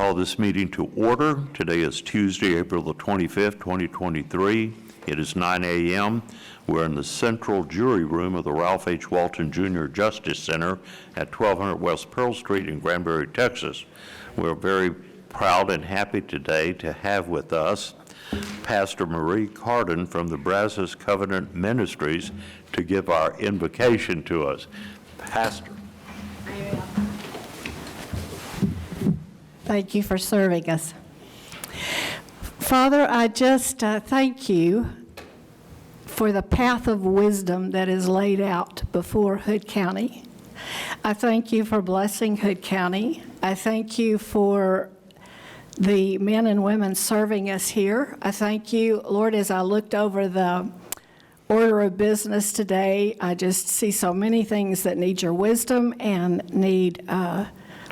Call this meeting to order. Today is Tuesday, April the 25th, 2023. It is 9 a.m. We're in the central jury room of the Ralph H. Walton Jr. Justice Center at 1200 West Pearl Street in Granbury, Texas. We're very proud and happy today to have with us Pastor Marie Carden from the Brazos Covenant Ministries to give our invocation to us. Pastor. Thank you for serving us. Father, I just thank you for the path of wisdom that is laid out before Hood County. I thank you for blessing Hood County. I thank you for the men and women serving us here. I thank you, Lord, as I looked over the order of business today, I just see so many things that need your wisdom and need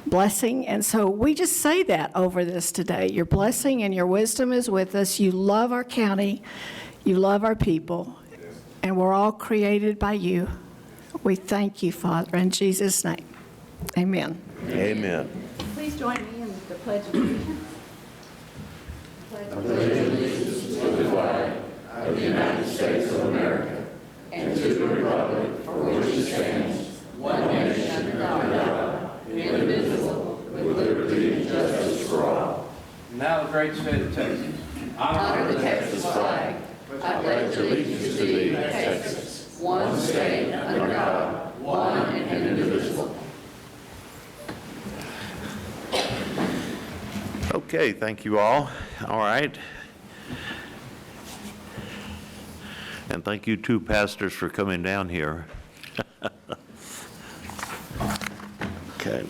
blessing. And so we just say that over this today. Your blessing and your wisdom is with us. You love our county. You love our people. And we're all created by you. We thank you, Father, in Jesus' name. Amen. Amen. Please join me in the Pledge of Allegiance. I pledge allegiance to the flag of the United States of America and to the republic for which it stands, one nation under God, indivisible, with liberty and justice for all. Now the great state of Texas. Honor the Texas flag. I pledge allegiance to thee, Texas, one state under God, one and indivisible. Okay, thank you all. All right. And thank you two pastors for coming down here. Okay.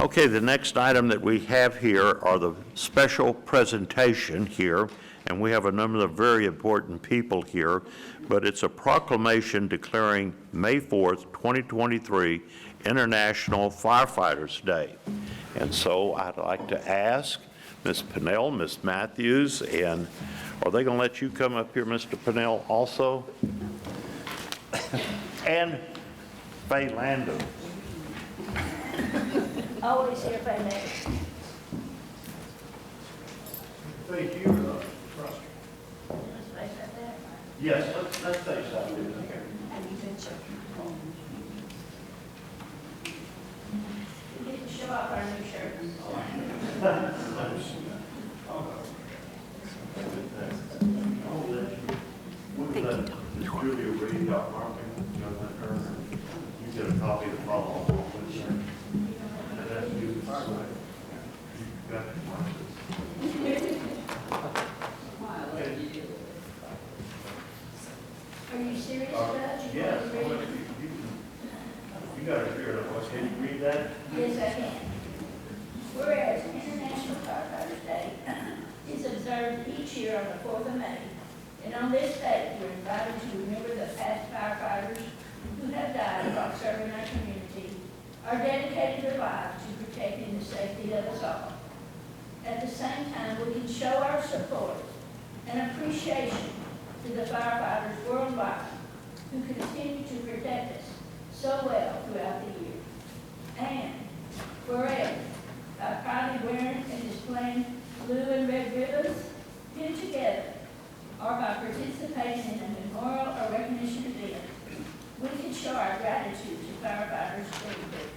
Okay, the next item that we have here are the special presentation here, and we have a number of very important people here, but it's a proclamation declaring May 4th, 2023, International Firefighters Day. And so I'd like to ask Ms. Pennell, Ms. Matthews, and are they going to let you come up here, Mr. Pennell, also? And Faye Landon. Always here by name. Faye, you trust. Yes, let's say something. We get to show off our new shirt. Julia read out marking, you get a copy of the follow-up. And that's you. You got it. Are you serious about it? Yes. You got it here. Can you read that? Yes, I can. Whereas International Firefighters Day is observed each year on the 4th of May, and on this day, we're invited to remember the past firefighters who have died while serving our community, or dedicated their lives to protecting the safety of us all. At the same time, we can show our support and appreciation to the firefighters worldwide who continue to protect us so well throughout the year. And whereas by proudly wearing and displaying blue and red ribbons pinned together, or by participating in a memorial or recognition event, we can show our gratitude to firefighters everywhere.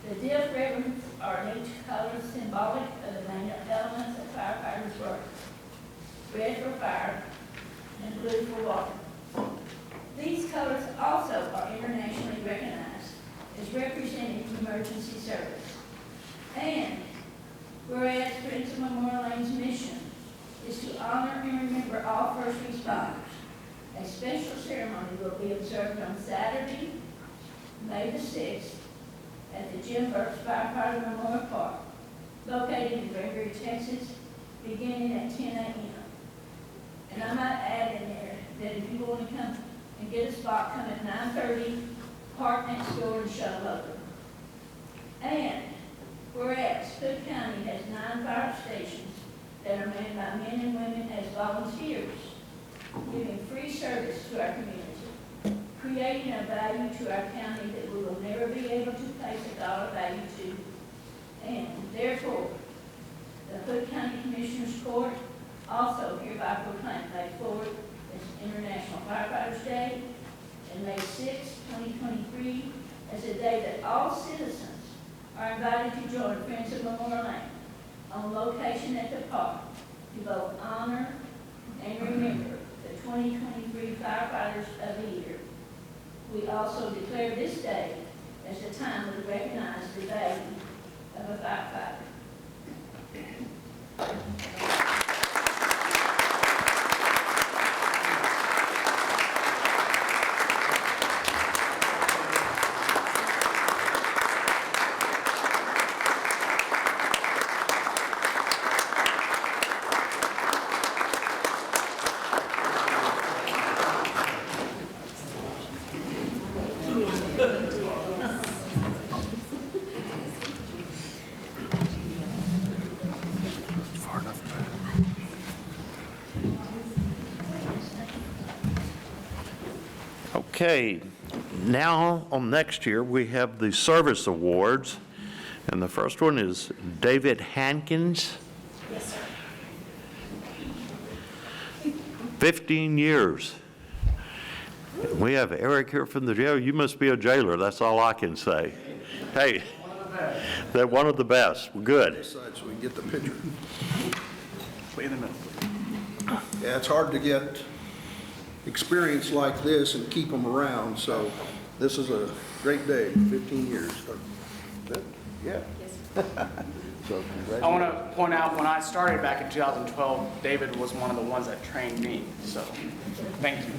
The diff ribbons are neat colors symbolic of the main elements of firefighters' work. Red for fire and blue for water. These colors also are internationally recognized as representing emergency service. And whereas Prince Memorial Lane's mission is to honor and remember all first responders, a special ceremony will be observed on Saturday, May the 6th, at the Jim Burks Firefighter Memorial Park, located in Granbury, Texas, beginning at 10 a.m. And I might add in there that if you want to come and get a spot, come at 9:30, park next door and shuttle over. And whereas Hood County has 9 fire stations that are manned by men and women as volunteers, giving free service to our community, creating a value to our county that we will never be able to place a dollar value to, And therefore, the Hood County Commissioners Court also hereby proclaim May 4th as International Firefighters Day and May 6th, 2023 as a day that all citizens are invited to join Friends of Memorial Lane on location at the park to both honor and remember the 2023 firefighters of the year. We also declare this day as the time to recognize the value of a firefighter. Okay, now on next year, we have the service awards, and the first one is David Hankins. Yes, sir. 15 years. We have Eric here from the jail. You must be a jailer, that's all I can say. Hey, they're one of the best. Good. This side so we can get the picture. Yeah, it's hard to get experience like this and keep them around, so this is a great day, 15 years. Yeah. So I want to point out, when I started back in 2012, David was one of the ones that trained me, so thank you.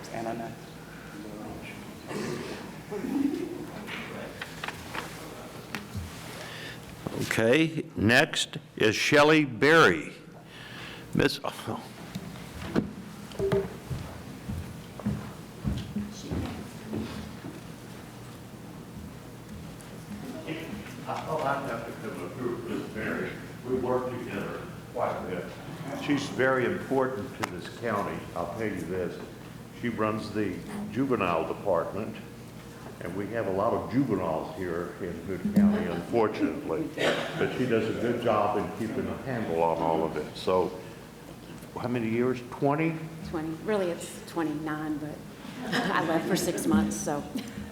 Stand on that. Okay, next is Shelley Berry. Miss, oh. I thought I'd have to come up here with Miss Berry. We work together quite a bit. She's very important to this county. I'll tell you this. She runs the juvenile department, and we have a lot of juveniles here in Hood County, unfortunately. But she does a good job in keeping a handle on all of it. So, how many years? 20? 20, really it's 29, but I left for 6 months, so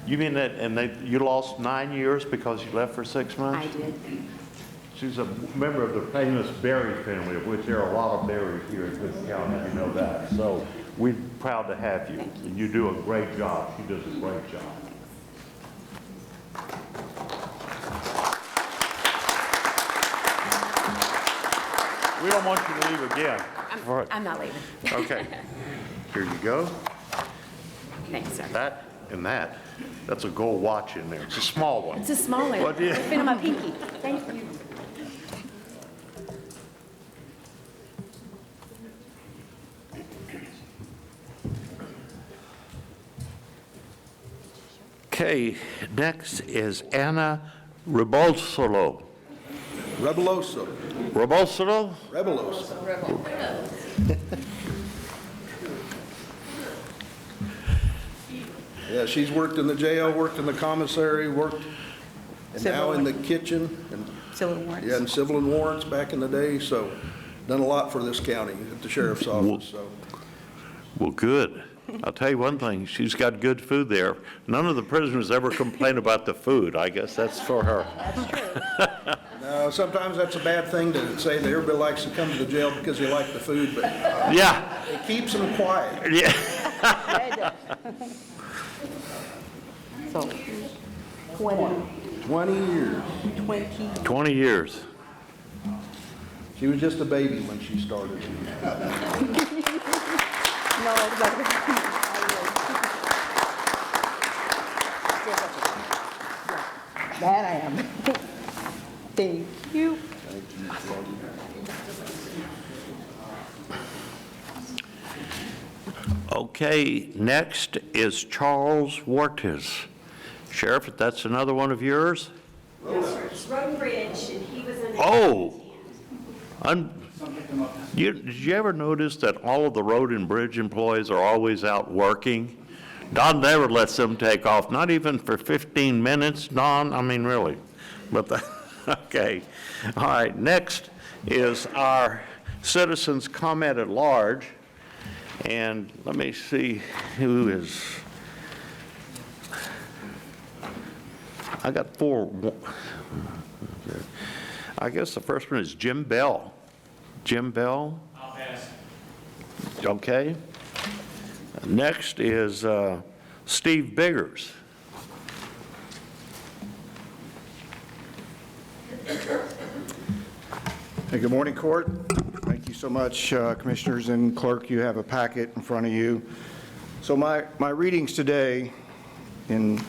You mean that, and you lost 9 years because you left for 6 months? I did. She's a member of the famous Berry family, of which there are a lot of Berries here in Hood County, you know that. So we're proud to have you. Thank you. And you do a great job. She does a great job. We don't want you to leave again. I'm not leaving. Okay. Here you go. Thanks, sir. That and that. That's a gold watch in there. It's a small one. It's a small one. What do you- It's been on my pinky. Thank you. Okay, next is Anna Rebosolo. Rebeloso. Rebosolo? Rebeloso. Yeah, she's worked in the jail, worked in the commissary, worked, and now in the kitchen, and, Civil warrants. yeah, and civil and warrants back in the day, so done a lot for this county at the sheriff's office, so. Well, good. I'll tell you one thing, she's got good food there. None of the prisoners ever complain about the food. I guess that's for her. That's true. Now, sometimes that's a bad thing to say that everybody likes to come to the jail because they like the food, but Yeah, it keeps them quiet. yeah. So, 20, 20 years. 20. 20 years. She was just a baby when she started. No, that I am. Thank you. Okay, next is Charles Wartis. Sheriff, that's another one of yours? Yes, sir. Road and Bridge, and he was Oh, did you ever notice that all of the road and bridge employees are always out working? Don never lets them take off, not even for 15 minutes, Don, I mean, really. But, okay. All right, next is our citizens' comment at large. And let me see who is, I got four. I guess the first one is Jim Bell. Jim Bell? I'll pass. Okay. Next is Steve Biggers. Hey, good morning, Court. Thank you so much, Commissioners and Clerk. You have a packet in front of you. So my readings today in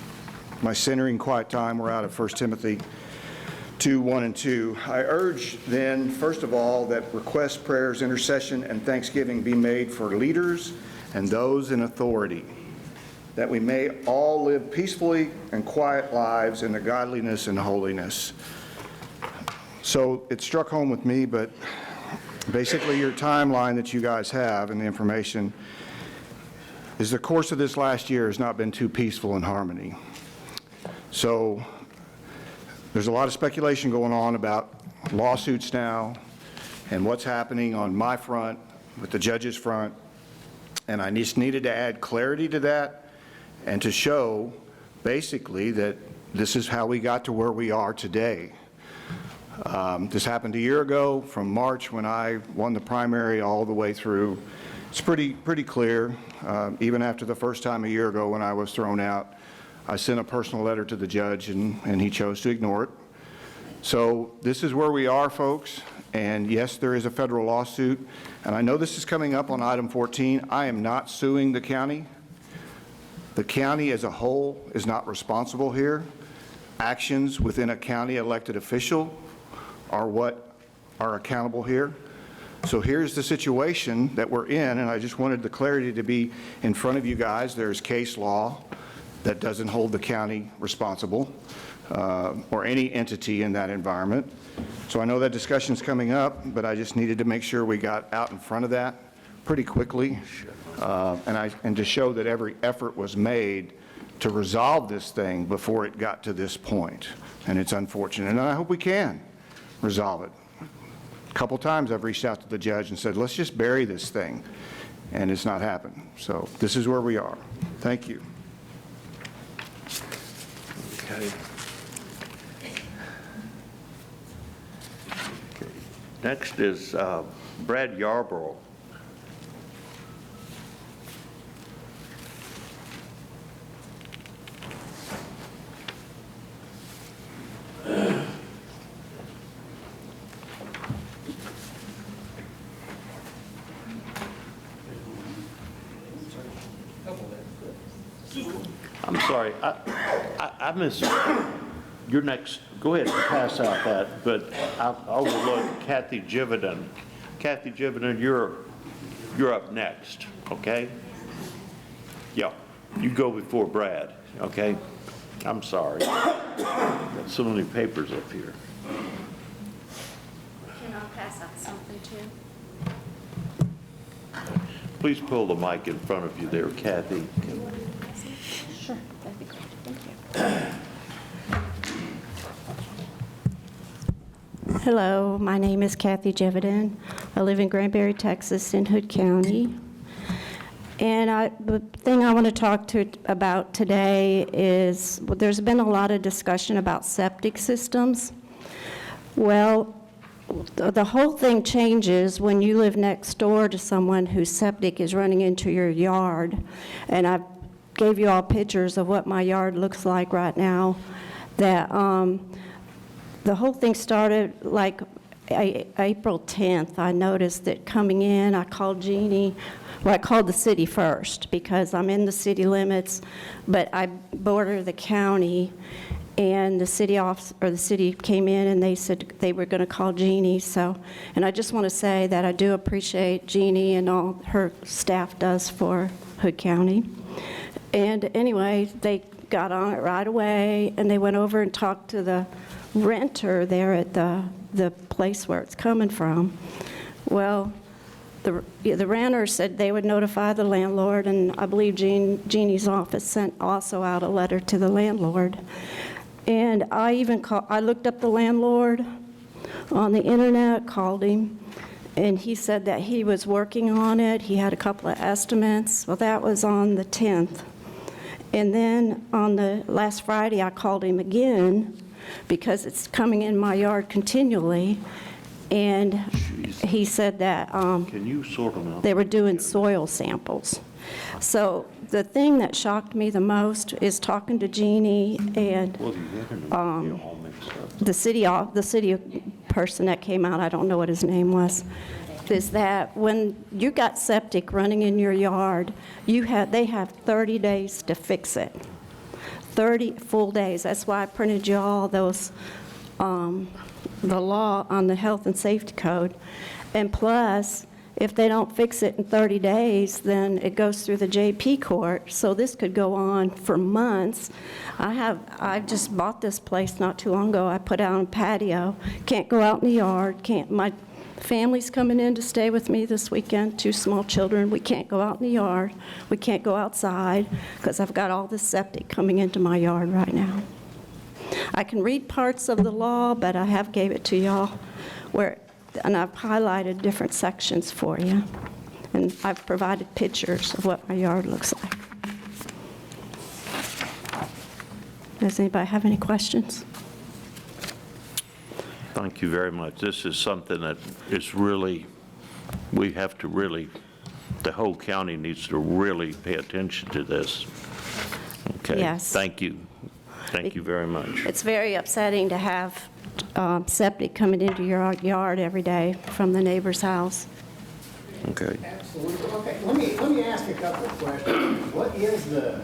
my centering quiet time, we're out of 1 Timothy 2:1 and 2. I urge then, first of all, that requests, prayers, intercession, and thanksgiving be made for leaders and those in authority, that we may all live peacefully and quiet lives in the godliness and holiness. So it struck home with me, but basically your timeline that you guys have and the information is the course of this last year has not been too peaceful and harmony. So there's a lot of speculation going on about lawsuits now and what's happening on my front with the judge's front. And I just needed to add clarity to that and to show basically that this is how we got to where we are today. This happened a year ago from March when I won the primary all the way through. It's pretty clear. Even after the first time a year ago when I was thrown out, I sent a personal letter to the judge and he chose to ignore it. So this is where we are, folks. And yes, there is a federal lawsuit. And I know this is coming up on item 14. I am not suing the county. The county as a whole is not responsible here. Actions within a county elected official are what are accountable here. So here's the situation that we're in, and I just wanted the clarity to be in front of you guys. There's case law that doesn't hold the county responsible or any entity in that environment. So I know that discussion's coming up, but I just needed to make sure we got out in front of that pretty quickly and to show that every effort was made to resolve this thing before it got to this point. And it's unfortunate, and I hope we can resolve it. A couple times I've reached out to the judge and said, let's just bury this thing, and it's not happened. So this is where we are. Thank you. Okay. Next is Brad Yarborough. I'm sorry, I missed, you're next, go ahead and pass out that, but I overlooked Kathy Jividen. Kathy Jividen, you're up next, okay? Yeah, you go before Brad, okay? I'm sorry. Got so many papers up here. Can I pass out something too? Please pull the mic in front of you there, Kathy. Sure, that'd be great. Thank you. Hello, my name is Kathy Jividen. I live in Granbury, Texas, in Hood County. And the thing I want to talk about today is there's been a lot of discussion about septic systems. Well, the whole thing changes when you live next door to someone whose septic is running into your yard. And I gave you all pictures of what my yard looks like right now. That the whole thing started like April 10th. I noticed that coming in, I called Jeannie. Well, I called the city first because I'm in the city limits, but I border the county. And the city came in and they said they were going to call Jeannie. So, and I just want to say that I do appreciate Jeannie and all her staff does for Hood County. And anyway, they got on it right away, and they went over and talked to the renter there at the the place where it's coming from. Well, the renter said they would notify the landlord, and I believe Jeannie's office sent also out a letter to the landlord. And I looked up the landlord on the internet, called him, and he said that he was working on it. He had a couple of estimates. Well, that was on the 10th. And then on the last Friday, I called him again because it's coming in my yard continually. And he said that Can you sort them out? they were doing soil samples. So the thing that shocked me the most is talking to Jeannie and Well, you had them all mixed up. the city person that came out, I don't know what his name was, is that when you got septic running in your yard, they have 30 days to fix it. 30 full days. That's why I printed you all those, the law on the health and safety code. And plus, if they don't fix it in 30 days, then it goes through the JP court. So this could go on for months. I just bought this place not too long ago. I put out a patio. Can't go out in the yard. My family's coming in to stay with me this weekend, 2 small children. We can't go out in the yard. We can't go outside because I've got all this septic coming into my yard right now. I can read parts of the law, but I have gave it to y'all and I've highlighted different sections for you. And I've provided pictures of what my yard looks like. Does anybody have any questions? Thank you very much. This is something that is really, we have to really, the whole county needs to really pay attention to this. Okay? Yes. Thank you. Thank you very much. It's very upsetting to have septic coming into your yard every day from the neighbor's house. Okay. Absolutely. Okay, let me ask a couple of questions. What is the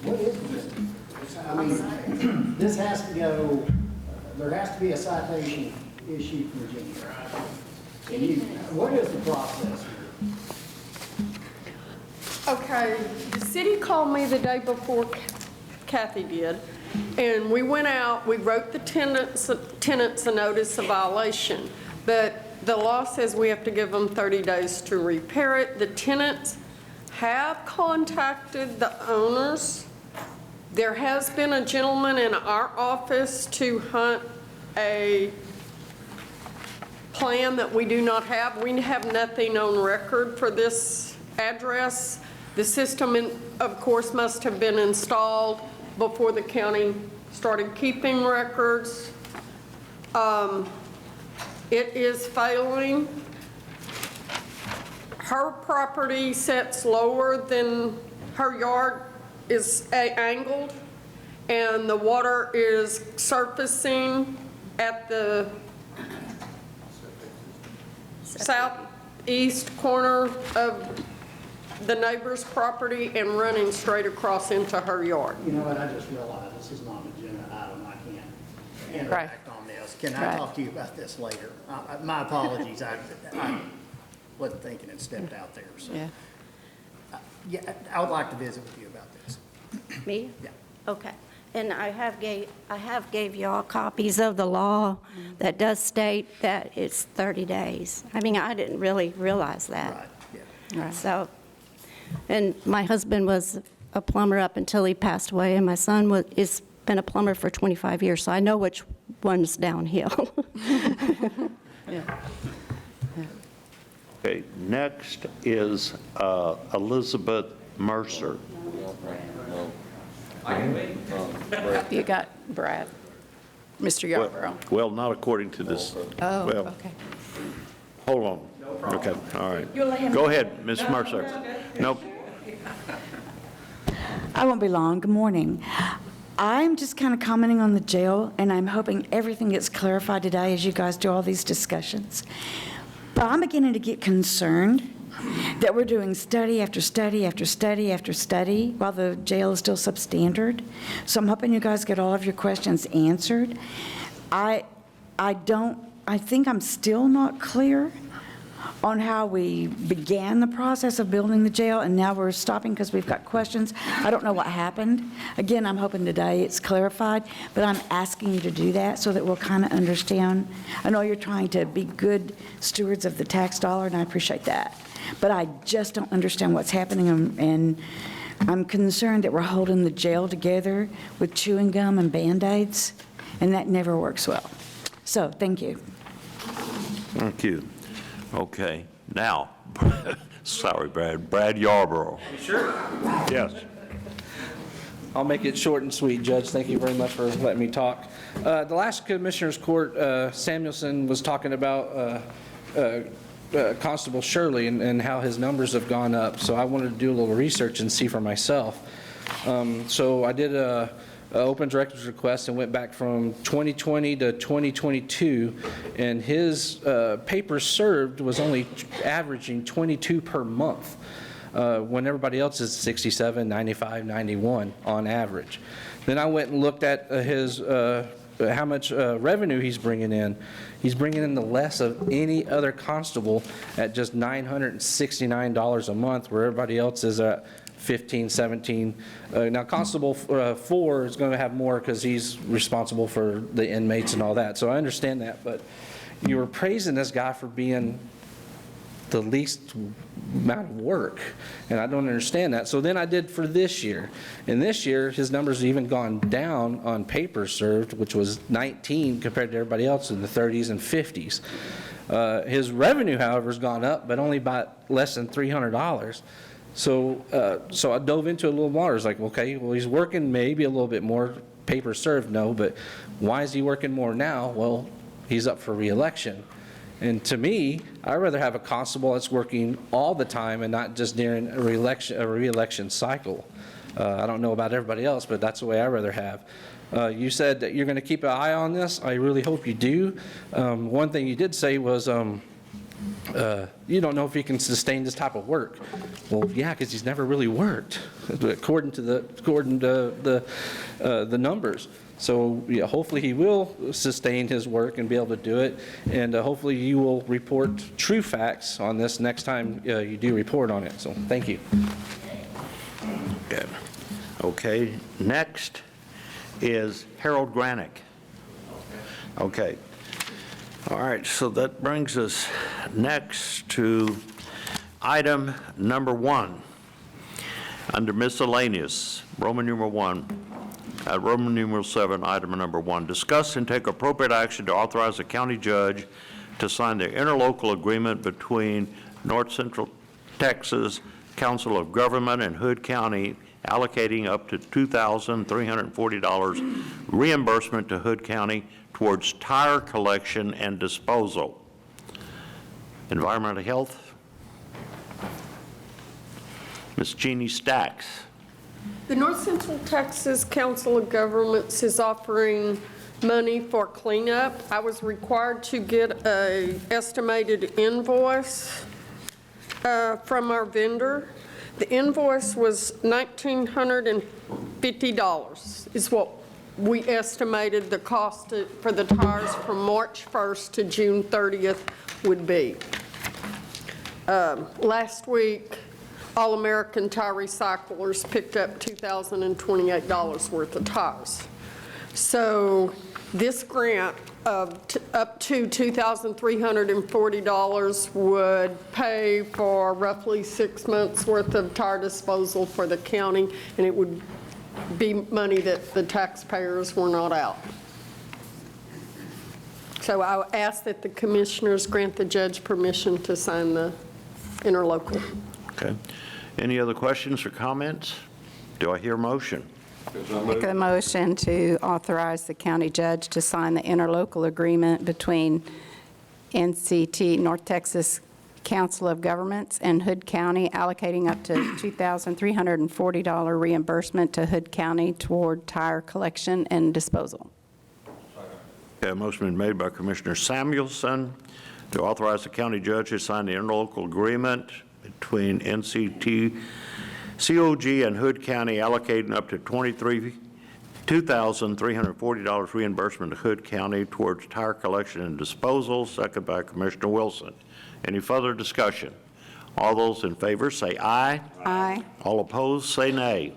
I mean, this has to go, there has to be a citation issued from Virginia. What is the process here? Okay, the city called me the day before Kathy did, and we went out, we wrote the tenants a notice of violation, but the law says we have to give them 30 days to repair it. The tenants have contacted the owners. There has been a gentleman in our office to hunt a plan that we do not have. We have nothing on record for this address. The system, of course, must have been installed before the county started keeping records. It is failing. Her property sits lower than her yard is angled, and the water is surfacing at the southeast corner of the neighbor's property and running straight across into her yard. You know what, I just realized this is not an agenda item. I can't interact on this. Can I talk to you about this later? My apologies. I wasn't thinking and stepped out there. So. Yeah. Yeah, I would like to visit with you about this. Me? Yeah. Okay. And I have gave you all copies of the law that does state that it's 30 days. I mean, I didn't really realize that. Right, yeah. Right. So, and my husband was a plumber up until he passed away, and my son has been a plumber for 25 years, so I know which one's downhill. Okay, next is Elizabeth Mercer. You got Brad, Mr. Yarborough. Well, not according to this. Oh, Well, okay. hold on. Okay, all right. Go ahead, Ms. Mercer. Nope. I won't be long. Good morning. I'm just kind of commenting on the jail, and I'm hoping everything gets clarified today as you guys do all these discussions. But I'm beginning to get concerned that we're doing study after study after study after study while the jail is still substandard. So I'm hoping you guys get all of your questions answered. I think I'm still not clear on how we began the process of building the jail, and now we're stopping because we've got questions. I don't know what happened. Again, I'm hoping today it's clarified, but I'm asking you to do that so that we'll kind of understand. I know you're trying to be good stewards of the tax dollar, and I appreciate that. But I just don't understand what's happening, and I'm concerned that we're holding the jail together with chewing gum and Band-Aids, and that never works well. So, thank you. Thank you. Okay, now, sorry, Brad Yarborough. Sure. Yes. I'll make it short and sweet, Judge. Thank you very much for letting me talk. The last Commissioners Court, Samuelson was talking about Constable Shirley and how his numbers have gone up. So I wanted to do a little research and see for myself. So I did a open director's request and went back from 2020 to 2022, and his papers served was only averaging 22 per month, when everybody else is 67, 95, 91 on average. Then I went and looked at his how much revenue he's bringing in. He's bringing in the less of any other constable at just $969 a month, where everybody else is at 15, 17. Now, Constable 4 is going to have more because he's responsible for the inmates and all that. So I understand that, but you were praising this guy for being the least amount of work, and I don't understand that. So then I did for this year, and this year his numbers even gone down on papers served, which was 19 compared to everybody else in the 30s and 50s. His revenue, however, has gone up, but only by less than $300. So I dove into it a little more. I was like, okay, well, he's working maybe a little bit more. Papers served, no, but why is he working more now? Well, he's up for re-election. And to me, I'd rather have a constable that's working all the time and not just during a re-election cycle. I don't know about everybody else, but that's the way I'd rather have. You said that you're going to keep an eye on this. I really hope you do. One thing you did say was you don't know if he can sustain this type of work. Well, yeah, because he's never really worked, according to the numbers. So yeah, hopefully he will sustain his work and be able to do it, and hopefully you will report true facts on this next time you do report on it. So thank you. Good. Okay, next is Harold Granick. Okay. All right, so that brings us next to item number 1, under miscellaneous, Roman numeral 1, Roman numeral 7, item number 1. Discuss and take appropriate action to authorize the county judge to sign the interlocal agreement between North Central Texas Council of Government and Hood County, allocating up to $2,340 reimbursement to Hood County towards tire collection and disposal. Environmental Health, Ms. Jeannie Stacks. The North Central Texas Council of Governments is offering money for cleanup. I was required to get an estimated invoice from our vendor. The invoice was $1,950 is what we estimated the cost for the tires from March 1st to June 30th would be. Last week, All American Tire Recyclers picked up $2,028 worth of tires. So this grant of up to $2,340 would pay for roughly 6 months worth of tire disposal for the county, and it would be money that the taxpayers were not out. So I ask that the commissioners grant the judge permission to sign the interlocal. Okay. Any other questions or comments? Do I hear a motion? Make a motion to authorize the county judge to sign the interlocal agreement between NCT, North Texas Council of Governments, and Hood County, allocating up to $2,340 reimbursement to Hood County toward tire collection and disposal. Okay, a motion been made by Commissioner Samuelson to authorize the county judge to sign the interlocal agreement between NCT, COG, and Hood County, allocating up to $2,340 reimbursement to Hood County towards tire collection and disposal, second by Commissioner Wilson. Any further discussion? All those in favor say aye. Aye. All opposed, say nay.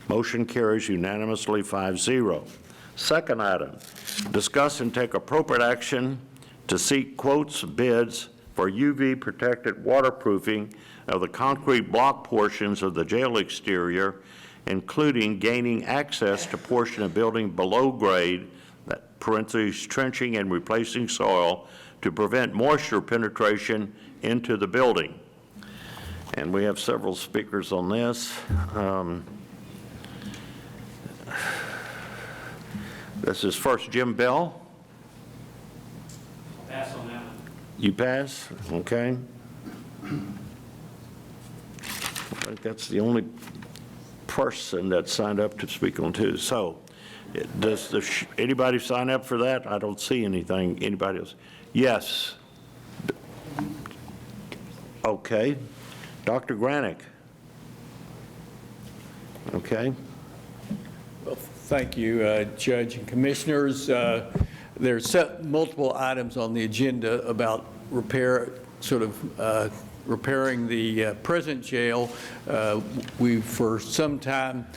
Motion carries unanimously 5-0. Second item, discuss and take appropriate action to seek quotes, bids for UV-protected waterproofing of the concrete block portions of the jail exterior, including gaining access to portion of building below grade, that parentheses, trenching and replacing soil to prevent moisture penetration into the building. And we have several speakers on this. This is first Jim Bell. Pass on that one. You pass? Okay. I think that's the only person that signed up to speak on two. So, does anybody sign up for that? I don't see anything. Anybody else? Yes. Okay. Dr. Granick. Okay. Well, thank you, Judge and Commissioners. There's multiple items on the agenda about repairing the present jail. We, for some time,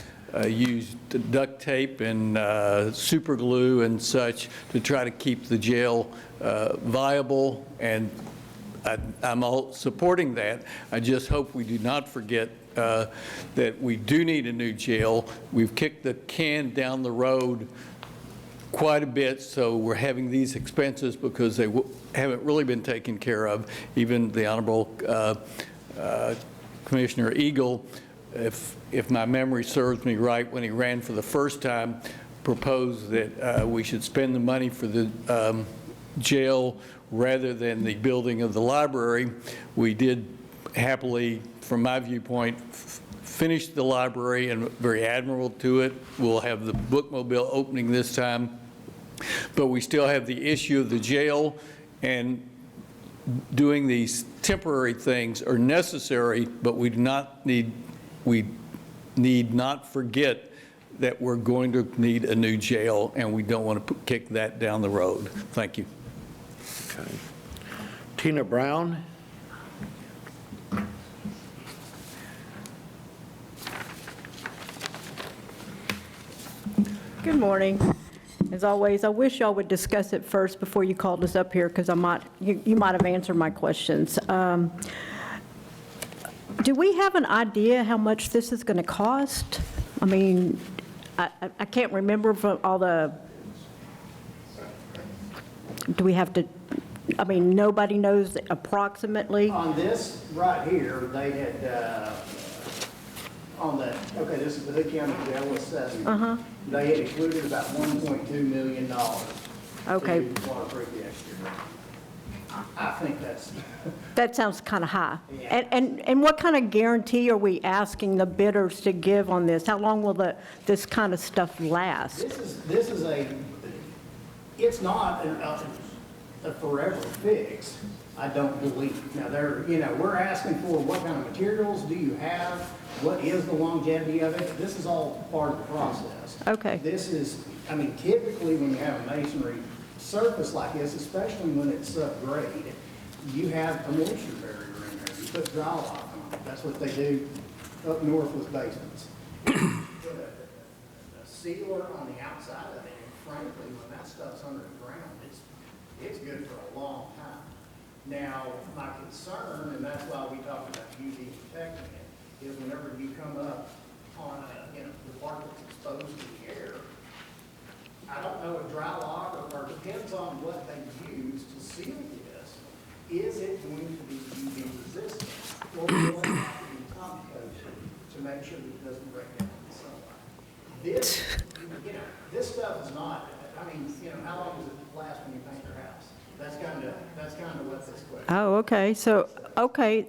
used duct tape and super glue and such to try to keep the jail viable, and I'm all supporting that. I just hope we do not forget that we do need a new jail. We've kicked the can down the road quite a bit, so we're having these expenses because they haven't really been taken care of. Even the Honorable Commissioner Eagle, if my memory serves me right, when he ran for the first time, proposed that we should spend the money for the jail rather than the building of the library. We did happily, from my viewpoint, finish the library and very admirable to it. We'll have the bookmobile opening this time, but we still have the issue of the jail, and doing these temporary things are necessary, but we need not forget that we're going to need a new jail, and we don't want to kick that down the road. Thank you. Okay. Tina Brown. Good morning. As always, I wish y'all would discuss it first before you called us up here, because you might have answered my questions. Do we have an idea how much this is going to cost? I mean, I can't remember from all the, do we have to, I mean, nobody knows approximately? On this right here, they had, this is the Hood County Jail assessment. They had included about $1.2 million. Okay. To do waterproof the exterior. I think that's. That sounds kind of high. Yeah. And what kind of guarantee are we asking the bidders to give on this? How long will this kind of stuff last? This is it's not a forever fix, I don't believe. Now, we're asking for what kind of materials do you have? What is the longevity of it? This is all part of the process. Okay. This is, typically when you have a masonry surface like this, especially when it's subgrade, you have a moisture barrier in there. You put dry lock on it. That's what they do up north with basements. Put a sealer on the outside of it, and frankly, when that stuff's under the ground, it's good for a long time. Now, my concern, and that's why we talk about UV protecting it, is whenever you come up on the part that's exposed to the air, I don't know if dry lock or depends on what they use to seal this. Is it going to be UV resistant, or will it have to be top coated to make sure that it doesn't break down in the sunlight? This stuff is not. How long does it last when you paint your house? That's kind of what this question. Oh, okay. So, okay,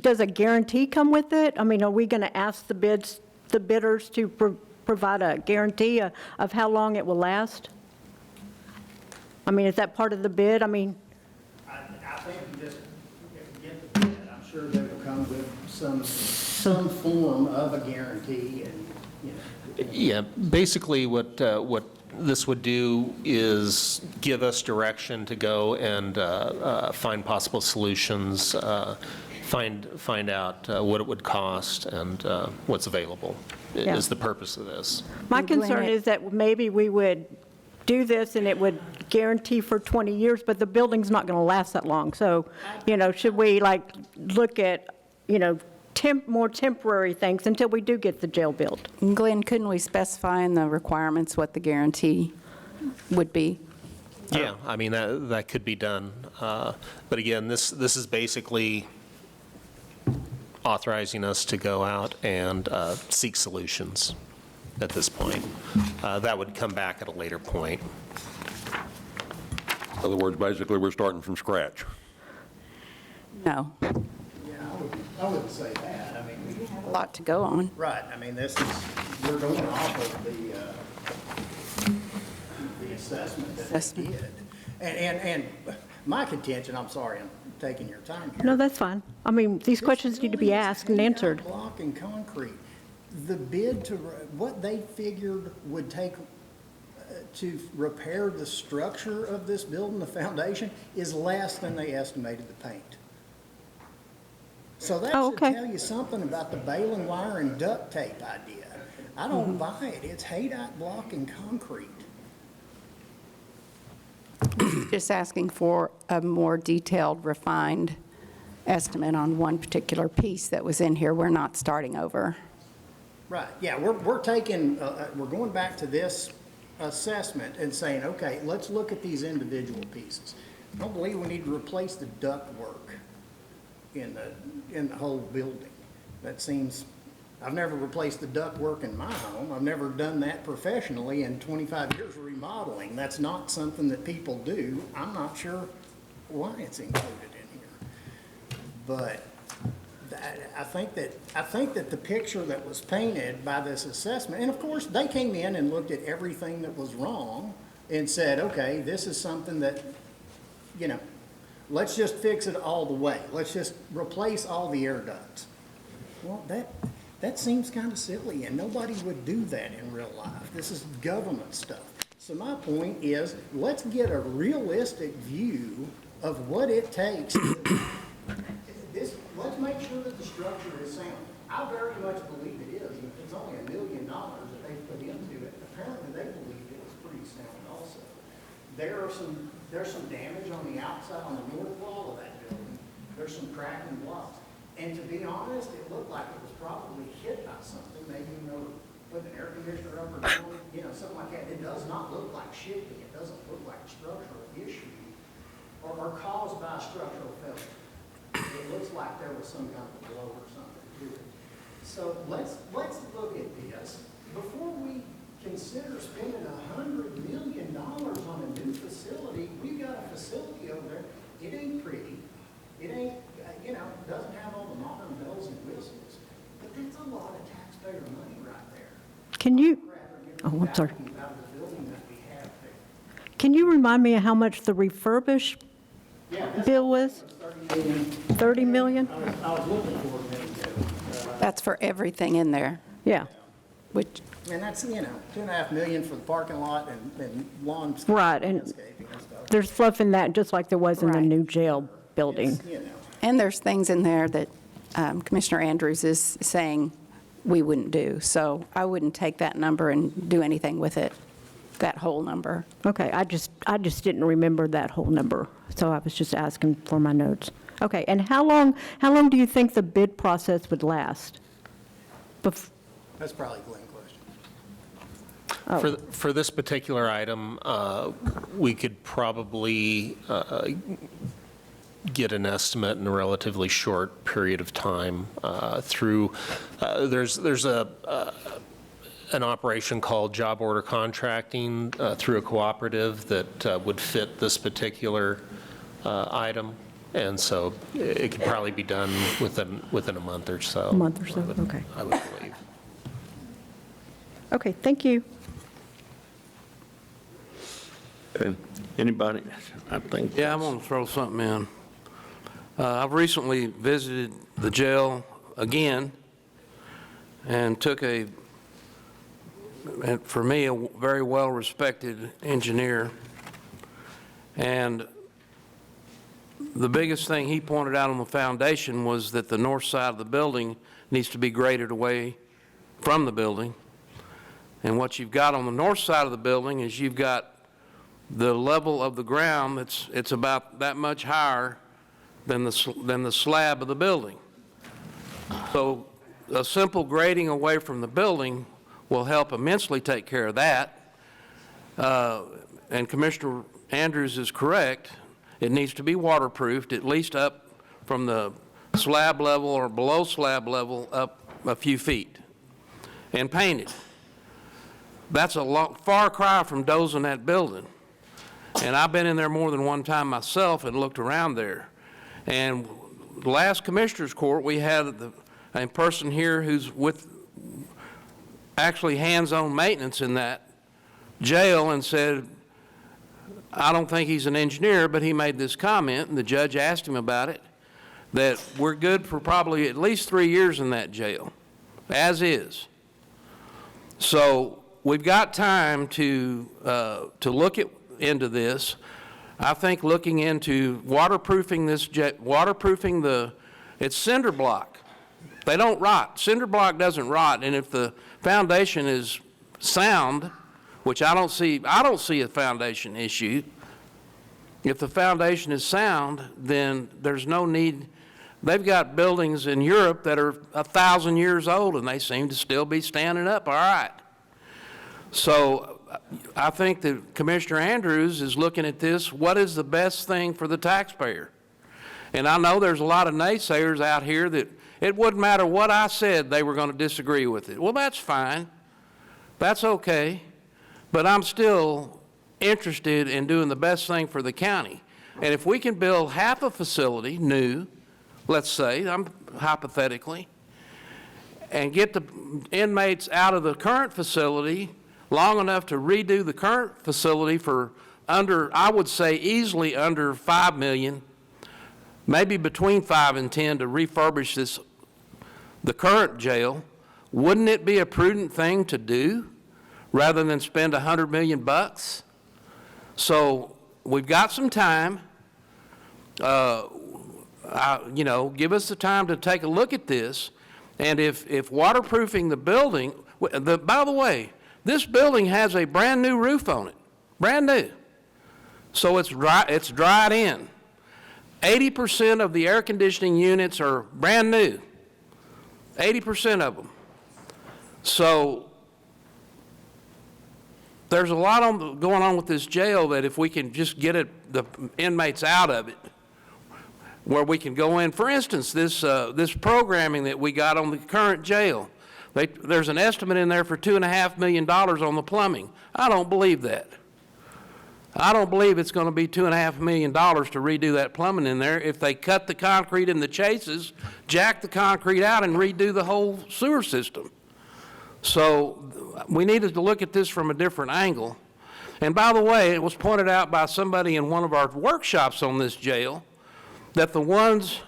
does a guarantee come with it? I mean, are we going to ask the bidders to provide a guarantee of how long it will last? I mean, is that part of the bid? I think you just get the bid. I'm sure they will come with some form of a guarantee, and Yeah, basically what this would do is give us direction to go and find possible solutions, find out what it would cost and what's available, Yeah. is the purpose of this. My concern is that maybe we would do this and it would guarantee for 20 years, but the building's not going to last that long. So, should we like look at, more temporary things until we do get the jail built? Glenn, couldn't we specify in the requirements what the guarantee would be? Yeah, I mean, that could be done. But again, this is basically authorizing us to go out and seek solutions at this point. That would come back at a later point. In other words, basically, we're starting from scratch. No. Yeah, I wouldn't say that. I mean, we have A lot to go on. Right, I mean, we're going off of the assessment that they did. And my contention, I'm sorry, I'm taking your time here. No, that's fine. I mean, these questions need to be asked and answered. Block and concrete. The bid what they figured would take to repair the structure of this building, the foundation, is less than they estimated the paint. So that should tell you something about the baling wire and duct tape idea. I don't buy it. It's haydite block and concrete. Just asking for a more detailed, refined estimate on one particular piece that was in here. We're not starting over. Right, yeah, we're taking, we're going back to this assessment and saying, okay, let's look at these individual pieces. I don't believe we need to replace the ductwork in the whole building. That seems, I've never replaced the ductwork in my home. I've never done that professionally in 25 years of remodeling. That's not something that people do. I'm not sure why it's included in here. But I think that the picture that was painted by this assessment, and of course, they came in and looked at everything that was wrong and said, okay, this is something that, let's just fix it all the way. Let's just replace all the air ducts. Well, that seems kind of silly, and nobody would do that in real life. This is government stuff. So my point is, let's get a realistic view of what it takes. Let's make sure that the structure is sound. I very much believe it is. If it's only $1 million that they put into it, apparently they believe it was pretty sound also. There's some damage on the outside, on the north wall of that building. There's some cracking blocks. And to be honest, it looked like it was probably hit by something. Maybe, put an air conditioner up or down, something like that. It does not look like shipping. It doesn't look like a structural issue or caused by a structural failure. It looks like there was some kind of a blow or something to it. So let's look at this. Before we consider spending $100 million on a new facility, we've got a facility over there. It ain't pretty. It ain't, doesn't have all the modern bells and whistles. But that's a lot of taxpayer money right there. Can you, I'm sorry. Can you remind me of how much the refurbished bill was? 30 million? I was looking for it. That's for everything in there. Yeah. Which, And that's, $2.5 million for the parking lot and lawn. Right, and there's fluff in that, just like there was in the new jail building. and there's things in there that Commissioner Andrews is saying we wouldn't do. So I wouldn't take that number and do anything with it, that whole number. Okay, I just didn't remember that whole number, so I was just asking for my notes. Okay, and how long do you think the bid process would last? That's probably a Glenn question. For this particular item, we could probably get an estimate in a relatively short period of time through, there's an operation called job order contracting through a cooperative that would fit this particular item. And so it could probably be done within a month or so. A month or so, okay. I would believe. Okay, thank you. Anybody? I think. Yeah, I'm going to throw something in. I've recently visited the jail again and took a for me, a very well-respected engineer. And the biggest thing he pointed out on the foundation was that the north side of the building needs to be graded away from the building. And what you've got on the north side of the building is you've got the level of the ground it's about that much higher than the slab of the building. So a simple grading away from the building will help immensely take care of that. And Commissioner Andrews is correct. It needs to be waterproofed, at least up from the slab level or below slab level up a few feet, and painted. That's a far cry from dozing that building. And I've been in there more than one time myself and looked around there. And the last Commissioners Court, we had a person here who's with actually hands-on maintenance in that jail and said, I don't think he's an engineer, but he made this comment, and the judge asked him about it, that we're good for probably at least 3 years in that jail, as is. So we've got time to look into this. I think looking into waterproofing it's cinder block. They don't rot. Cinder block doesn't rot, and if the foundation is sound, which I don't see a foundation issue. If the foundation is sound, then there's no need. They've got buildings in Europe that are 1,000 years old, and they seem to still be standing up all right. So I think that Commissioner Andrews is looking at this, what is the best thing for the taxpayer? And I know there's a lot of naysayers out here that it wouldn't matter what I said, they were going to disagree with it. Well, that's fine. That's okay. But I'm still interested in doing the best thing for the county. And if we can build half a facility new, let's say, hypothetically, and get the inmates out of the current facility long enough to redo the current facility for under, I would say easily under $5 million, maybe between 5 and 10 to refurbish the current jail, wouldn't it be a prudent thing to do rather than spend $100 million bucks? So we've got some time. Give us the time to take a look at this. And if waterproofing the building, by the way, this building has a brand new roof on it, brand new. So it's dried in. 80% of the air conditioning units are brand new, 80% of them. So there's a lot going on with this jail that if we can just get the inmates out of it, where we can go in. For instance, this programming that we got on the current jail, there's an estimate in there for $2.5 million on the plumbing. I don't believe that. I don't believe it's going to be $2.5 million to redo that plumbing in there if they cut the concrete in the chases, jack the concrete out, and redo the whole sewer system. So we needed to look at this from a different angle. And by the way, it was pointed out by somebody in one of our workshops on this jail that the ones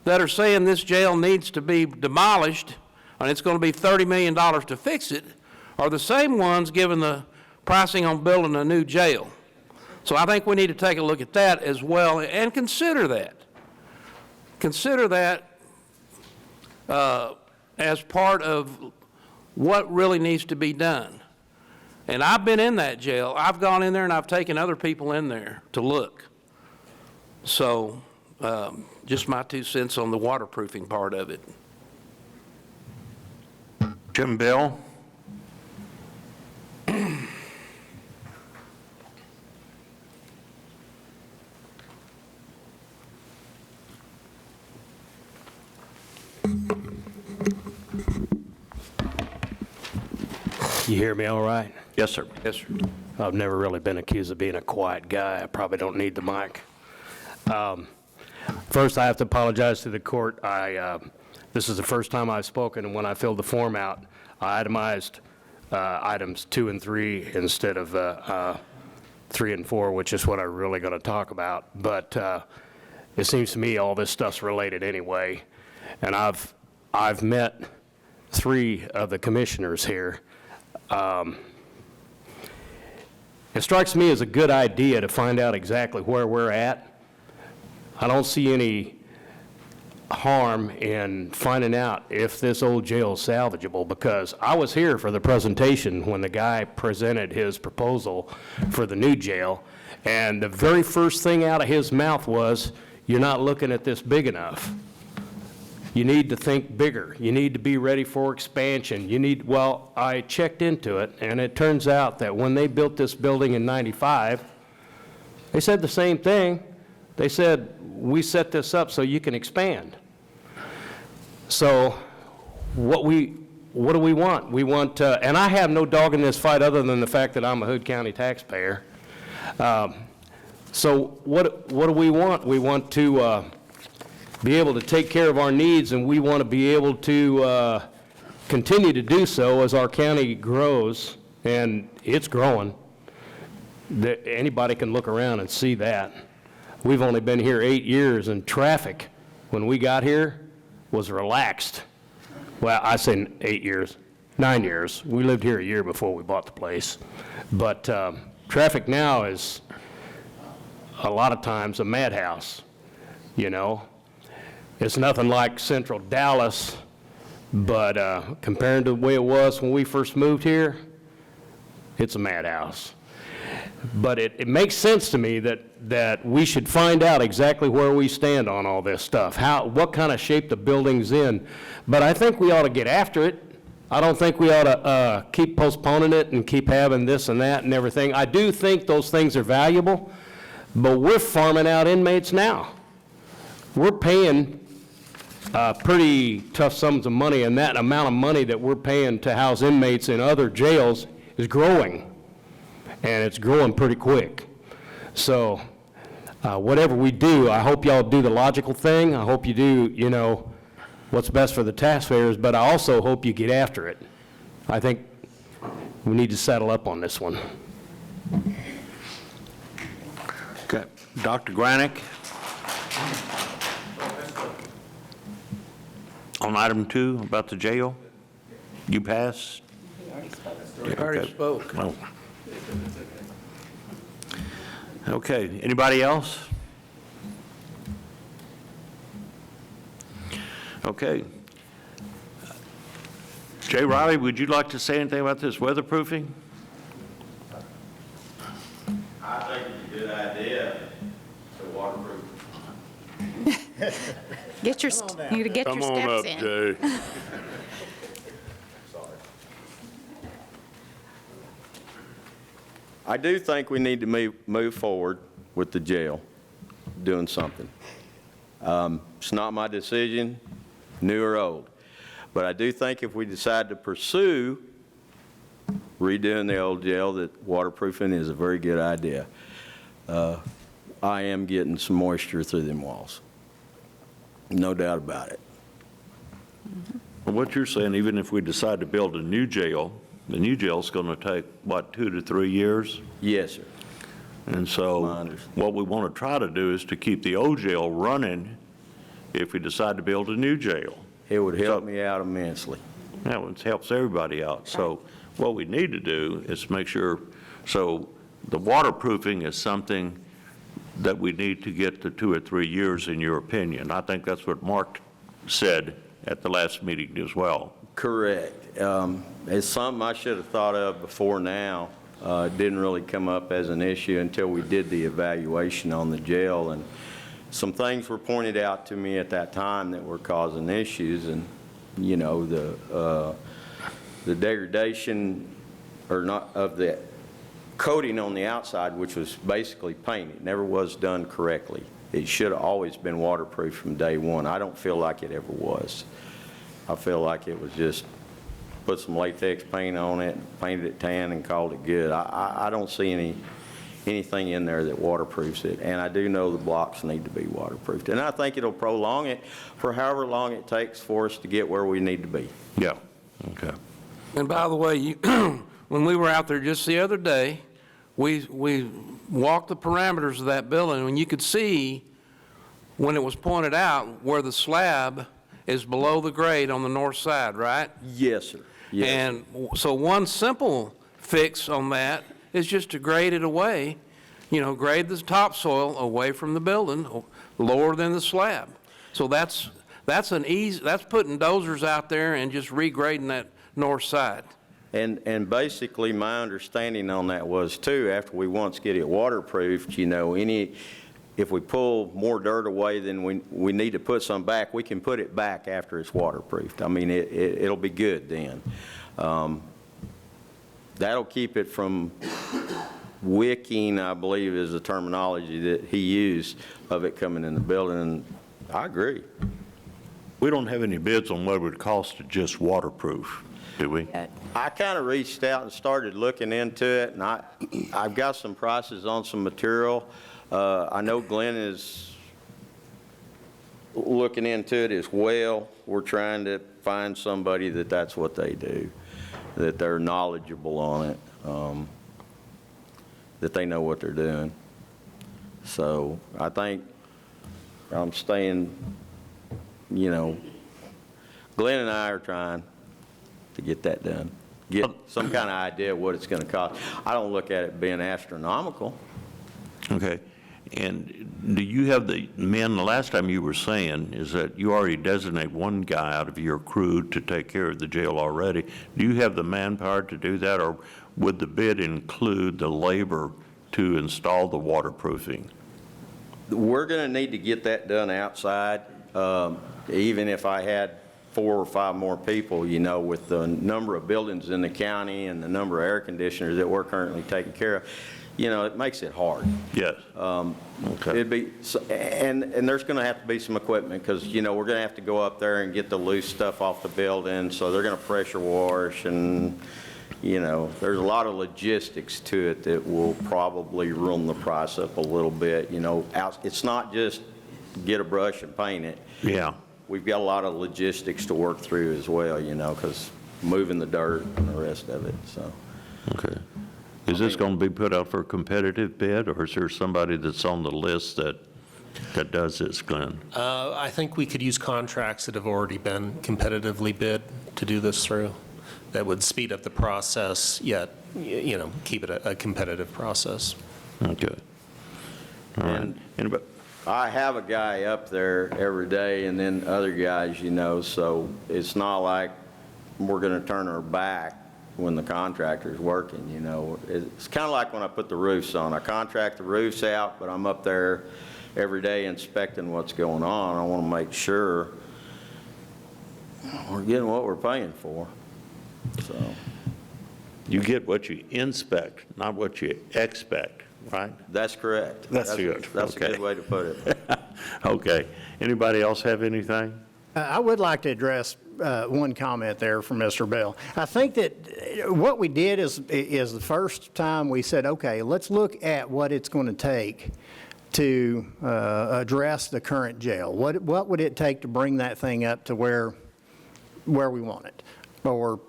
that are saying this jail needs to be demolished and it's going to be $30 million to fix it are the same ones giving the pricing on building a new jail. So I think we need to take a look at that as well and consider that. Consider that as part of what really needs to be done. And I've been in that jail. I've gone in there and I've taken other people in there to look. So just my 2 cents on the waterproofing part of it. Jim Bell? You hear me all right? Yes, sir. Yes, sir. I've never really been accused of being a quiet guy. I probably don't need the mic. First, I have to apologize to the court. This is the first time I've spoken, and when I filled the form out, I itemized items 2 and 3 instead of 3 and 4, which is what I'm really going to talk about. But it seems to me all this stuff's related anyway, and I've met 3 of the commissioners here. It strikes me as a good idea to find out exactly where we're at. I don't see any harm in finding out if this old jail is salvageable, because I was here for the presentation when the guy presented his proposal for the new jail, and the very first thing out of his mouth was, "You're not looking at this big enough. You need to think bigger. You need to be ready for expansion. You need," well, I checked into it, and it turns out that when they built this building in '95, they said the same thing. They said, "We set this up so you can expand." So what do we want? We want, and I have no dog in this fight other than the fact that I'm a Hood County taxpayer. So what do we want? We want to be able to take care of our needs, and we want to be able to continue to do so as our county grows, and it's growing. Anybody can look around and see that. We've only been here 8 years, and traffic, when we got here, was relaxed. Well, I say 8 years, 9 years. We lived here a year before we bought the place. But traffic now is a lot of times a madhouse, you know. It's nothing like central Dallas, but compared to the way it was when we first moved here, it's a madhouse. But it makes sense to me that we should find out exactly where we stand on all this stuff, what kind of shape the building's in. But I think we ought to get after it. I don't think we ought to keep postponing it and keep having this and that and everything. I do think those things are valuable, but we're farming out inmates now. We're paying pretty tough sums of money, and that amount of money that we're paying to house inmates in other jails is growing. And it's growing pretty quick. So whatever we do, I hope y'all do the logical thing. I hope you do, you know, what's best for the taxpayers, but I also hope you get after it. I think we need to settle up on this one. Okay. Dr. Granick? On item 2 about the jail? You pass? He already spoke. Oh. Okay, anybody else? Okay. Jay Riley, would you like to say anything about this weatherproofing? I think it's a good idea to waterproof. Get your, you need to get your steps in. Jay. I do think we need to move forward with the jail, doing something. It's not my decision, new or old. But I do think if we decide to pursue redoing the old jail, that waterproofing is a very good idea. I am getting some moisture through them walls. No doubt about it. Well, what you're saying, even if we decide to build a new jail, the new jail's going to take, what, 2 to 3 years? Yes, sir. And so what we want to try to do is to keep the old jail running if we decide to build a new jail. It would help me out immensely. That one helps everybody out. So what we need to do is make sure, so the waterproofing is something that we need to get to 2 or 3 years, in your opinion. I think that's what Mark said at the last meeting as well. Correct. It's something I should have thought of before now. It didn't really come up as an issue until we did the evaluation on the jail, and some things were pointed out to me at that time that were causing issues, and you know, the degradation or not of the coating on the outside, which was basically paint. It never was done correctly. It should have always been waterproof from day one. I don't feel like it ever was. I feel like it was just put some latex paint on it, painted it tan, and called it good. I don't see anything in there that waterproofs it, and I do know the blocks need to be waterproofed. And I think it'll prolong it for however long it takes for us to get where we need to be. Yeah, okay. And by the way, when we were out there just the other day, we walked the parameters of that building, and you could see when it was pointed out where the slab is below the grade on the north side, right? Yes, sir. Yes. And so one simple fix on that is just to grade it away, grade the topsoil away from the building, lower than the slab. So that's putting dozers out there and just regrading that north side. And basically, my understanding on that was too, after we once get it waterproofed, if we pull more dirt away than we need to put some back, we can put it back after it's waterproofed. I mean, it'll be good then. That'll keep it from wicking, I believe is the terminology that he used, of it coming in the building, and I agree. We don't have any bids on what it would cost to just waterproof, do we? I kind of reached out and started looking into it, and I've got some prices on some material. I know Glenn is looking into it as well. We're trying to find somebody that's what they do, that they're knowledgeable on it, that they know what they're doing. So I think I'm staying, Glenn and I are trying to get that done, get some kind of idea of what it's going to cost. I don't look at it being astronomical. Okay. And do you have the men, the last time you were saying is that you already designate one guy out of your crew to take care of the jail already. Do you have the manpower to do that, or would the bid include the labor to install the waterproofing? We're going to need to get that done outside, even if I had 4 or 5 more people, with the number of buildings in the county and the number of air conditioners that we're currently taking care of. It makes it hard. Yes. Okay. It'd be, and there's going to have to be some equipment, because, we're going to have to go up there and get the loose stuff off the building, so they're going to pressure wash, and, there's a lot of logistics to it that will probably run the price up a little bit. It's not just get a brush and paint it. Yeah. We've got a lot of logistics to work through as well, because moving the dirt and the rest of it, so. Okay. Is this going to be put out for a competitive bid, or is there somebody that's on the list that does this, Glenn? I think we could use contracts that have already been competitively bid to do this through. That would speed up the process, yet, keep it a competitive process. Okay. All right. Anybody? I have a guy up there every day, and then other guys, so it's not like we're going to turn our back when the contractor's working, It's kind of like when I put the roofs on. I contract the roofs out, but I'm up there every day inspecting what's going on. I want to make sure we're getting what we're paying for, so. You get what you inspect, not what you expect, right? That's correct. That's good. That's a good way to put it. Okay. Anybody else have anything? I would like to address one comment there from Mr. Bell. I think that what we did is the first time we said, okay, let's look at what it's going to take to address the current jail. What would it take to bring that thing up to where we want it? Or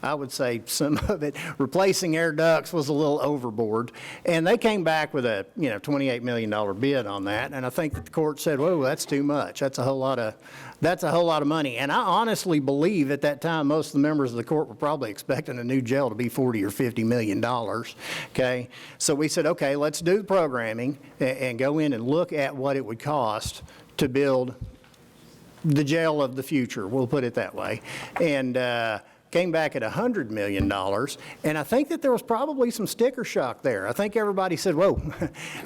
I would say some of it, replacing air ducts was a little overboard. And they came back with a, $28 million bid on that. And I think that the court said, whoa, that's too much. That's a whole lot of money. And I honestly believe at that time, most of the members of the court were probably expecting a new jail to be $40 or $50 million. Okay. So we said, okay, let's do the programming and go in and look at what it would cost to build the jail of the future. We'll put it that way. And, came back at $100 million, and I think that there was probably some sticker shock there. I think everybody said, whoa,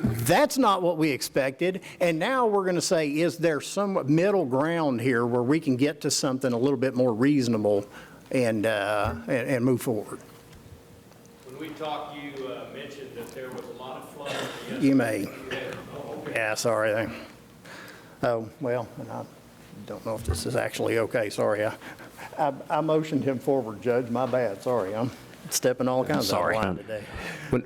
that's not what we expected, and now we're going to say, is there some middle ground here where we can get to something a little bit more reasonable and move forward? When we talked, you mentioned that there was a lot of flooding. You may. Yeah, sorry. Oh, well, and I don't know if this is actually okay. Sorry. I motioned him forward, Judge. My bad. Sorry. I'm stepping all kinds of line today.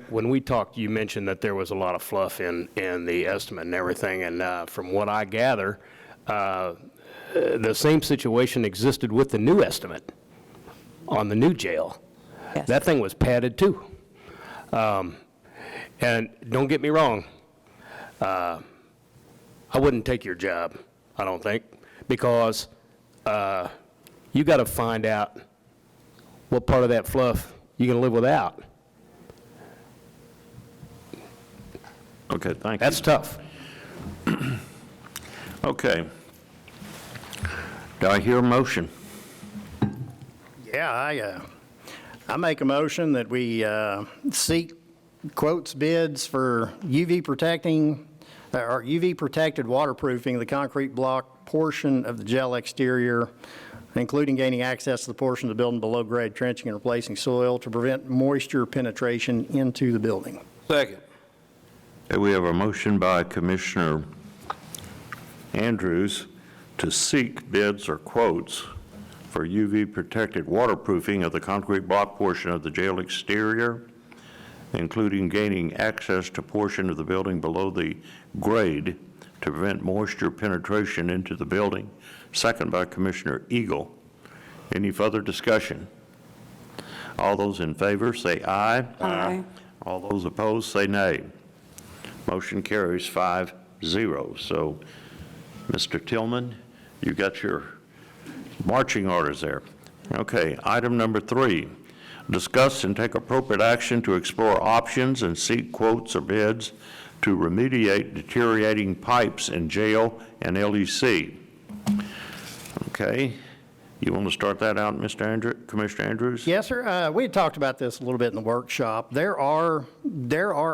When we talked, you mentioned that there was a lot of fluff in the estimate and everything, and from what I gather, the same situation existed with the new estimate on the new jail. Yes. That thing was padded too. And don't get me wrong, I wouldn't take your job, I don't think, because you got to find out what part of that fluff you going to live without? Okay, thank you. That's tough. Okay. Do I hear a motion? Yeah, I make a motion that we seek quotes, bids for UV protected waterproofing of the concrete block portion of the jail exterior, including gaining access to the portion of the building below grade, trenching and replacing soil to prevent moisture penetration into the building. Second. Okay, we have a motion by Commissioner Andrews to seek bids or quotes for UV-protected waterproofing of the concrete block portion of the jail exterior, including gaining access to portion of the building below the grade to prevent moisture penetration into the building. Second by Commissioner Eagle. Any further discussion? All those in favor say aye. Aye. All those opposed say nay. Motion carries 5-0. So, Mr. Tillman, you got your marching orders there. Okay, item number 3, discuss and take appropriate action to explore options and seek quotes or bids to remediate deteriorating pipes in jail and LEC. Okay, you want to start that out, Commissioner Andrews? Yes, sir. We had talked about this a little bit in the workshop. There are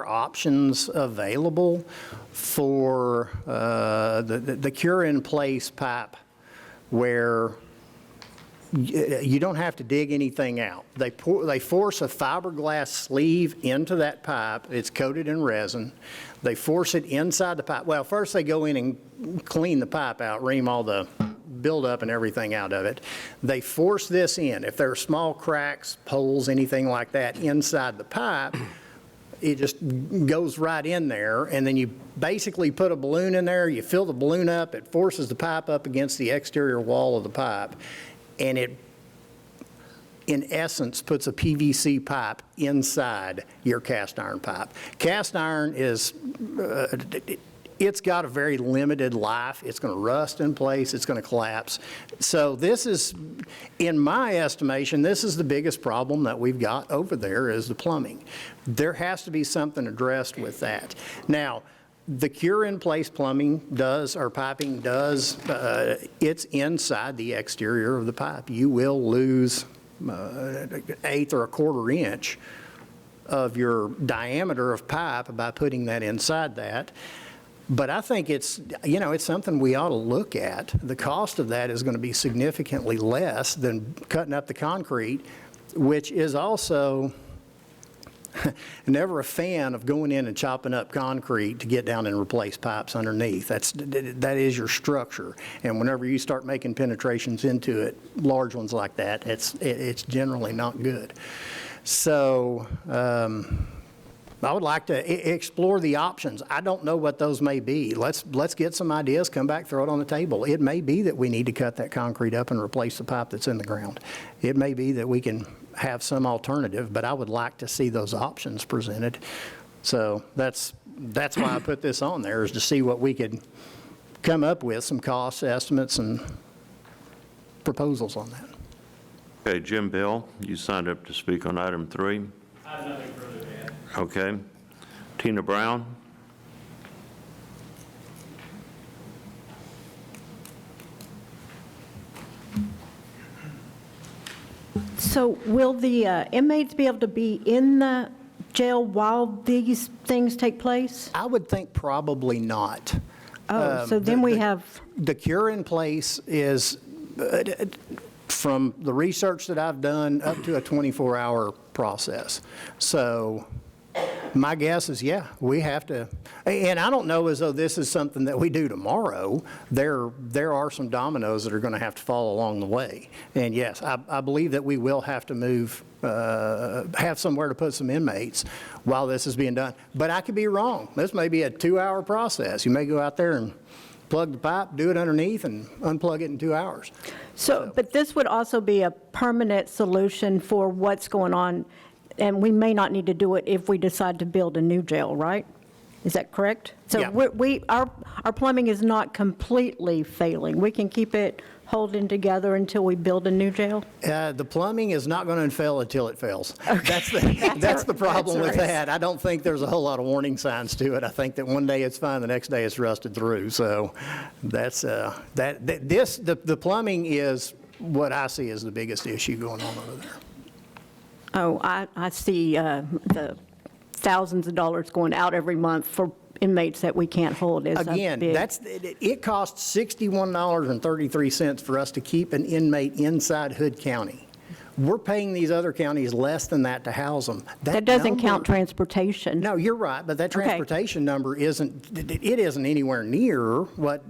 options available for the cure-in-place pipe where you don't have to dig anything out. They force a fiberglass sleeve into that pipe. It's coated in resin. They force it inside the pipe. Well, first they go in and clean the pipe out, ream all the buildup and everything out of it. They force this in. If there are small cracks, holes, anything like that inside the pipe, it just goes right in there, and then you basically put a balloon in there, you fill the balloon up, it forces the pipe up against the exterior wall of the pipe, and it, in essence, puts a PVC pipe inside your cast iron pipe. Cast iron is, it's got a very limited life. It's going to rust in place. It's going to collapse. So this is, in my estimation, this is the biggest problem that we've got over there is the plumbing. There has to be something addressed with that. Now, the cure-in-place plumbing does, or piping does, it's inside the exterior of the pipe. You will lose an eighth or a quarter inch of your diameter of pipe by putting that inside that. But I think it's, you know, it's something we ought to look at. The cost of that is going to be significantly less than cutting up the concrete, which is also never a fan of going in and chopping up concrete to get down and replace pipes underneath. That is your structure. And whenever you start making penetrations into it, large ones like that, it's generally not good. So I would like to explore the options. I don't know what those may be. Let's get some ideas, come back, throw it on the table. It may be that we need to cut that concrete up and replace the pipe that's in the ground. It may be that we can have some alternative, but I would like to see those options presented. So that's why I put this on there, is to see what we could come up with, some cost estimates and proposals on that. Okay, Jim Bell, you signed up to speak on item 3. I have nothing further to add. Okay. Tina Brown? So will the inmates be able to be in the jail while these things take place? I would think probably not. Oh, so then we have... The cure-in-place is, from the research that I've done, up to a 24-hour process. So my guess is, yeah, we have to, and I don't know as though this is something that we do tomorrow. There are some dominoes that are going to have to fall along the way. And yes, I believe that we will have to move, have somewhere to put some inmates while this is being done. But I could be wrong. This may be a 2-hour process. You may go out there and plug the pipe, do it underneath, and unplug it in 2 hours. So, but this would also be a permanent solution for what's going on, and we may not need to do it if we decide to build a new jail, right? Is that correct? So Yeah. our plumbing is not completely failing. We can keep it holding together until we build a new jail? The plumbing is not going to fail until it fails. That's the problem with that. I don't think there's a whole lot of warning signs to it. I think that one day it's fine, the next day it's rusted through. So that's, the plumbing is what I see as the biggest issue going on over there. Oh, I see the thousands of dollars going out every month for inmates that we can't hold is Again, big. it costs $61.33 for us to keep an inmate inside Hood County. We're paying these other counties less than that to house them. That doesn't count transportation. No, you're right, but that transportation number isn't anywhere near what,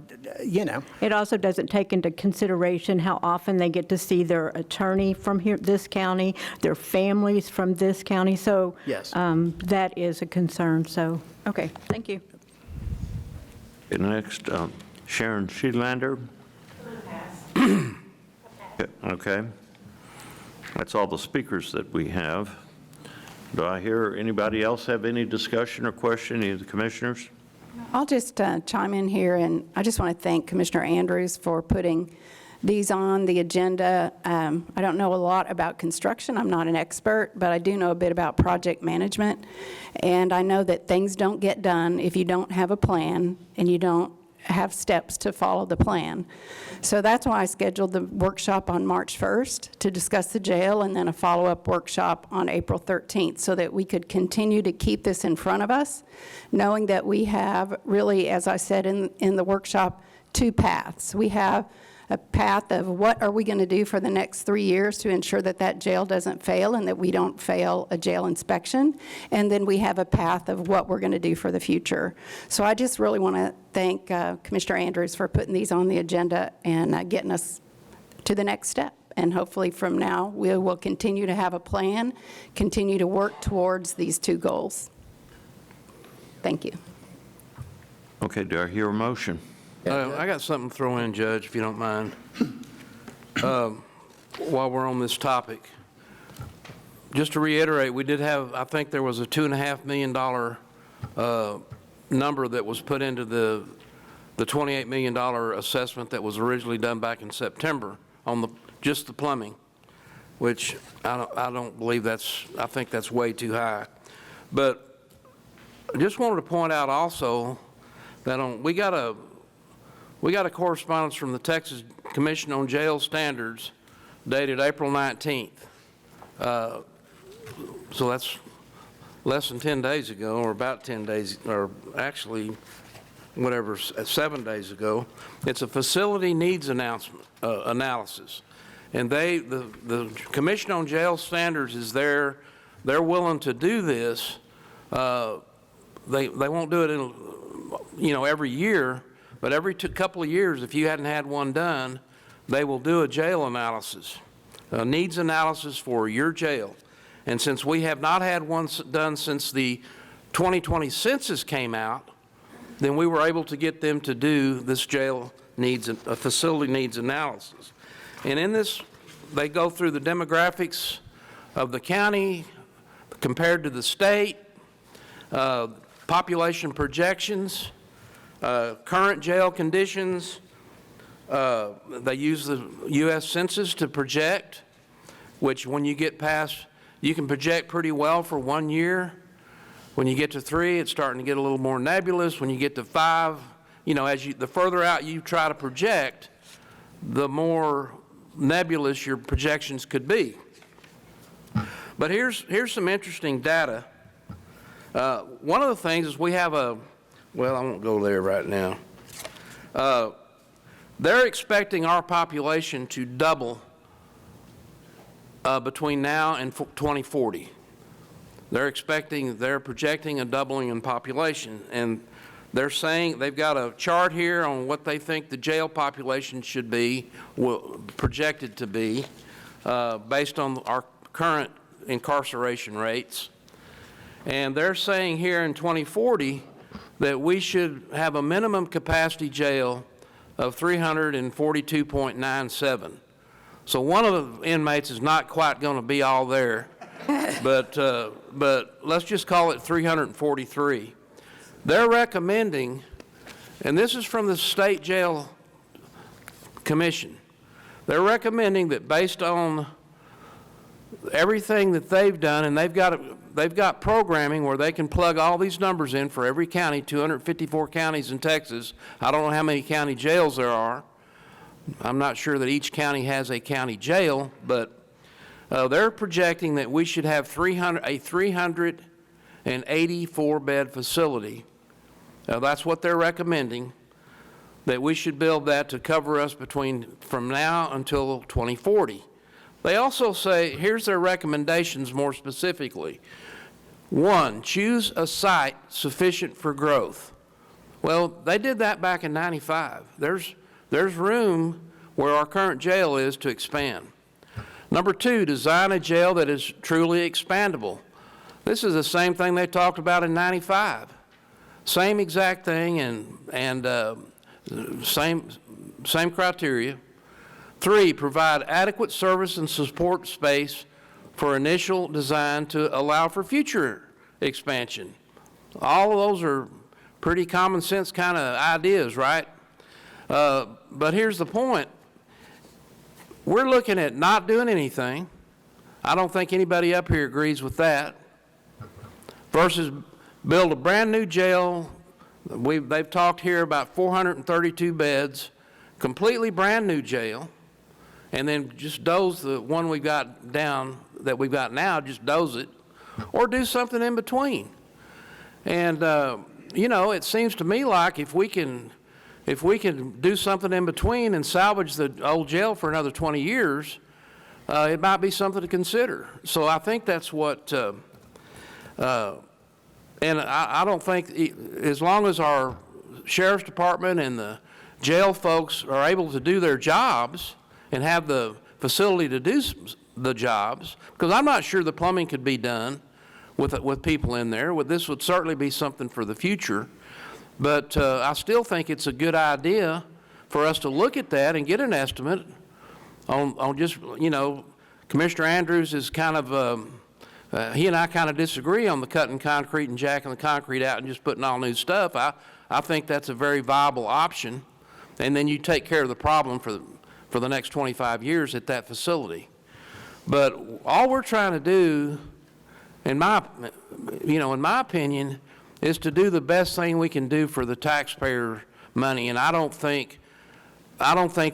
you know. It also doesn't take into consideration how often they get to see their attorney from here, this county, their families from this county. So yes. That is a concern. So, okay, thank you. Okay, next, Sharon Sheelander. Okay. That's all the speakers that we have. Do I hear anybody else have any discussion or question, any of the commissioners? I'll just chime in here, and I just want to thank Commissioner Andrews for putting these on the agenda. I don't know a lot about construction. I'm not an expert, but I do know a bit about project management. And I know that things don't get done if you don't have a plan and you don't have steps to follow the plan. So that's why I scheduled the workshop on March 1st to discuss the jail, and then a follow-up workshop on April 13th, so that we could continue to keep this in front of us, knowing that we have really, as I said in the workshop, two paths. We have a path of what are we going to do for the next 3 years to ensure that that jail doesn't fail and that we don't fail a jail inspection. And then we have a path of what we're going to do for the future. So I just really want to thank Commissioner Andrews for putting these on the agenda and getting us to the next step. And hopefully from now, we will continue to have a plan, continue to work towards these two goals. Thank you. Okay, do I hear a motion? I got something to throw in, Judge, if you don't mind. While we're on this topic, just to reiterate, we did have, I think there was a $2.5 million number that was put into the $28 million assessment that was originally done back in September on just the plumbing, which I don't believe that's, I think that's way too high. But I just wanted to point out also that we got a correspondence from the Texas Commission on Jail Standards dated April 19th. So that's less than 10 days ago, or about 10 days, or actually, whatever, 7 days ago. It's a facility needs analysis. And the Commission on Jail Standards is there. They're willing to do this. They won't do it every year. But every couple of years, if you hadn't had one done, they will do a jail analysis, a needs analysis for your jail. And since we have not had one done since the 2020 census came out, then we were able to get them to do this jail needs, a facility needs analysis. And in this, they go through the demographics of the county compared to the state, population projections, current jail conditions. They use the U.S. Census to project, which when you get past, you can project pretty well for 1 year. When you get to 3, it's starting to get a little more nebulous. When you get to 5, the further out you try to project, the more nebulous your projections could be. But here's some interesting data. One of the things is we have well, I won't go there right now. They're expecting our population to double between now and 2040. They're projecting a doubling in population, and they're saying they've got a chart here on what they think the jail population should be, projected to be, based on our current incarceration rates. And they're saying here in 2040 that we should have a minimum capacity jail of 342.97. So one of the inmates is not quite going to be all there, but let's just call it 343. they're recommending, and this is from the State Jail Commission, they're recommending that based on everything that they've done, and they've got programming where they can plug all these numbers in for every county, 254 counties in Texas. I don't know how many county jails there are. I'm not sure that each county has a county jail, but they're projecting that we should have a 384-bed facility. That's what they're recommending, that we should build that to cover us from now until 2040. They also say, here's their recommendations more specifically. 1, choose a site sufficient for growth. Well, they did that back in '95. There's room where our current jail is to expand. Number 2, design a jail that is truly expandable. This is the same thing they talked about in '95. Same exact thing and same criteria. 3, provide adequate service and support space for initial design to allow for future expansion. All of those are pretty common sense kind of ideas, right? But here's the point. We're looking at not doing anything. I don't think anybody up here agrees with that. Versus build a brand new jail. They've talked here about 432 beds, completely brand new jail, and then just doze the one we got down that we've got now, just doze it, or do something in between. And you know, it seems to me like if we can do something in between and salvage the old jail for another 20 years, it might be something to consider. So I think that's what, and I don't think, as long as our sheriff's department and the jail folks are able to do their jobs and have the facility to do the jobs, because I'm not sure the plumbing could be done with people in there. This would certainly be something for the future. But I still think it's a good idea for us to look at that and get an estimate on just, you know, Commissioner Andrews is kind of, he and I kind of disagree on the cutting concrete and jacking the concrete out and just putting all new stuff. I think that's a very viable option. And then you take care of the problem for the next 25 years at that facility. But all we're trying to do, in my opinion, is to do the best thing we can do for the taxpayer money. And I don't think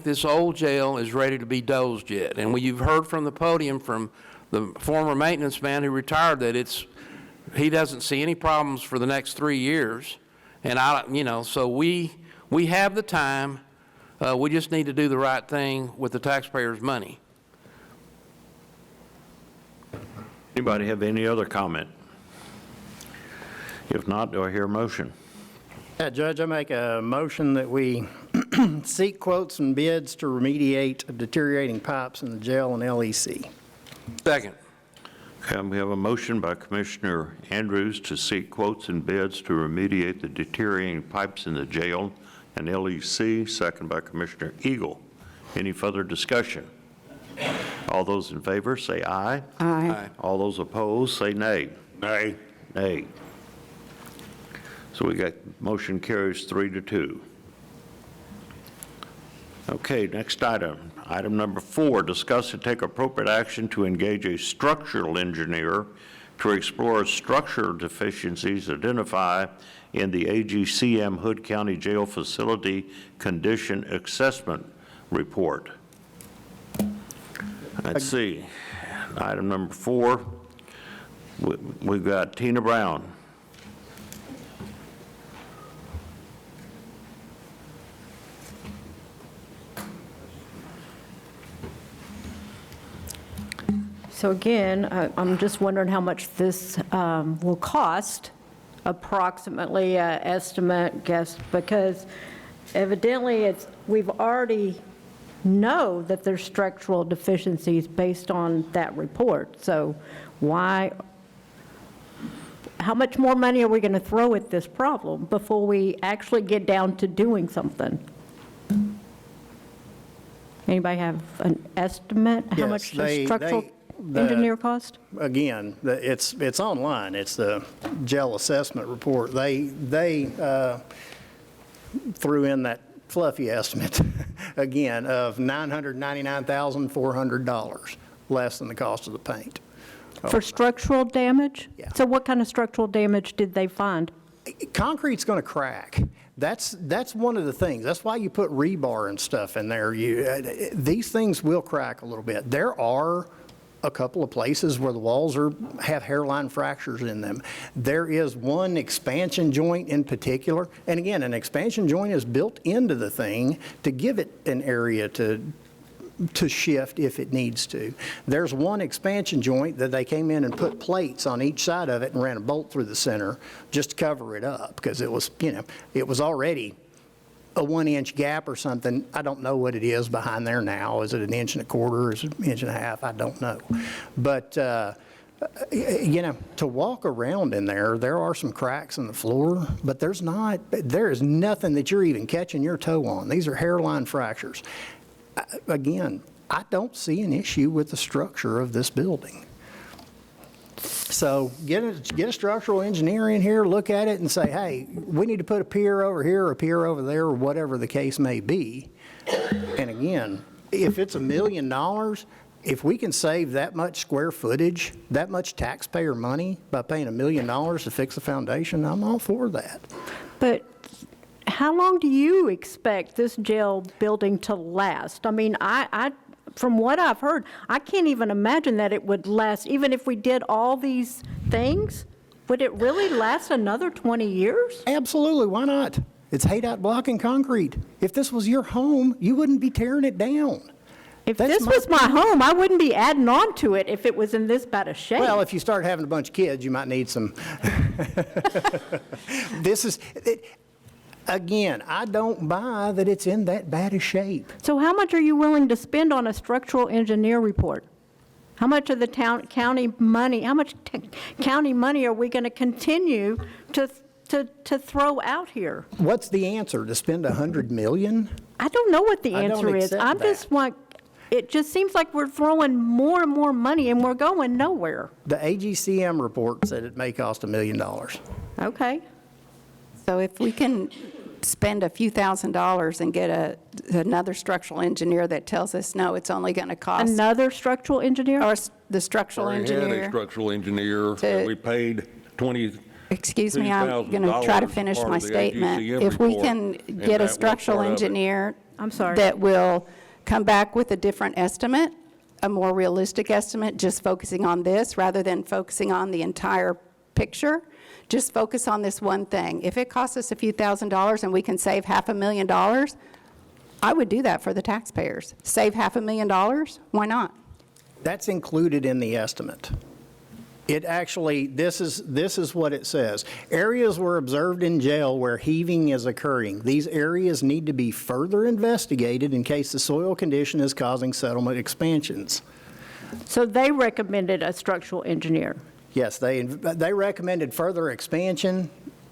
this old jail is ready to be dozed yet. And you've heard from the podium from the former maintenance man who retired that he doesn't see any problems for the next 3 years. And so we have the time. We just need to do the right thing with the taxpayers' money. Anybody have any other comment? If not, do I hear a motion? Yeah, Judge, I make a motion that we seek quotes and bids to remediate deteriorating pipes in the jail and LEC. Second. Okay, we have a motion by Commissioner Andrews to seek quotes and bids to remediate the deteriorating pipes in the jail and LEC, second by Commissioner Eagle. Any further discussion? All those in favor say aye. Aye. Aye. All those opposed say nay. Nay. Nay. So we got motion carries 3-2. Okay, next item. Item number 4, discuss and take appropriate action to engage a structural engineer to explore structural deficiencies identified in the AGCM Hood County Jail Facility Condition Assessment Report. Let's see. Item number 4, we've got Tina Brown. So again, I'm just wondering how much this will cost, approximately estimate, guess, because evidently we've already know that there's structural deficiencies based on that report. So how much more money are we going to throw at this problem before we actually get down to doing something? Anybody have an estimate? How much the structural? engineer cost? Again, it's online. It's the jail assessment report. They threw in that fluffy estimate, again, of $999,400, less than the cost of the paint. For structural damage? Yeah. So what kind of structural damage did they find? Concrete's going to crack. That's one of the things. That's why you put rebar and stuff in there. These things will crack a little bit. There are a couple of places where the walls have hairline fractures in them. There is one expansion joint in particular, and again, an expansion joint is built into the thing to give it an area to shift if it needs to. There's one expansion joint that they came in and put plates on each side of it and ran a bolt through the center just to cover it up, because it was, it was already a 1-inch gap or something. I don't know what it is behind there now. Is it 1 1/4 inches? Is it 1.5 inches? I don't know. But, to walk around in there are some cracks in the floor, but there is nothing that you're even catching your toe on. These are hairline fractures. Again, I don't see an issue with the structure of this building. So get a structural engineer in here, look at it and say, hey, we need to put a pier over here or a pier over there or whatever the case may be. And again, if it's $1 million, if we can save that much square footage, that much taxpayer money by paying $1 million to fix the foundation, I'm all for that. But how long do you expect this jail building to last? I mean, from what I've heard, I can't even imagine that it would last, even if we did all these things. Would it really last another 20 years? Absolutely, why not? It's haydout block and concrete. If this was your home, you wouldn't be tearing it down. If this was my home, I wouldn't be adding on to it if it was in this bad a shape. Well, if you start having a bunch of kids, you might need some. Again, I don't buy that it's in that bad a shape. So how much are you willing to spend on a structural engineer report? How much of the county money, how much county money are we going to continue to throw out here? What's the answer? To spend $100 million? I don't know what the answer is. I'm just want, it just seems like we're throwing more and more money and we're going nowhere. The AGCM report said it may cost $1 million. Okay. So if we can spend a few $1,000s and get another structural engineer that tells us, no, it's only going to cost. Another structural engineer? Or the structural engineer. A structural engineer that we paid Excuse me, I'm going to try to finish my statement. If we can get a structural engineer that will come back with a different estimate, a more realistic estimate, just focusing on this rather than focusing on the entire picture, just focus on this one thing. If it costs us a few $1,000s and we can save $500,000, I would do that for the taxpayers. Save $500,000? Why not? That's included in the estimate. It actually, this is what it says. Areas were observed in jail where heaving is occurring. These areas need to be further investigated in case the soil condition is causing settlement expansions. So they recommended a structural engineer? Yes, they recommended further expansion,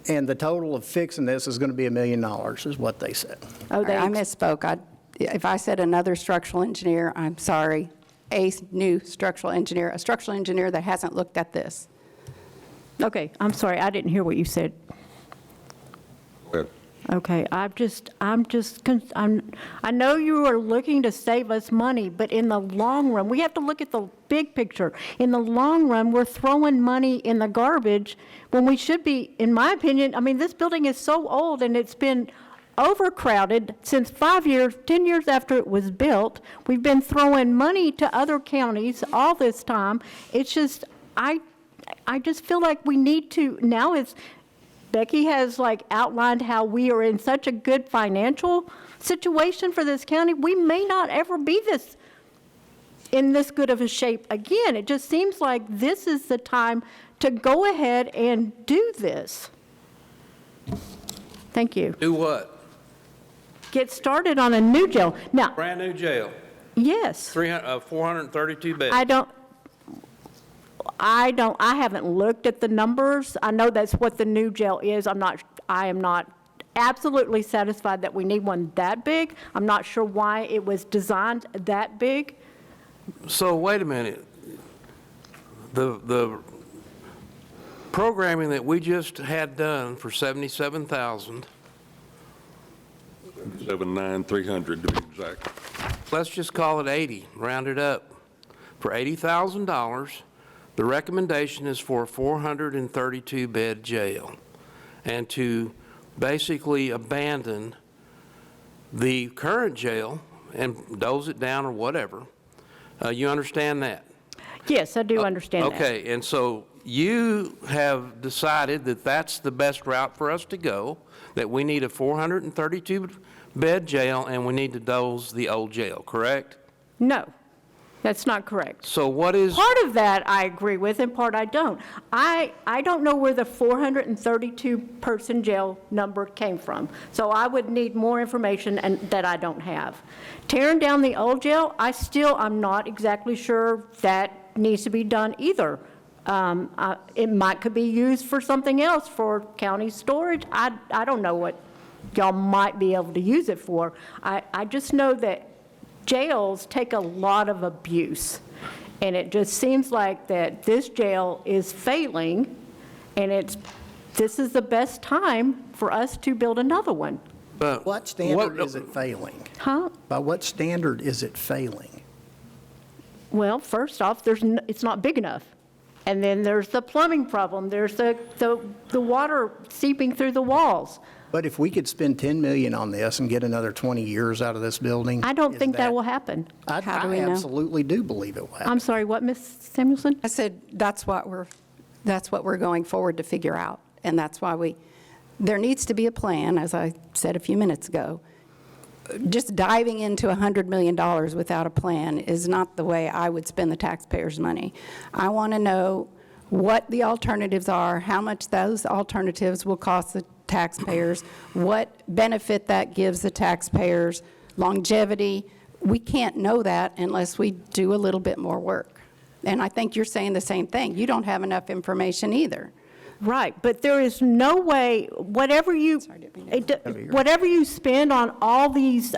and the total of fixing this is going to be $1 million, is what they said. Oh, I misspoke. If I said another structural engineer, I'm sorry. A new structural engineer, a structural engineer that hasn't looked at this. Okay, I'm sorry, I didn't hear what you said. Okay, I know you are looking to save us money, but in the long run, we have to look at the big picture. In the long run, we're throwing money in the garbage when we should be, in my opinion, I mean, this building is so old and it's been overcrowded since 5 years, 10 years after it was built. We've been throwing money to other counties all this time. It's just, I just feel like we need to, now it's, Becky has outlined how we are in such a good financial situation for this county. We may not ever be in this good of a shape again. It just seems like this is the time to go ahead and do this. Thank you. Do what? Get started on a new jail. Now, Brand new jail. Yes. 432 beds. I haven't looked at the numbers. I know that's what the new jail is. I am not absolutely satisfied that we need one that big. I'm not sure why it was designed that big. So wait a minute. the programming that we just had done for $77,000, 79,300 to be exact. let's just call it 80, round it up. For $80,000, the recommendation is for a 432-bed jail, and to basically abandon the current jail and doze it down or whatever. You understand that? Yes, I do understand that. Okay, and so you have decided that that's the best route for us to go, that we need a 432-bed jail and we need to doze the old jail, correct? No, that's not correct. So what is... Part of that I agree with, and part I don't. I don't know where the 432-person jail number came from, so I would need more information and that I don't have. Tearing down the old jail, I'm not exactly sure that needs to be done either. Could be used for something else, for county storage. I don't know what y'all might be able to use it for. I just know that jails take a lot of abuse, and it just seems like that this jail is failing, and this is the best time for us to build another one. But what standard is it failing? Huh? By what standard is it failing? Well, first off, it's not big enough. And then there's the plumbing problem. There's the water seeping through the walls. But if we could spend $10 million on this and get another 20 years out of this building, I don't think that will happen. I absolutely do believe it will happen. I'm sorry, what, Ms. Samuelson? I said that's what we're going forward to figure out, and that's why there needs to be a plan, as I said a few minutes ago. Just diving into $100 million without a plan is not the way I would spend the taxpayers' money. I want to know what the alternatives are, how much those alternatives will cost the taxpayers, what benefit that gives the taxpayers, longevity. We can't know that unless we do a little bit more work. And I think you're saying the same thing. You don't have enough information either. Right, but there is no way, whatever you spend on all these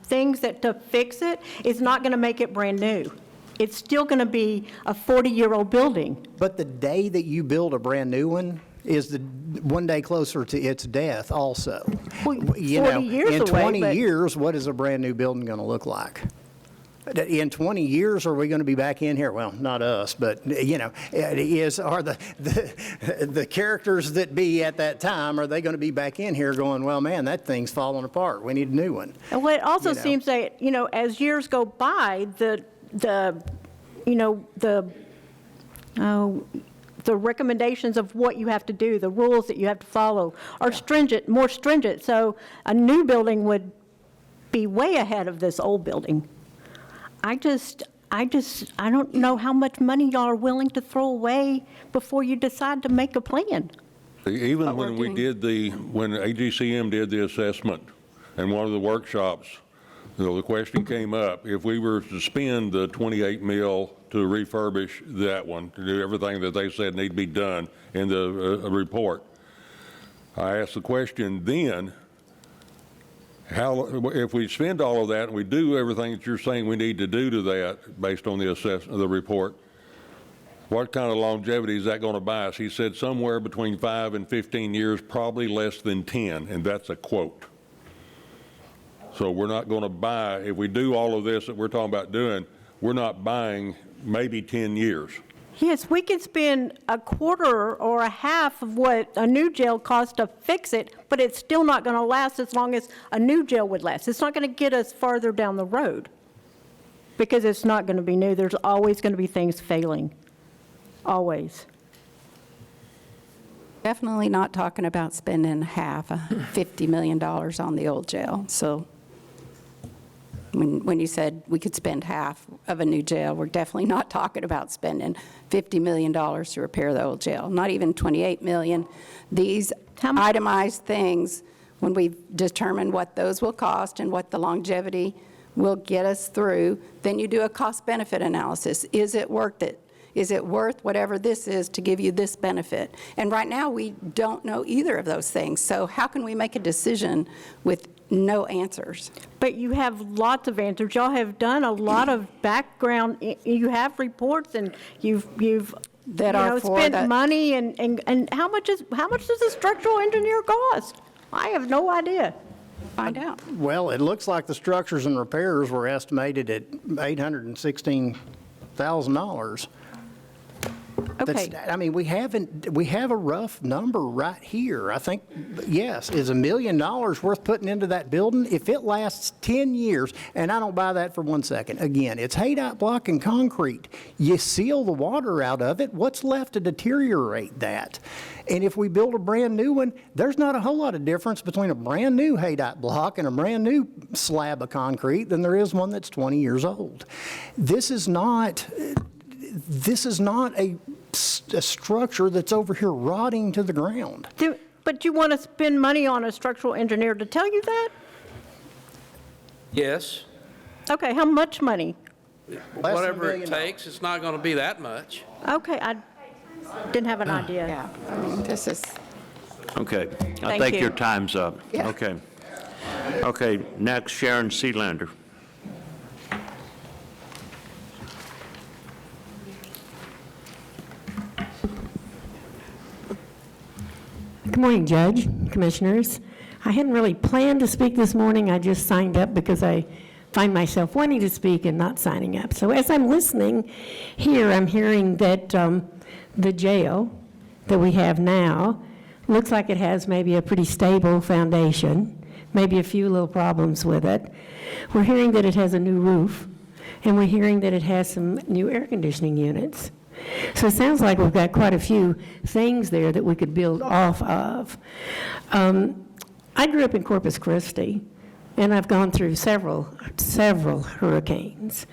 things to fix it is not going to make it brand new. It's still going to be a 40-year-old building. But the day that you build a brand new one is one day closer to its death also. Well, 40 years in 20 away, years, what is a brand new building going to look like? In 20 years, are we going to be back in here? Well, not us, but, are the characters that be at that time, are they going to be back in here going, well, man, that thing's falling apart. We need a new one. Well, it also seems that, as years go by, the recommendations of what you have to do, the rules that you have to follow are more stringent. So a new building would be way ahead of this old building. I don't know how much money y'all are willing to throw away before you decide to make a plan. Even when when AGCM did the assessment and one of the workshops, the question came up, if we were to spend the 28 mil to refurbish that one, to do everything that they said need to be done in the report, I asked the question then, if we spend all of that and we do everything that you're saying we need to do to that based on the report, what kind of longevity is that going to buy us? He said somewhere between 5 and 15 years, probably less than 10, and that's a quote. So we're not going to buy, if we do all of this that we're talking about doing, we're not buying maybe 10 years. Yes, we could spend a quarter or a half of what a new jail costs to fix it, but it's still not going to last as long as a new jail would last. It's not going to get us farther down the road because it's not going to be new. There's always going to be things failing, always. Definitely not talking about spending half, $50 million on the old jail. So when you said we could spend half of a new jail, we're definitely not talking about spending $50 million to repair the old jail, not even $28 million. These itemized things, when we determine what those will cost and what the longevity will get us through, then you do a cost-benefit analysis. Is it worth it? Is it worth whatever this is to give you this benefit? And right now, we don't know either of those things. So how can we make a decision with no answers. But you have lots of answers. Y'all have done a lot of background, you have reports, and you've That are for spent the- money, and how much does a structural engineer cost? I have no idea. Find out. Well, it looks like the structures and repairs were estimated at $816,000. Okay. I mean, we have a rough number right here. I think, yes, is $1 million worth putting into that building? If it lasts 10 years, and I don't buy that for 1 second. Again, it's haydite block and concrete. You seal the water out of it, what's left to deteriorate that? And if we build a brand new one, there's not a whole lot of difference between a brand new haydite block and a brand new slab of concrete than there is one that's 20 years old. This is not a structure that's over here rotting to the ground. But you want to spend money on a structural engineer to tell you that? Yes. Okay, how much money? Whatever it takes, it's not going to be that much. Okay, I didn't have an idea. Yeah, I mean, this is, Okay, I Thank think you. your time's up. Yeah. Okay. Okay, next, Sharon Sealander. Good morning, Judge, Commissioners. I hadn't really planned to speak this morning. I just signed up because I find myself wanting to speak and not signing up. So as I'm listening here, I'm hearing that the jail that we have now looks like it has maybe a pretty stable foundation, maybe a few little problems with it. We're hearing that it has a new roof, and we're hearing that it has some new air conditioning units. So it sounds like we've got quite a few things there that we could build off of. I grew up in Corpus Christi, and I've gone through several hurricanes.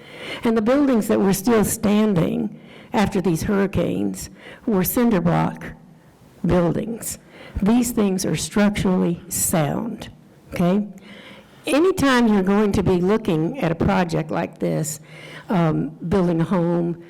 And the buildings that were still standing after these hurricanes were cinder block buildings. These things are structurally sound, okay? Anytime you're going to be looking at a project like this, building a home,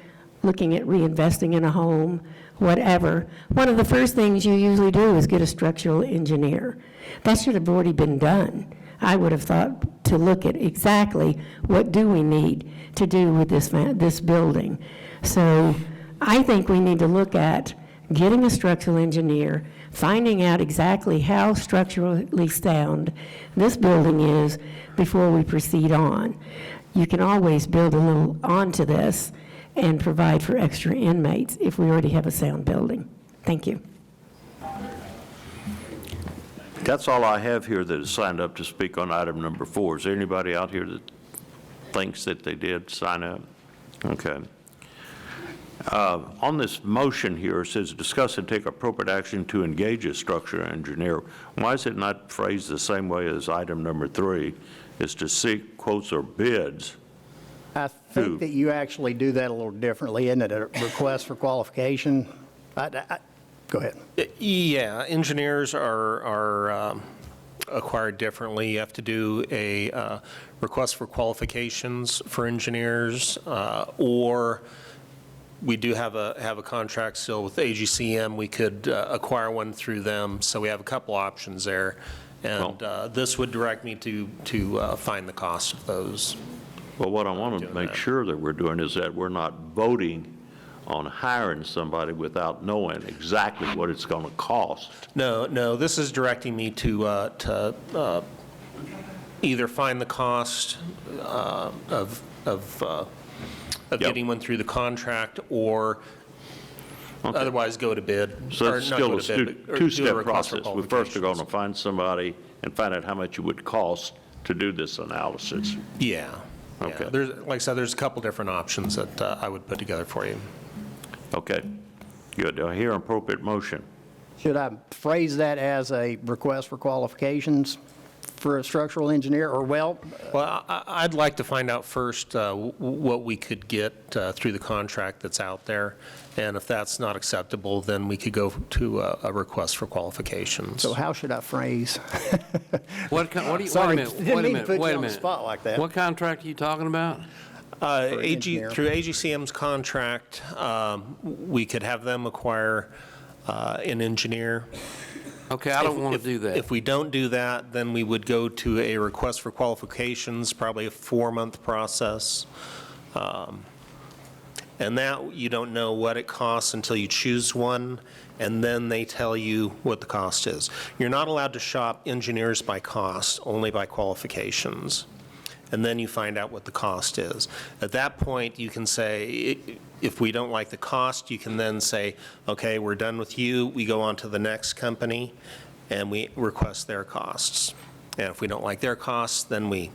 looking at reinvesting in a home, whatever, one of the first things you usually do is get a structural engineer. That should have already been done. I would have thought to look at exactly what do we need to do with this building. So I think we need to look at getting a structural engineer, finding out exactly how structurally sound this building is before we proceed on. You can always build a little onto this and provide for extra inmates if we already have a sound building. Thank you. That's all I have here that is signed up to speak on item number 4. Is there anybody out here that thinks that they did sign up? Okay. On this motion here, it says discuss and take appropriate action to engage a structural engineer. Why is it not phrased the same way as item number 3, is to seek quotes or bids? I think that you actually do that a little differently, isn't it? A request for qualification? Go ahead. Yeah, engineers are acquired differently. You have to do a request for qualifications for engineers, or we do have a contract still with AGCM. We could acquire one through them, so we have a couple options there. And this would direct me to find the cost of those. Well, what I want to make sure that we're doing is that we're not voting on hiring somebody without knowing exactly what it's going to cost. No, this is directing me to either find the cost of getting one through the contract, or otherwise go to bid. So Or it's not still go a to bid, but do two-step request for process. We first are going to find somebody and find out how much it would cost to do this analysis. Yeah. Okay. Yeah. There's, like I said, there's a couple different options that I would put together for you. Okay, good. Do I hear an appropriate motion? Should I phrase that as a request for qualifications for a structural engineer, or Well, I'd like to find out first what we could get through the contract that's out there, and if that's not acceptable, then we could go to a request for qualifications. So how should I phrase? What do you, Sorry, wait a didn't mean to minute, put you wait a on the minute. spot like that. What contract are you talking about? Through AGCM's contract, we could have them acquire an engineer, Okay, I don't want to do that. If we don't do that, then we would go to a request for qualifications, probably a 4-month process. And that, you don't know what it costs until you choose one, and then they tell you what the cost is. You're not allowed to shop engineers by cost, only by qualifications. And then you find out what the cost is. At that point, you can say, if we don't like the cost, you can then say, okay, we're done with you. We go on to the next company, and we request their costs. And if we don't like their costs, then we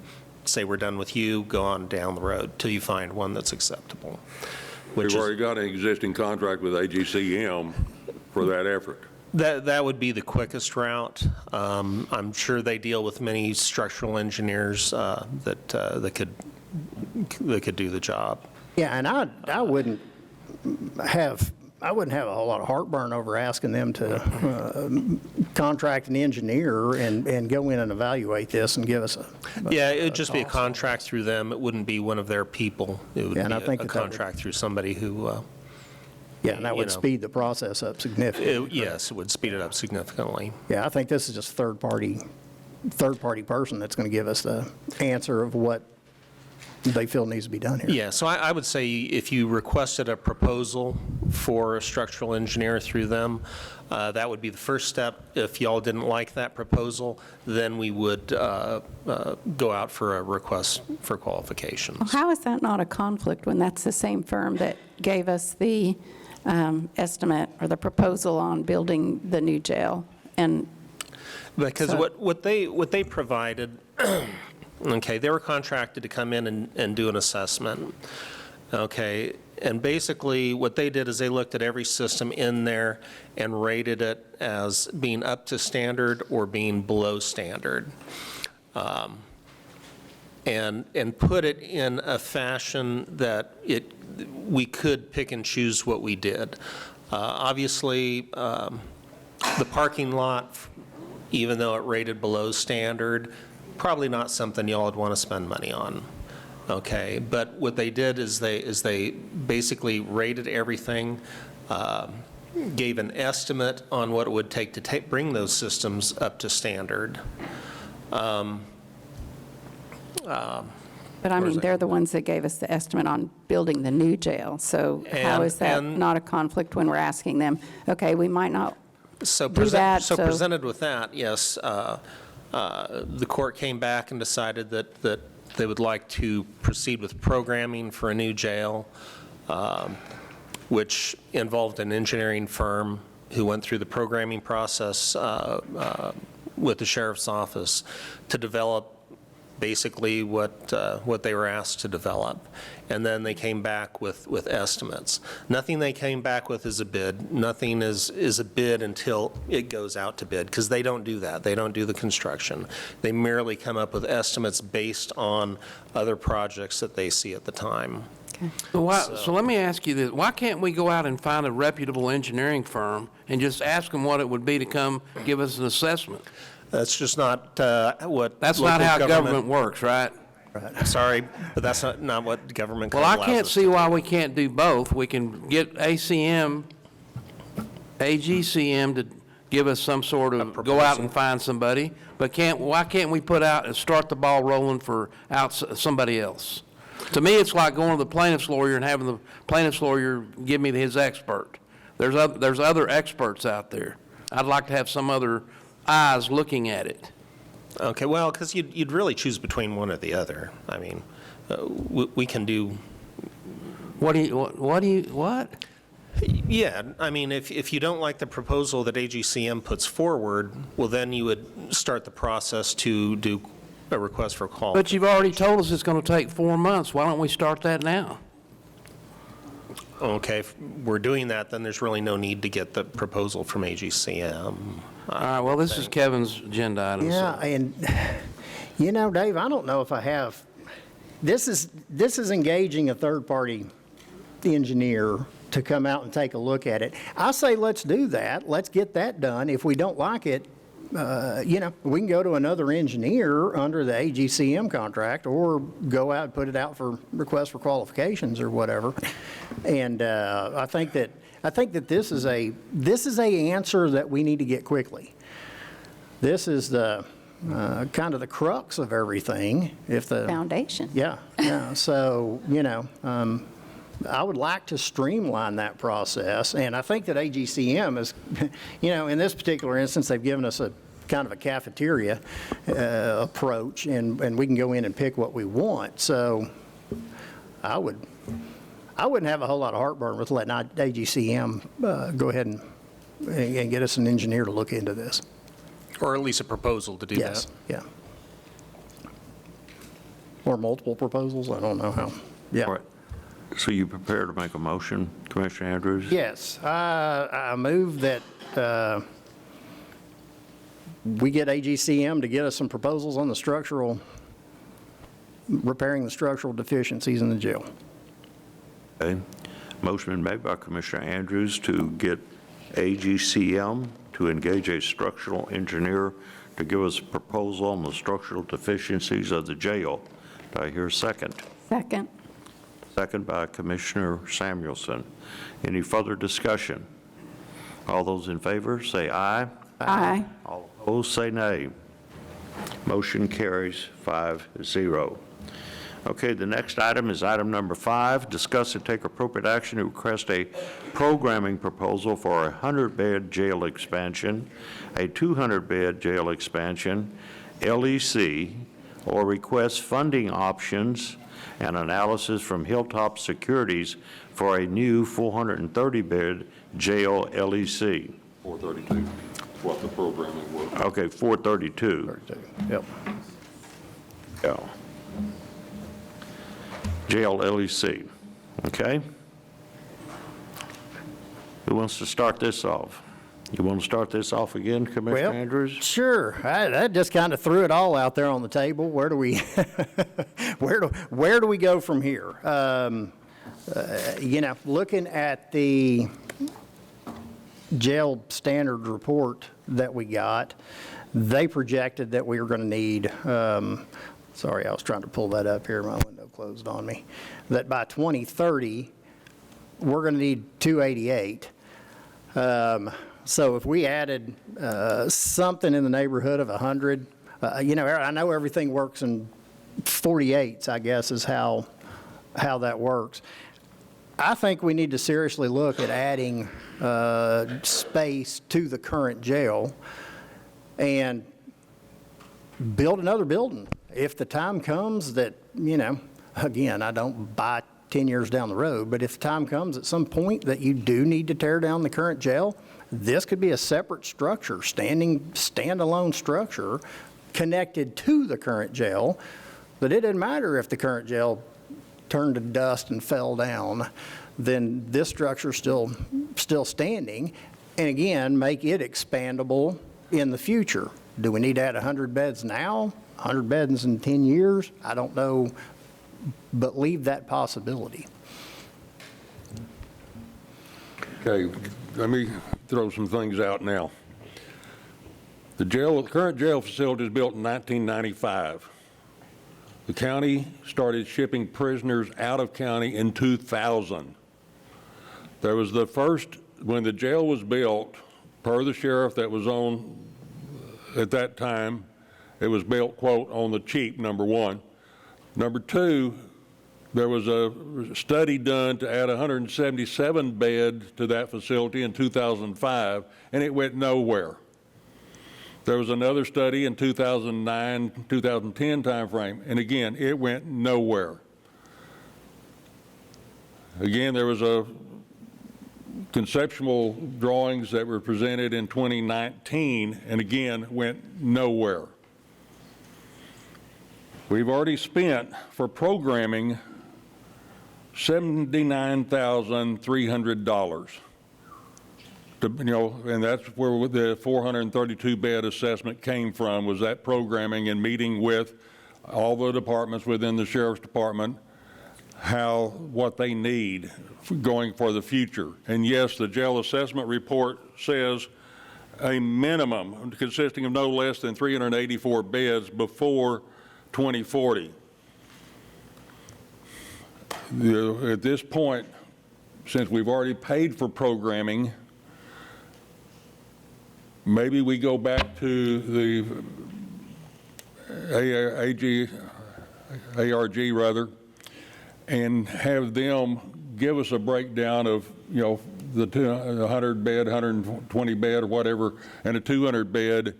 say we're done with you, go on down the road till you find one that's acceptable. We've already got an existing contract with AGCM for that effort. That would be the quickest route. I'm sure they deal with many structural engineers that could do the job. Yeah, and I wouldn't have a whole lot of heartburn over asking them to contract an engineer and go in and evaluate this and give us a Yeah, it would just be a contract through them. It wouldn't be one of their people. It would be a contract through somebody who, yeah, and that would speed the process up significantly. Yes, it would speed it up significantly. Yeah, I think this is just third-party person that's going to give us the answer of what they feel needs to be done here. Yeah, so I would say if you requested a proposal for a structural engineer through them, that would be the first step. If y'all didn't like that proposal, then we would go out for a request for qualifications. Well, how is that not a conflict when that's the same firm that gave us the estimate or the proposal on building the new jail? And because so, what they provided, okay, they were contracted to come in and do an assessment, okay, and basically what they did is they looked at every system in there and rated it as being up to standard or being below standard, and put it in a fashion that we could pick and choose what we did. Obviously, the parking lot, even though it rated below standard, probably not something y'all would want to spend money on, okay? But what they did is they basically rated everything, gave an estimate on what it would take to bring those systems up to standard. but I mean, they're the ones that gave us the estimate on building the new jail. So how is that not a conflict when we're asking them, okay, we might not do that? So presented with that, yes, the court came back and decided that they would like to proceed with programming for a new jail, which involved an engineering firm who went through the programming process with the sheriff's office to develop basically what they were asked to develop. And then they came back with estimates. Nothing they came back with is a bid. Nothing is a bid until it goes out to bid, because they don't do that. They don't do the construction. They merely come up with estimates based on other projects that they see at the time. So let me ask you this. Why can't we go out and find a reputable engineering firm and just ask them what it would be to come give us an assessment? That's just not what That's not how government works, right? Sorry, but that's not what government Well, allows I can't us see why we can't do both. We can get AGCM to give us some sort of, go out and find somebody, but why can't we put out and start the ball rolling for somebody else? To me, it's like going to the plaintiff's lawyer and having the plaintiff's lawyer give me his expert. There's other experts out there. I'd like to have some other eyes looking at it. Okay, well, because you'd really choose between one or the other. I mean, we can do. What? Yeah, I mean, if you don't like the proposal that AGCM puts forward, well, then you would start the process to do a request for qualification. But you've already told us it's going to take 4 months. Why don't we start that now? Okay, if we're doing that, then there's really no need to get the proposal from AGCM. All right, well, this is Kevin's agenda item. Yeah, and, you know, Dave, I don't know if I have, this is engaging a third-party engineer to come out and take a look at it. I say let's do that. Let's get that done. If we don't like it, you know, we can go to another engineer under the AGCM contract or go out and put it out for requests for qualifications or whatever. And I think that I think that this is a answer that we need to get quickly. This is the kind of the crux of everything. If the Foundation. Yeah. So, I would like to streamline that process, and I think that AGCM is, in this particular instance, they've given us a kind of a cafeteria approach, and we can go in and pick what we want. So I wouldn't have a whole lot of heartburn with letting AGCM go ahead and get us an engineer to look into this. Or at least a proposal to do that. Yes, yeah. Or multiple proposals, I don't know how. Yeah. All right. So you prepared to make a motion, Commissioner Andrews? Yes, I move that we get AGCM to get us some proposals on the repairing the structural deficiencies in the jail. Okay. Motion been made by Commissioner Andrews to get AGCM to engage a structural engineer to give us a proposal on the structural deficiencies of the jail. Do I hear a second? Second. Second by Commissioner Samuelson. Any further discussion? All those in favor, say aye. Aye. All opposed, say nay. Motion carries 5-0. Okay, the next item is item number 5, discuss and take appropriate action to request a programming proposal for a 100-bed jail expansion, a 200-bed jail expansion, LEC, or request funding options and analysis from Hilltop Securities for a new 430-bed jail LEC. 432, what the programming was. Okay, 432. Yep. Yeah. Jail LEC, okay? Who wants to start this off? You want to start this off again, Commissioner Andrews? Sure. I just kind of threw it all out there on the table. Where do we, where do we go from here? Looking at the jail standard report that we got, they projected that we were going to need, sorry, I was trying to pull that up here. My window closed on me. That by 2030, we're going to need 288. So if we added something in the neighborhood of 100, I know everything works in 48s, I guess, is how that works. I think we need to seriously look at adding space to the current jail and build another building. If the time comes that, again, I don't buy 10 years down the road, but if the time comes at some point that you do need to tear down the current jail, this could be a separate structure, standalone structure connected to the current jail, but it didn't matter if the current jail turned to dust and fell down, then this structure's still standing, and again, make it expandable in the future. Do we need to add 100 beds now? 100 beds in 10 years? I don't know, but leave that possibility. Okay, let me throw some things out now. The current jail facility was built in 1995. The county started shipping prisoners out of county in 2000. There was the first, when the jail was built, per the sheriff that was on at that time, it was built, quote, on the cheap, number one. Number two, there was a study done to add 177 beds to that facility in 2005, and it went nowhere. There was another study in 2009, 2010 timeframe, and again, it went nowhere. Again, there was a conceptual drawings that were presented in 2019, and again, went nowhere. We've already spent for programming $79,300. And that's where the 432 bed assessment came from, was that programming and meeting with all the departments within the Sheriff's Department, what they need going for the future. And yes, the jail assessment report says a minimum consisting of no less than 384 beds before 2040. At this point, since we've already paid for programming, maybe we go back to the ARG rather, and have them give us a breakdown of, you know, the 100 bed, 120 bed or whatever, and a 200 bed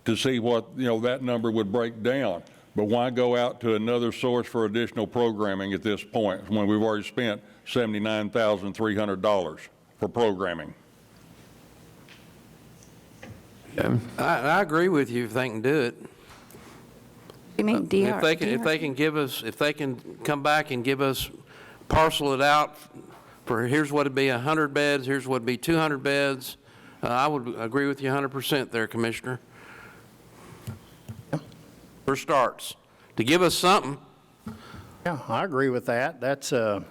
to see what, you know, that number would break down. But why go out to another source for additional programming at this point when we've already spent $79,300 for programming? I agree with you if they can do it. You mean DR? If they can give us, if they can come back and give us, parcel it out for here's what it'd be 100 beds, here's what it'd be 200 beds, I would agree with you 100% there, Commissioner. For starts, to give us something. Yeah, I agree with that. That's, let's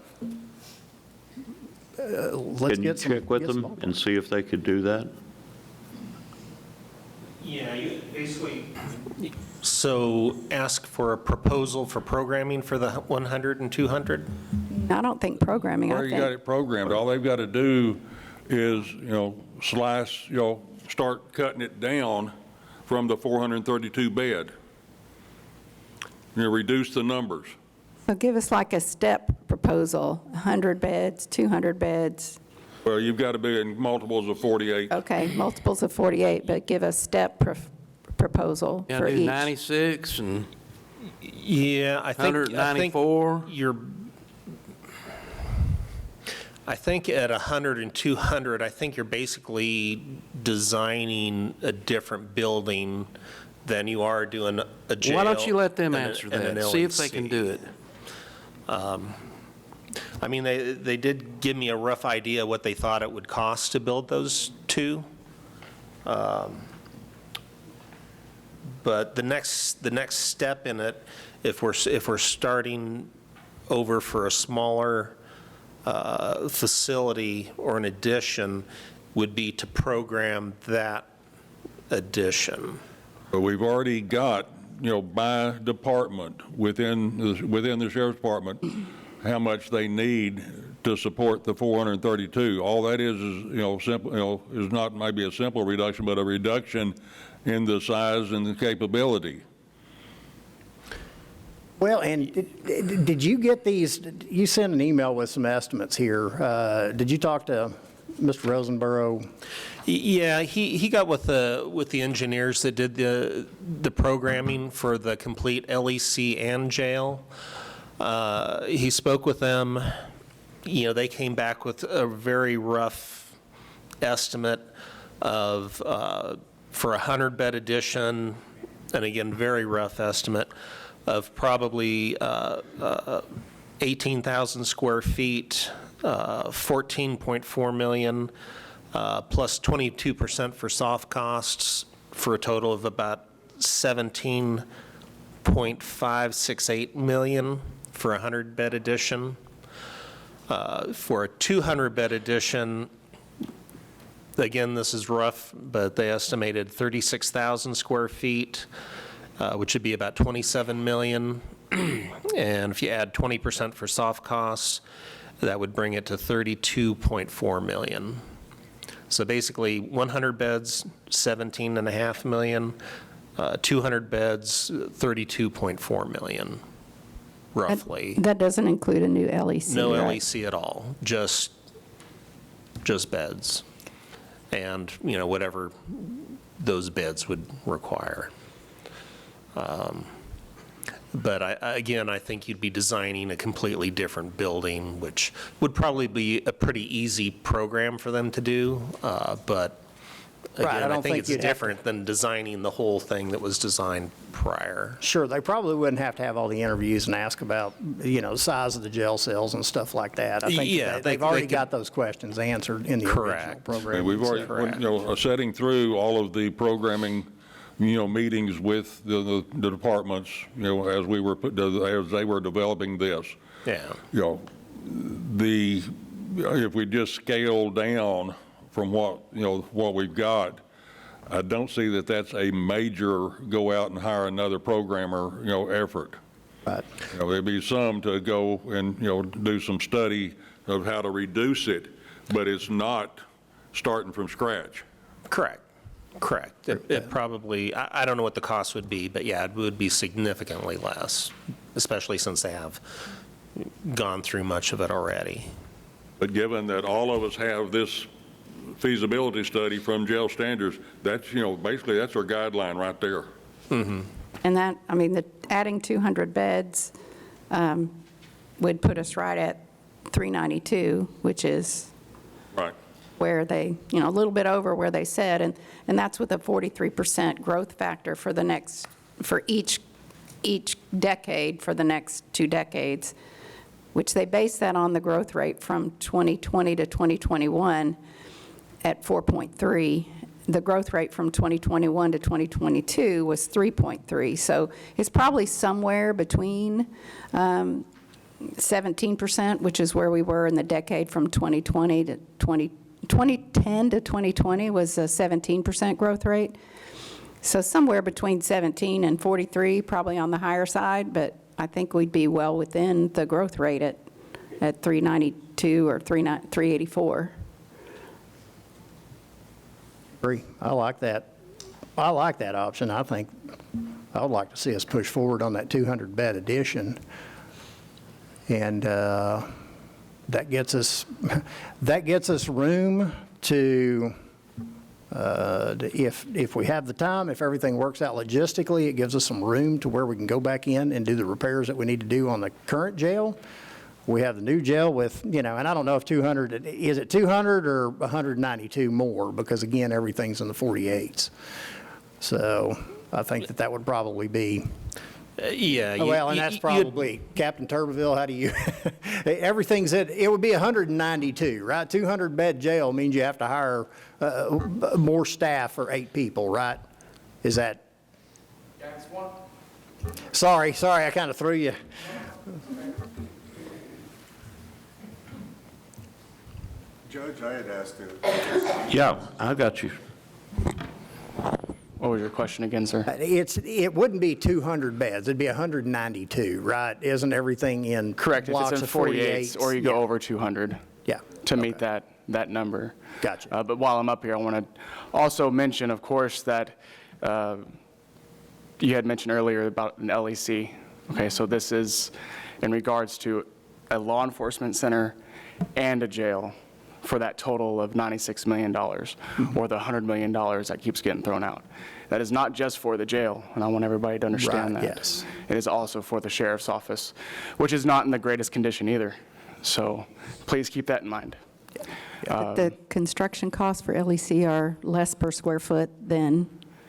Can you get some. check with get some them and see if they could do that? Yeah, you basically, so ask for a proposal for programming for the 100 and 200? I don't think programming, I Already got think. it programmed. All they've got to do is, you know, slice, you know, start cutting it down from the 432 bed. You know, reduce the numbers. So give us like a step proposal, 100 beds, 200 beds. Well, you've got to be in multiples of 48. Okay, multiples of 48, but give a step proposal Yeah, for do each. 96 and Yeah, I think 194. I think at 100 and 200, I think you're basically designing a different building than you are doing a jail. Why don't you let them and answer and an that? See if they LEC. can do it. I mean, they did give me a rough idea what they thought it would cost to build those two. But the next step in it, if we're starting over for a smaller facility or an addition, would be to program that addition. But we've already got, you know, by department within the sheriff's department, how much they need to support the 432. All that is, you know, simple, you know, is not maybe a simple reduction, but a reduction in the size and the capability. Well, and did you get these, you sent an email with some estimates here. Did you talk to Mr. Rosenborough? Yeah, he got with the engineers that did the programming for the complete LEC and jail. He spoke with them. You know, they came back with a very rough estimate of for a 100-bed addition, and again, very rough estimate of probably 18,000 square feet, 14.4 million. Plus 22% for soft costs, for a total of about 17.568 million for a 100-bed addition. For a 200-bed addition, again, this is rough, but they estimated 36,000 square feet, which would be about 27 million. And if you add 20% for soft costs, that would bring it to 32.4 million. So basically, 100 beds, 17.5 million, 200 beds, 32.4 million, roughly. That doesn't include a new LEC, No right? LEC at all, just beds, and, you know, whatever those beds would require. But again, I think you'd be designing a completely different building, which would probably be a pretty easy program for them to do. But Right, again, I don't think think it's you'd have to- different than designing the whole thing that was designed prior. Sure, they probably wouldn't have to have all the interviews and ask about, you know, the size of the jail cells and stuff like that. I think Yeah, they've they already could- got those questions answered in the original Correct. program. And we've already, you know, setting through all of the programming, you know, meetings with the departments, you know, as they were developing this. Yeah. You know, if we just scale down from what, you know, what we've got, I don't see that that's a major go out and hire another programmer, you know, effort. Right. You know, there'd be some to go and, you know, do some study of how to reduce it, but it's not starting from scratch. Correct. Correct. It probably, I don't know what the cost would be, but yeah, it would be significantly less, especially since they have gone through much of it already. But given that all of us have this feasibility study from jail standards, that's, basically that's our guideline right there. And that, I mean, adding 200 beds would put us right at 392, which is Right. where they, a little bit over where they said, and that's with a 43% growth factor for each decade for the next 2 decades, which they base that on the growth rate from 2020 to 2021 at 4.3. The growth rate from 2021 to 2022 was 3.3. So it's probably somewhere between 17%, which is where we were in the decade from 2010 to 2020 was a 17% growth rate. So somewhere between 17 and 43, probably on the higher side, but I think we'd be well within the growth rate at 392 or 384. I like that. I like that option. I think I would like to see us push forward on that 200-bed addition. And that gets us room to, if we have the time, if everything works out logistically, it gives us some room to where we can go back in and do the repairs that we need to do on the current jail. We have the new jail with, and I don't know if 200, is it 200 or 192 more? Because again, everything's in the 48s. So I think that would probably be. Yeah. Well, and that's probably, Captain Turbeville, how do you, it would be 192, right? 200-bed jail means you have to hire more staff for 8 people, right? Is that? That's one. Sorry, I kind of threw you. Judge, I had asked it. Yeah, I got you. What was your question again, sir? It wouldn't be 200 beds. It'd be 192, right? Isn't everything in Correct. If blocks it's in of 48, or you go over 200. Yeah. To meet that number. Gotcha. But while I'm up here, I want to also mention, of course, that you had mentioned earlier about an LEC. Okay, so this is in regards to a law enforcement center and a jail for that total of $96 million, or the $100 million that keeps getting thrown out. That is not just for the jail, and I want everybody to understand Right, that. yes. It is also for the sheriff's office, which is not in the greatest condition either. So please keep that in mind. The construction costs for LEC are less per square foot than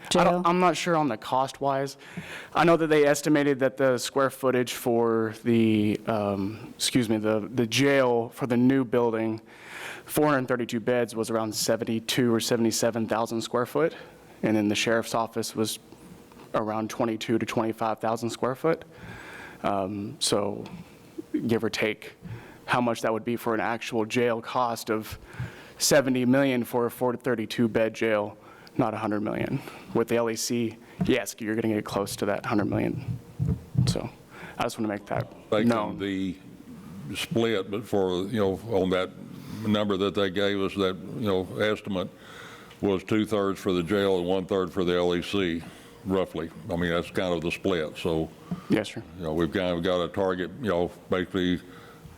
jail? I'm not sure on the cost-wise. I know that they estimated that the square footage for the, the jail for the new building, 432 beds, was around 72 or 77,000 square foot, and then the sheriff's office was around 22 to 25,000 square foot. So give or take how much that would be for an actual jail cost of $70 million for a 432 bed jail, not $100 million. With the LEC, yes, you're going to get close to that $100 million. So I just want to make that known. The split, but for, on that number that they gave us, that, estimate was 2/3 for the jail and 1/3 for the LEC, roughly. I mean, that's kind of the split. So, yes, sir. We've kind of got a target, basically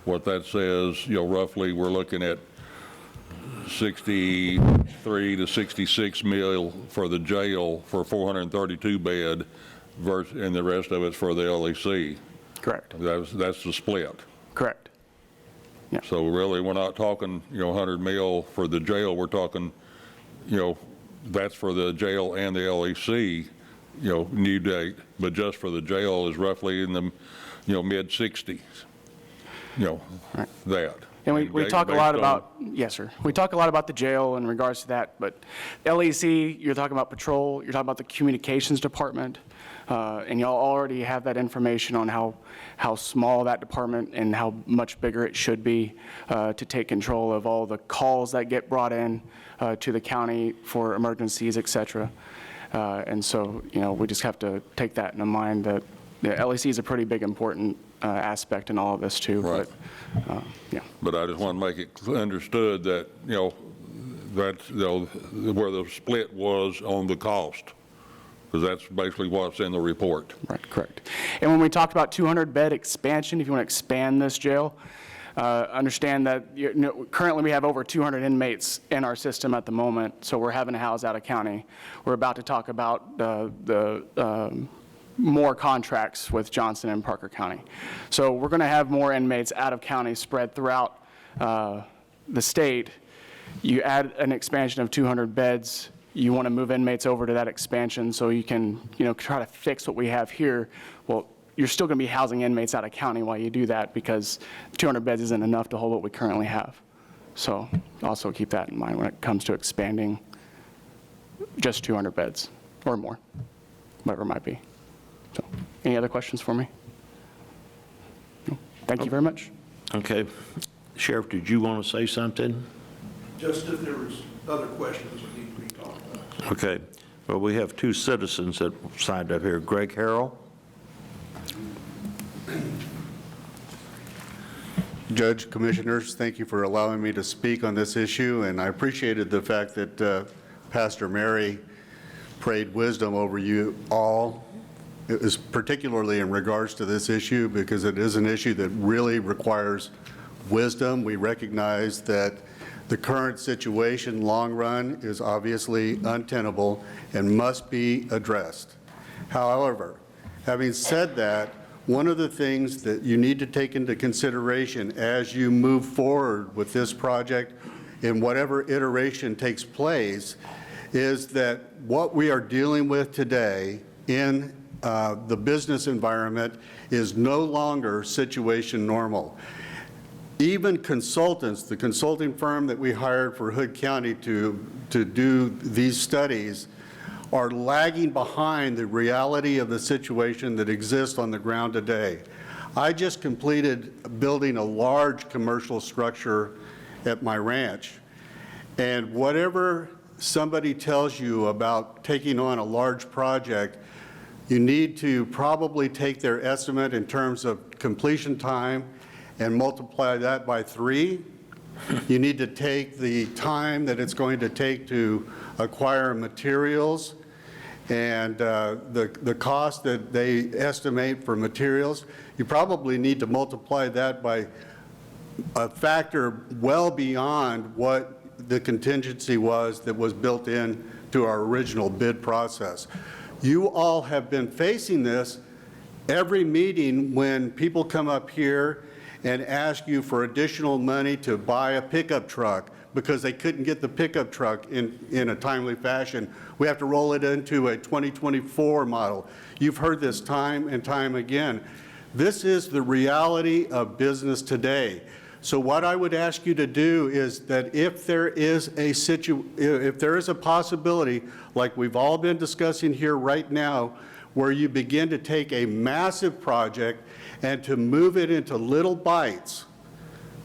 what that says, roughly we're looking at 63 to 66 mil for the jail for 432 bed, and the rest of it's for the LEC. Correct. That's the split. Correct. Yeah. So really, we're not talking, 100 mil for the jail. We're talking, that's for the jail and the LEC, new date. But just for the jail is roughly in the, mid-60s. Right. That. And we talk a lot about, yes, sir. We talk a lot about the jail in regards to that, but LEC, you're talking about patrol, you're talking about the communications department, and y'all already have that information on how small that department and how much bigger it should be to take control of all the calls that get brought in to the county for emergencies, et cetera. And so, we just have to take that in mind that the LEC is a pretty big, important aspect in all of this too. Right. But, yeah. But I just want to make it understood that, that's, where the split was on the cost, because that's basically what's in the report. Right, correct. And when we talked about 200-bed expansion, if you want to expand this jail, understand that currently we have over 200 inmates in our system at the moment, so we're having to house out of county. We're about to talk about the more contracts with Johnson and Parker County. So we're going to have more inmates out of county spread throughout the state. You add an expansion of 200 beds, you want to move inmates over to that expansion so you can, try to fix what we have here. Well, you're still going to be housing inmates out of county while you do that, because 200 beds isn't enough to hold what we currently have. So also keep that in mind when it comes to expanding just 200 beds or more, whatever it might be. So, any other questions for me? No. Thank you very much. Okay. Sheriff, did you want to say something? Just if there was other questions that need to be talked about. Okay. Well, we have two citizens that signed up here. Greg Harrell. Judge, Commissioners, thank you for allowing me to speak on this issue, and I appreciated the fact that Pastor Mary prayed wisdom over you all. It was particularly in regards to this issue because it is an issue that really requires wisdom. We recognize that the current situation, long run, is obviously untenable and must be addressed. However, having said that, one of the things that you need to take into consideration as you move forward with this project in whatever iteration takes place is that what we are dealing with today in the business environment is no longer situation normal. Even consultants, the consulting firm that we hired for Hood County to do these studies, are lagging behind the reality of the situation that exists on the ground today. I just completed building a large commercial structure at my ranch, and whatever somebody tells you about taking on a large project, you need to probably take their estimate in terms of completion time and multiply that by 3. You need to take the time that it's going to take to acquire materials and the cost that they estimate for materials. You probably need to multiply that by a factor well beyond what the contingency was that was built in to our original bid process. You all have been facing this every meeting when people come up here and ask you for additional money to buy a pickup truck because they couldn't get the pickup truck in a timely fashion. We have to roll it into a 2024 model. You've heard this time and time again. This is the reality of business today. So what I would ask you to do is that if there is a possibility, like we've all been discussing here right now, where you begin to take a massive project and to move it into little bites,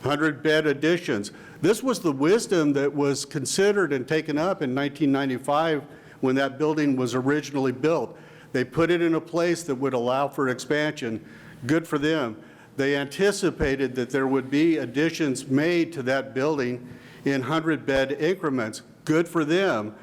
100-bed additions. This was the wisdom that was considered and taken up in 1995 when that building was originally built. They put it in a place that would allow for expansion. Good for them. They anticipated that there would be additions made to that building in 100-bed increments. Good for them.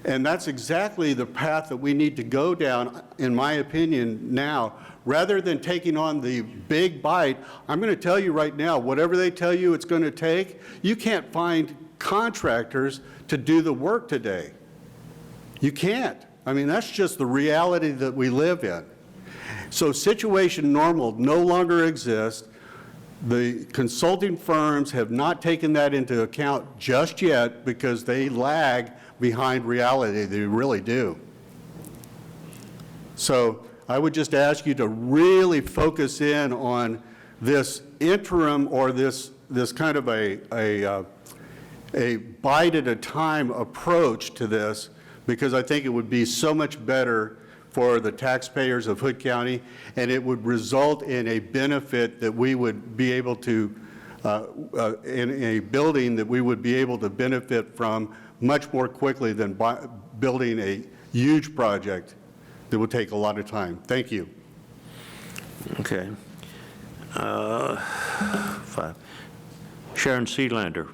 And that's exactly the path that we need to go down, in my opinion, now. Rather than taking on the big bite, I'm going to tell you right now, whatever they tell you it's going to take, you can't find contractors to do the work today. You can't. I mean, that's just the reality that we live in. So situation normal no longer exists. The consulting firms have not taken that into account just yet because they lag behind reality. They really do. So I would just ask you to really focus in on this interim or this kind of a bite at a time approach to this, because I think it would be so much better for the taxpayers of Hood County, and it would result in a benefit that we would be able to, in a building that we would be able to benefit from much more quickly than building a huge project that would take a lot of time. Thank you. Okay. 5. Sharon Sealander.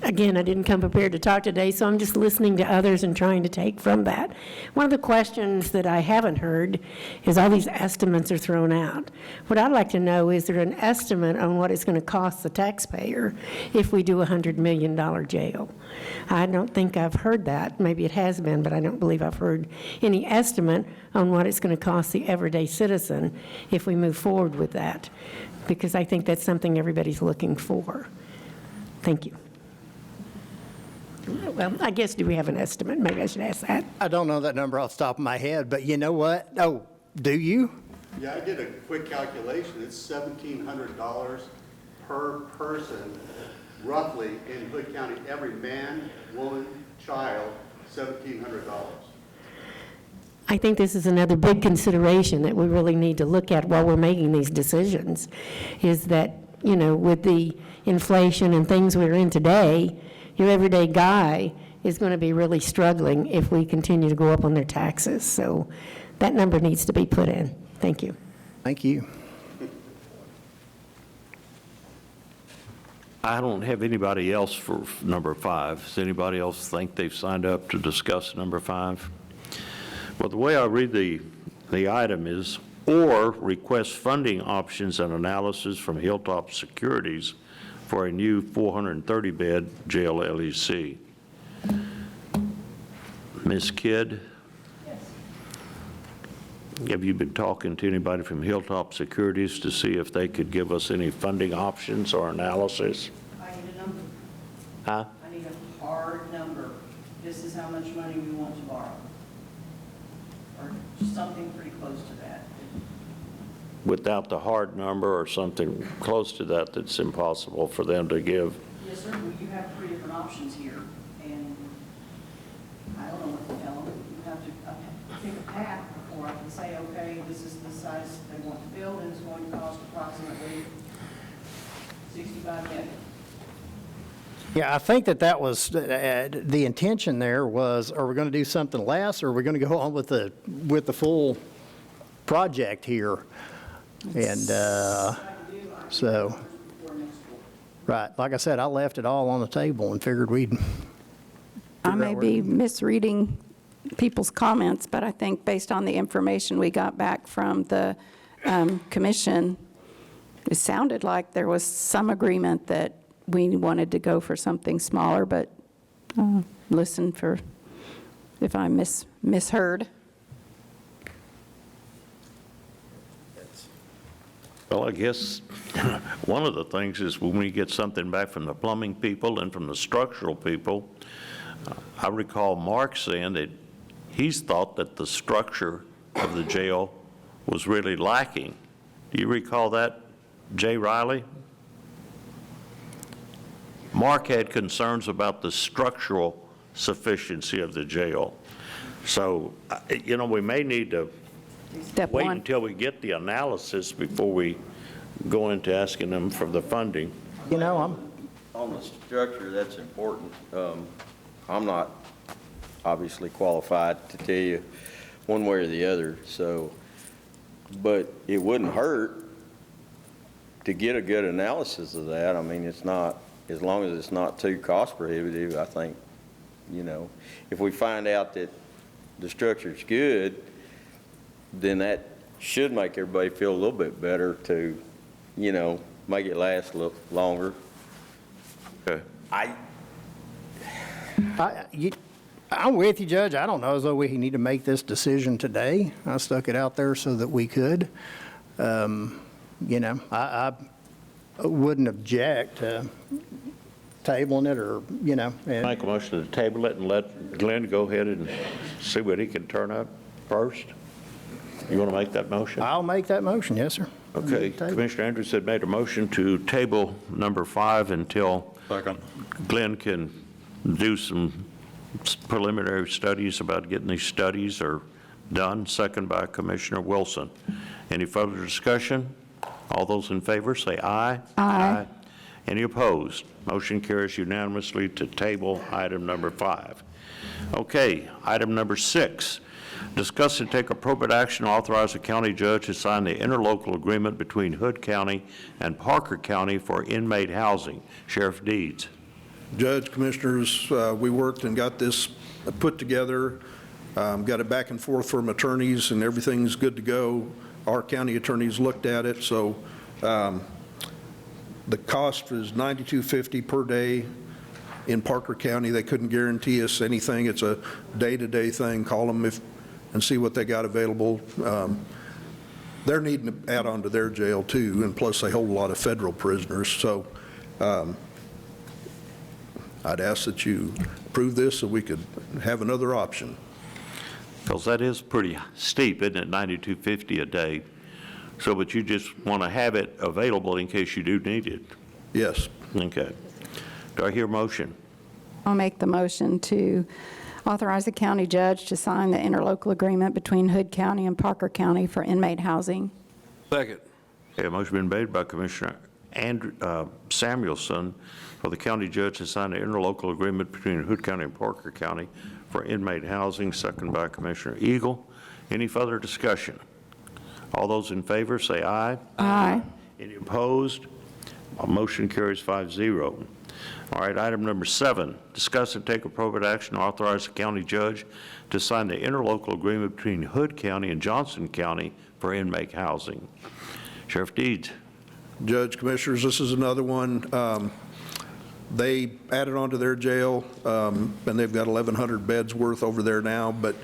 Again, I didn't come prepared to talk today, so I'm just listening to others and trying to take from that. One of the questions that I haven't heard is all these estimates are thrown out. What I'd like to know, is there an estimate on what it's going to cost the taxpayer if we do a $100 million jail? I don't think I've heard that. Maybe it has been, but I don't believe I've heard any estimate on what it's going to cost the everyday citizen if we move forward with that, because I think that's something everybody's looking for. Thank you. Well, I guess, do we have an estimate? Maybe I should ask that. I don't know that number off the top of my head, but you know what? Oh, do you? Yeah, I did a quick calculation. It's $1,700 per person, roughly, in Hood County. Every man, woman, child, $1,700. I think this is another big consideration that we really need to look at while we're making these decisions, is that, you know, with the inflation and things we're in today, your everyday guy is going to be really struggling if we continue to go up on their taxes. So that number needs to be put in. Thank you. Thank you. I don't have anybody else for number 5. Does anybody else think they've signed up to discuss number 5? Well, the way I read the item is, or request funding options and analysis from Hilltop Securities for a new 430-bed jail LEC. Ms. Kidd? Yes. Have you been talking to anybody from Hilltop Securities to see if they could give us any funding options or analysis? I need a number. Huh? I need a hard number. This is how much money we want to borrow. Or something pretty close to that. Without the hard number or something close to that, that's impossible for them to give. Yes, sir. Well, you have 3 different options here, and I don't know what to tell them. You have to pick a path before I can say, okay, this is the size they want to build, and it's going to cost approximately $65 million. Yeah, I think that was, the intention there was, are we going to do something less, or are we going to go on with the full project here? And so, right, like I said, I left it all on the table and figured we'd. I may be misreading people's comments, but I think based on the information we got back from the commission, it sounded like there was some agreement that we wanted to go for something smaller, but listen for if I misheard. Well, I guess one of the things is when we get something back from the plumbing people and from the structural people, I recall Mark saying that he's thought that the structure of the jail was really lacking. Do you recall that, Jay Riley? Mark had concerns about the structural sufficiency of the jail. So, you know, we may need to wait until we get the analysis before we go into asking them for the funding. You know, on the structure, that's important. I'm not obviously qualified to tell you one way or the other, so, but it wouldn't hurt to get a good analysis of that. I mean, it's not, as long as it's not too cost prohibitive, I think, you know, if we find out that the structure's good, then that should make everybody feel a little bit better to, you know, make it last a little longer. Okay. I'm with you, Judge. I don't know as though we need to make this decision today. I stuck it out there so that we could. You know, I wouldn't object to tabling it or, you know. Make a motion to table it and let Glenn go ahead and see what he can turn up first. You want to make that motion? I'll make that motion, yes, sir. Okay, Commissioner Andrews had made a motion to table number 5 until Glenn can do some preliminary studies about getting these studies are done. Second by Commissioner Wilson. Any further discussion? All those in favor say aye. Aye. Any opposed? Motion carries unanimously to table item number 5. Okay, item number 6, discuss and take appropriate action to authorize the county judge to sign the interlocal agreement between Hood County and Parker County for inmate housing. Sheriff Deeds. Judge, Commissioners, we worked and got this put together, got it back and forth from attorneys, and everything's good to go. Our county attorneys looked at it, so the cost is $92.50 per day in Parker County. They couldn't guarantee us anything. It's a day-to-day thing. Call them and see what they got available. They're needing to add on to their jail too, and plus they hold a lot of federal prisoners. So I'd ask that you approve this so we could have another option. Because that is pretty steep, isn't it, $92.50 a day? So, but you just want to have it available in case you do need it? Yes. Okay. Do I hear a motion? I'll make the motion to authorize the county judge to sign the interlocal agreement between Hood County and Parker County for inmate housing. Second. Okay, a motion been made by Commissioner Samuelson for the county judge to sign the interlocal agreement between Hood County and Parker County for inmate housing, second by Commissioner Eagle. Any further discussion? All those in favor say aye. Aye. Any opposed? Motion carries 5-0. All right, item number 7, discuss and take appropriate action to authorize the county judge to sign the interlocal agreement between Hood County and Johnson County for inmate housing. Sheriff Deeds. Judge, Commissioners, this is another one. They added on to their jail, and they've got 1,100 beds worth over there now, but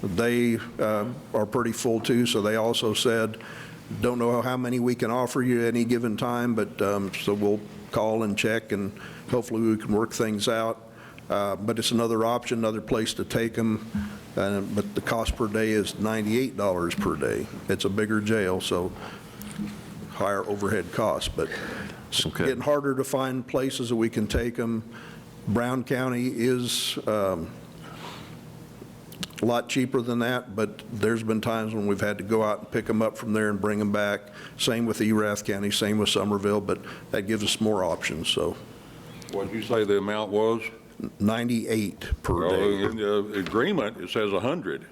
they are pretty full too, so they also said, don't know how many we can offer you at any given time, but so we'll call and check, and hopefully we can work things out. But it's another option, another place to take them, but the cost per day is $98 per day. It's a bigger jail, so higher overhead costs, but it's getting harder to find places that we can take them. Brown County is a lot cheaper than that, but there's been times when we've had to go out and pick them up from there and bring them back. Same with Erath County, same with Somerville, but that gives us more options, so. What did you say the amount was? 98 per day. In the agreement, it says 100.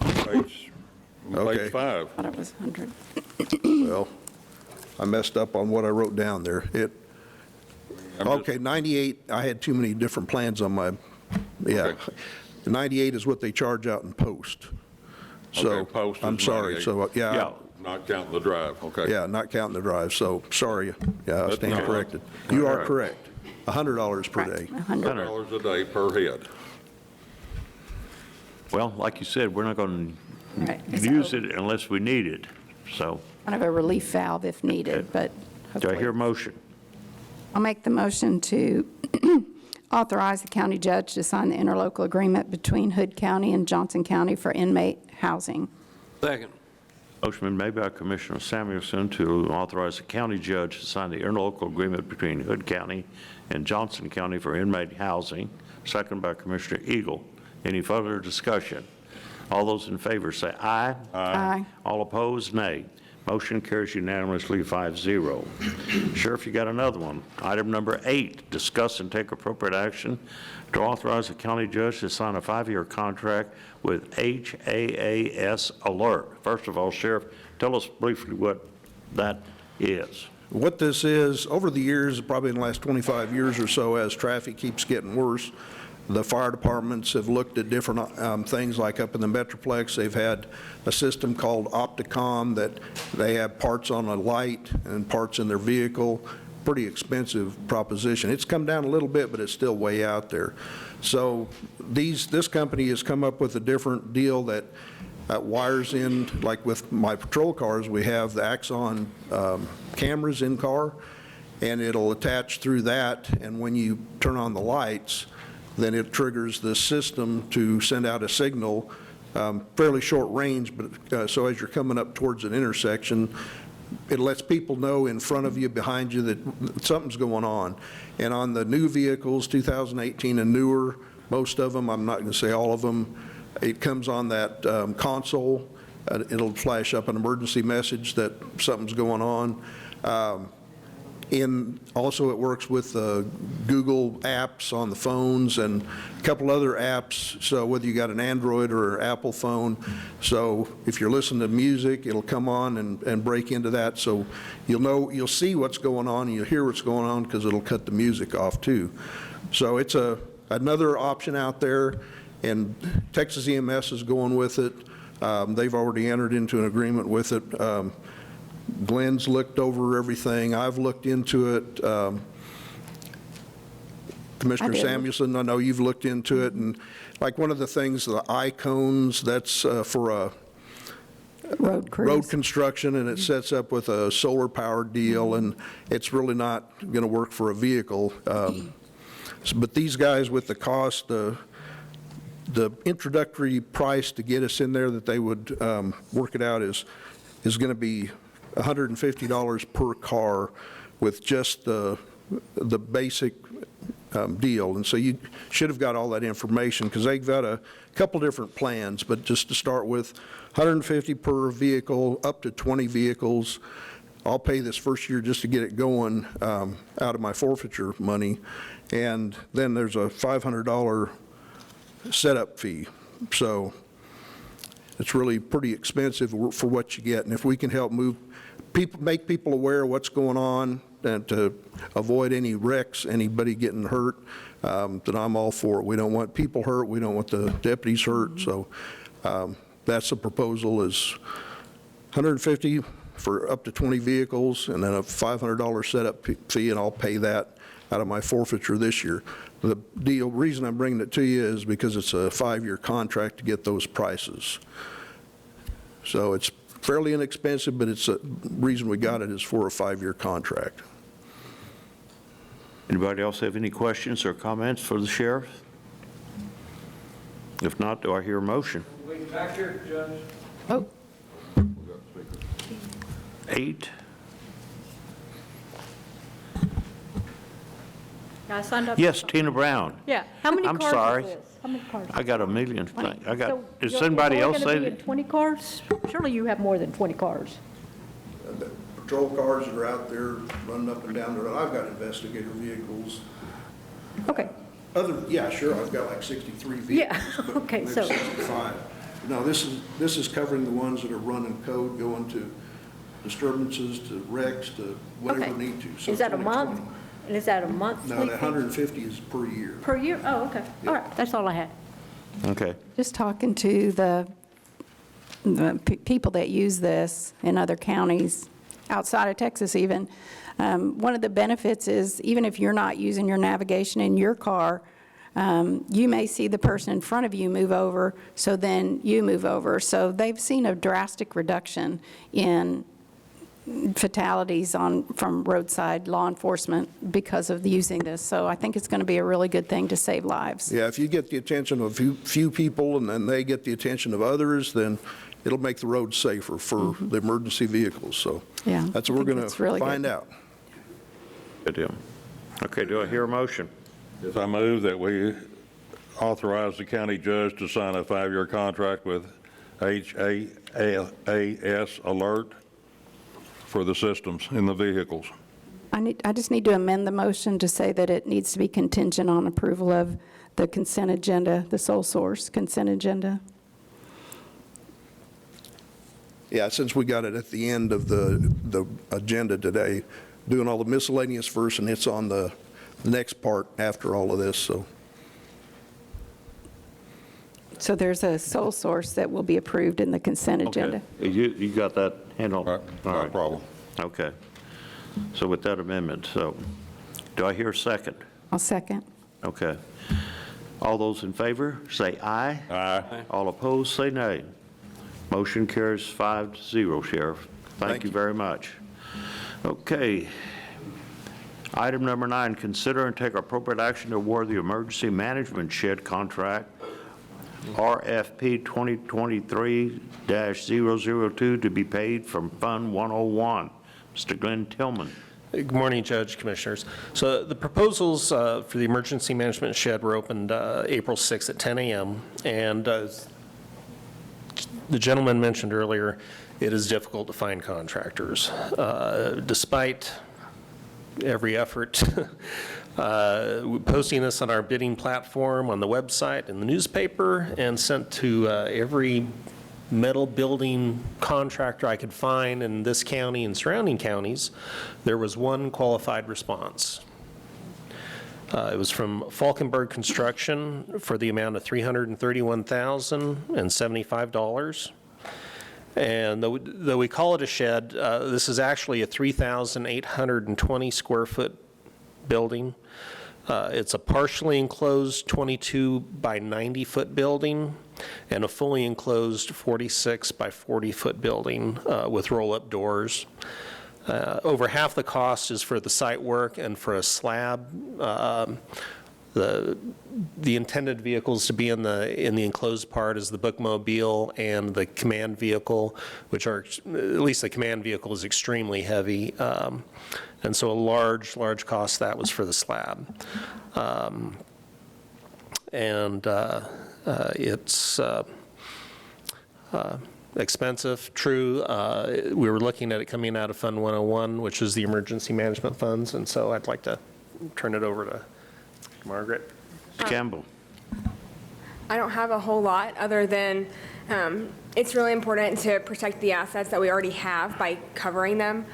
Page 5. I thought it was 100. Well, I messed up on what I wrote down there. Okay, 98, I had too many different plans on my, yeah. Okay. 98 is what they charge out in post. So, Okay, post is I'm sorry, 98. so, yeah. Not counting the drive, okay. Yeah, not counting the drive, so, sorry, yeah, I stand That's corrected. You all are right. correct, $100 per day. $100 a day per head. Well, like you said, we're not going Right. to use it unless we need it, so. Kind of a relief valve if needed, but Do I hear a hopefully. motion? I'll make the motion to authorize the county judge to sign the interlocal agreement between Hood County and Johnson County for inmate housing. Second. Motion been made by Commissioner Samuelson to authorize the county judge to sign the interlocal agreement between Hood County and Johnson County for inmate housing, second by Commissioner Eagle. Any further discussion? All those in favor say aye. Aye. All opposed, nay. Motion carries unanimously 5-0. Sheriff, you got another one. Item number 8, discuss and take appropriate action to authorize the county judge to sign a 5-year contract with HAAS Alert. First of all, Sheriff, tell us briefly what that is. What this is, over the years, probably in the last 25 years or so, as traffic keeps getting worse, the fire departments have looked at different things, like up in the Metroplex, they've had a system called Opticom that they have parts on a light and parts in their vehicle. Pretty expensive proposition. It's come down a little bit, but it's still way out there. So this company has come up with a different deal that wires in, like with my patrol cars, we have the Axon cameras in car, and it'll attach through that, and when you turn on the lights, then it triggers the system to send out a signal, fairly short range, but so as you're coming up towards an intersection, it lets people know in front of you, behind you, that something's going on. And on the new vehicles, 2018 and newer, most of them, I'm not going to say all of them, it comes on that console. It'll flash up an emergency message that something's going on. Also, it works with Google apps on the phones and a couple other apps, so whether you got an Android or Apple phone. So if you're listening to music, it'll come on and break into that, so you'll see what's going on, and you'll hear what's going on because it'll cut the music off too. So it's another option out there, and Texas EMS is going with it. They've already entered into an agreement with it. Glenn's looked over everything. I've looked into it. Commissioner Samuelson, I know you've looked into it, and like one of the things, the icons, that's for a road construction, and it sets up with a solar power deal, and it's really not going to work for a vehicle. But these guys, with the cost, the introductory price to get us in there that they would work it out is going to be $150 per car with just the basic deal. And so you should have got all that information, because they've got a couple different plans, but just to start with, $150 per vehicle, up to 20 vehicles. I'll pay this first year just to get it going out of my forfeiture money. And then there's a $500 setup fee. So it's really pretty expensive for what you get. And if we can help make people aware of what's going on and to avoid any wrecks, anybody getting hurt, then I'm all for it. We don't want people hurt. We don't want the deputies hurt. So that's the proposal, is $150 for up to 20 vehicles, and then a $500 setup fee, and I'll pay that out of my forfeiture this year. The reason I'm bringing it to you is because it's a 5-year contract to get those prices. So it's fairly inexpensive, but it's the reason we got it is for a 5-year contract. Anybody else have any questions or comments for the sheriff? If not, do I hear a motion? Wait, back here, Judge. Oh. 8. I signed up. Yes, Tina Brown. Yeah. How many I'm cars sorry. is this? How many cars? I got a million things. Does So anybody you're else only say gonna be that? in 20 cars? Surely you have more than 20 cars. The patrol cars that are out there running up and down the road, I've got investigator vehicles. Okay. Yeah, sure, I've got like 63 vehicles. Yeah, but okay, maybe so- 65. No, this is covering the ones that are running code, going to disturbances, to wrecks, to whatever Okay. need to. So Is that a 2020. month? And is that a monthly No, fee? that 150 is per year. Per year? Oh, okay. All right, that's all I had. Okay. Just talking to the people that use this in other counties, outside of Texas even, one of the benefits is, even if you're not using your navigation in your car, you may see the person in front of you move over, so then you move over. So they've seen a drastic reduction in fatalities from roadside law enforcement because of using this. So I think it's going to be a really good thing to save lives. Yeah, if you get the attention of a few people and then they get the attention of others, then it'll make the roads safer for the emergency vehicles. So Yeah, that's I what we're think going it's to really find good. out. Good deal. Okay, do I hear a motion? Yes, I move that we authorize the county judge to sign a 5-year contract with HAAS Alert for the systems in the vehicles. I just need to amend the motion to say that it needs to be contingent on approval of the consent agenda, the sole source consent agenda. Yeah, since we got it at the end of the agenda today, doing all the miscellaneous first, and it's on the next part after all of this, so. So there's a sole source that will be approved in the consent agenda. Okay. You got that handled? All right, no problem. Okay. So with that amendment, so do I hear a second? I'll second. Okay. All those in favor, say aye. Aye. All opposed, say nay. Motion carries 5-0, Sheriff. Thank you very much. Okay. Item number 9, consider and take appropriate action to award the emergency management shed contract, RFP 2023-002, to be paid from Fund 101. Mr. Glenn Tillman. Good morning, Judge, Commissioners. So the proposals for the emergency management shed were opened April 6th at 10 a.m. And the gentleman mentioned earlier, it is difficult to find contractors. Despite every effort posting this on our bidding platform, on the website, in the newspaper, and sent to every metal building contractor I could find in this county and surrounding counties. There was one qualified response. It was from Falkenberg Construction for the amount of $331,075. And though we call it a shed, this is actually a 3,820 square foot building. It's a partially enclosed 22 by 90 foot building and a fully enclosed 46 by 40 foot building with roll-up doors. Over half the cost is for the site work and for a slab. The intended vehicles to be in the enclosed part is the bookmobile and the command vehicle, which are, at least the command vehicle is extremely heavy. And so a large cost that was for the slab. It's expensive, true. We were looking at it coming out of Fund 101, which is the emergency management funds, and so I'd like to turn it over to Margaret. Campbell. I don't have a whole lot other than it's really important to protect the assets that we already have by covering them.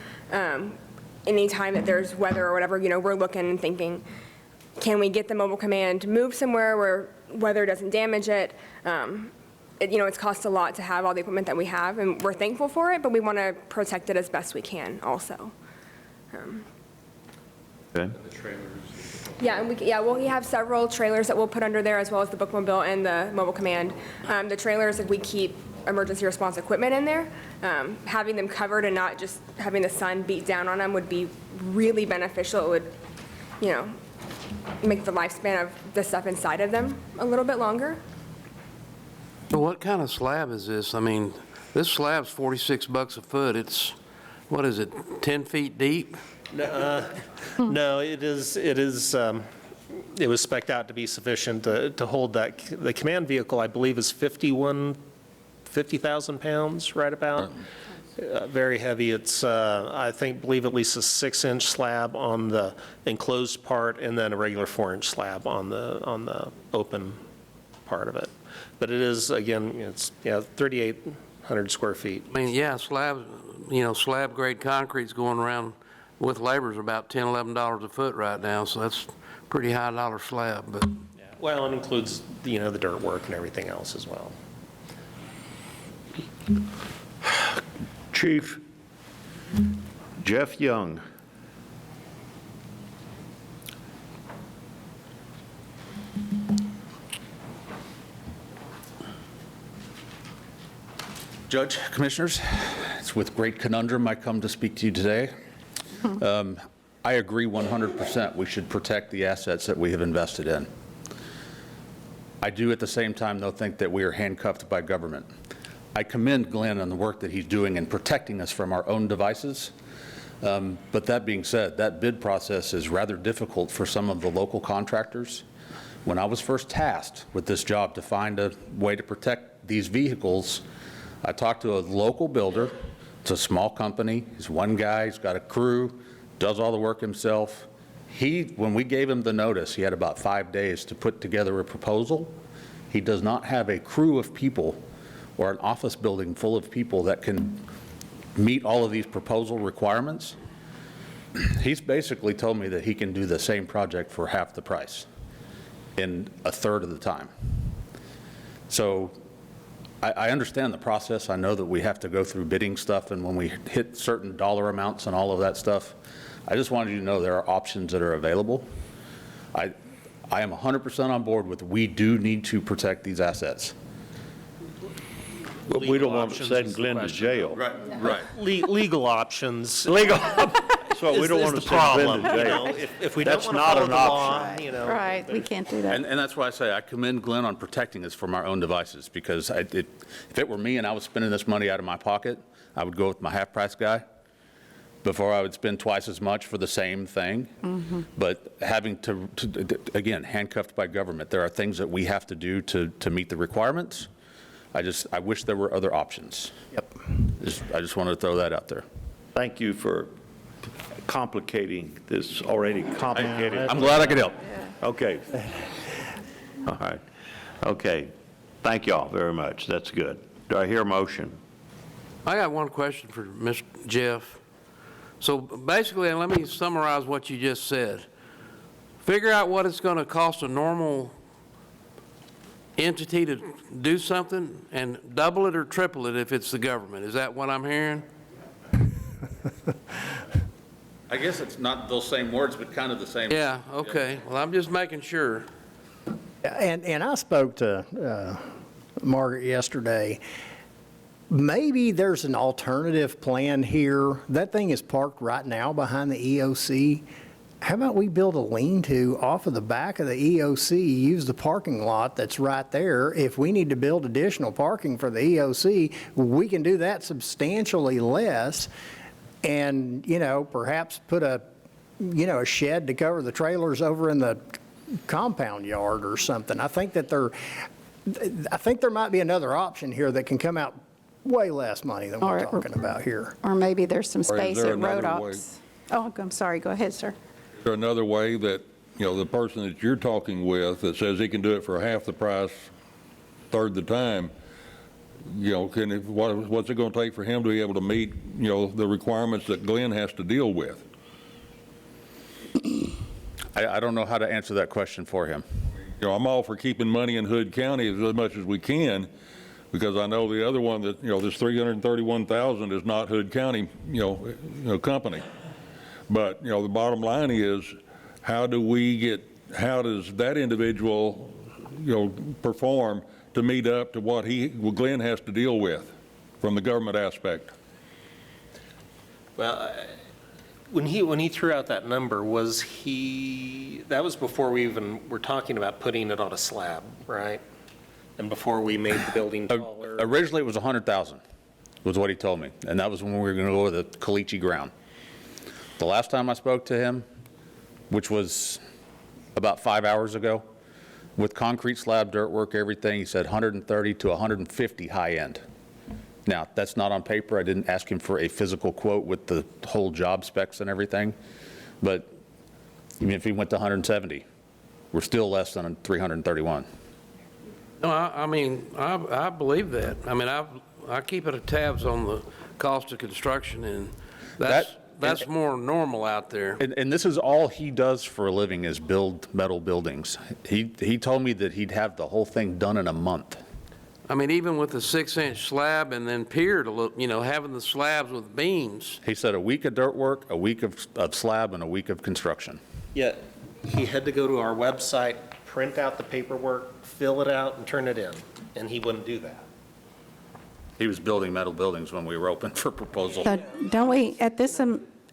Anytime that there's weather or whatever, we're looking and thinking, can we get the mobile command moved somewhere where weather doesn't damage it? It's cost a lot to have all the equipment that we have, and we're thankful for it, but we want to protect it as best we can also. Okay. Yeah, and we have several trailers that we'll put under there, as well as the bookmobile and the mobile command. The trailers, if we keep emergency response equipment in there, having them covered and not just having the sun beat down on them would be really beneficial. It would, make the lifespan of the stuff inside of them a little bit longer. So what kind of slab is this? I mean, this slab's $46 a foot. It's, what is it, 10 feet deep? No, it was spec'd out to be sufficient to hold that. The command vehicle, I believe, is 50,000 pounds, right about. Very heavy. It's, believe at least a 6-inch slab on the enclosed part, and then a regular 4-inch slab on the open part of it. But it is, again, it's 3,800 square feet. I mean, yeah, slab grade concrete's going around with labor's about $10, $11 a foot right now, so that's pretty high dollar slab. But well, it includes the dirt work and everything else as well. Chief Jeff Young. Judge, Commissioners, it's with great conundrum I come to speak to you today. I agree 100% we should protect the assets that we have invested in. I do at the same time, though, think that we are handcuffed by government. I commend Glenn on the work that he's doing in protecting us from our own devices. But that being said, that bid process is rather difficult for some of the local contractors. When I was first tasked with this job to find a way to protect these vehicles, I talked to a local builder. It's a small company. He's one guy. He's got a crew, does all the work himself. When we gave him the notice, he had about 5 days to put together a proposal. He does not have a crew of people or an office building full of people that can meet all of these proposal requirements. He's basically told me that he can do the same project for half the price in a third of the time. So I understand the process. I know that we have to go through bidding stuff, and when we hit certain dollar amounts and all of that stuff, I just wanted you to know there are options that are available. I am 100% on board with we do need to protect these assets. But we don't want to send Glenn to jail. Right. Legal options. Legal. So we don't want to send Glenn to jail. If we don't want to follow the law, Right, we can't do that. And that's why I say I commend Glenn on protecting us from our own devices, because if it were me and I was spending this money out of my pocket, I would go with my half-price guy before I would spend twice as much for the same thing. Mm-hmm. But having to, again, handcuffed by government, there are things that we have to do to meet the requirements. I wish there were other options. Yep. I just wanted to throw that out there. Thank you for complicating this already complicated. I'm glad I could help. Okay. All right. Okay. Thank y'all very much. That's good. Do I hear a motion? I got one question for Mr. Jeff. So basically, and let me summarize what you just said. Figure out what it's going to cost a normal entity to do something and double it or triple it if it's the government. Is that what I'm hearing? I guess it's not those same words, but kind of the same. Yeah, okay. Well, I'm just making sure. And I spoke to Margaret yesterday. Maybe there's an alternative plan here. That thing is parked right now behind the EOC. How about we build a lean-to off of the back of the EOC, use the parking lot that's right there. If we need to build additional parking for the EOC, we can do that substantially less and, you know, perhaps put a shed to cover the trailers over in the compound yard or something. I think there might be another option here that can come out way less money than we're talking about here. Or maybe there's some Or is space there at road another way? ops. Oh, I'm sorry, go ahead, sir. Is there another way that, you know, the person that you're talking with that says he can do it for half the price, third the time, you know, what's it going to take for him to be able to meet, you know, the requirements that Glenn has to deal with? I don't know how to answer that question for him. You know, I'm all for keeping money in Hood County as much as we can, because I know the other one that, you know, this $331,000 is not Hood County, you know, company. But, you know, the bottom line is, how does that individual, you know, perform to meet up to what Glenn has to deal with from the government aspect? Well, when he threw out that number, that was before we even were talking about putting it on a slab, right? And before we made the building taller. Originally, it was 100,000, was what he told me, and that was when we were going to go to the caliche ground. The last time I spoke to him, which was about 5 hours ago, with concrete slab, dirt work, everything, he said 130 to 150 high end. Now, that's not on paper. I didn't ask him for a physical quote with the whole job specs and everything, but even if he went to 170, we're still less than 331. No, I mean, I believe that. I mean, I keep it at tabs on the cost of construction, and that's more normal out there. And this is all he does for a living, is build metal buildings. He told me that he'd have the whole thing done in a month. I mean, even with the 6-inch slab and then piered, you know, having the slabs with beams. He said a week of dirt work, a week of slab, and a week of construction. Yet, he had to go to our website, print out the paperwork, fill it out, and turn it in, and he wouldn't do that. He was building metal buildings when we were open for proposal. But don't we, at this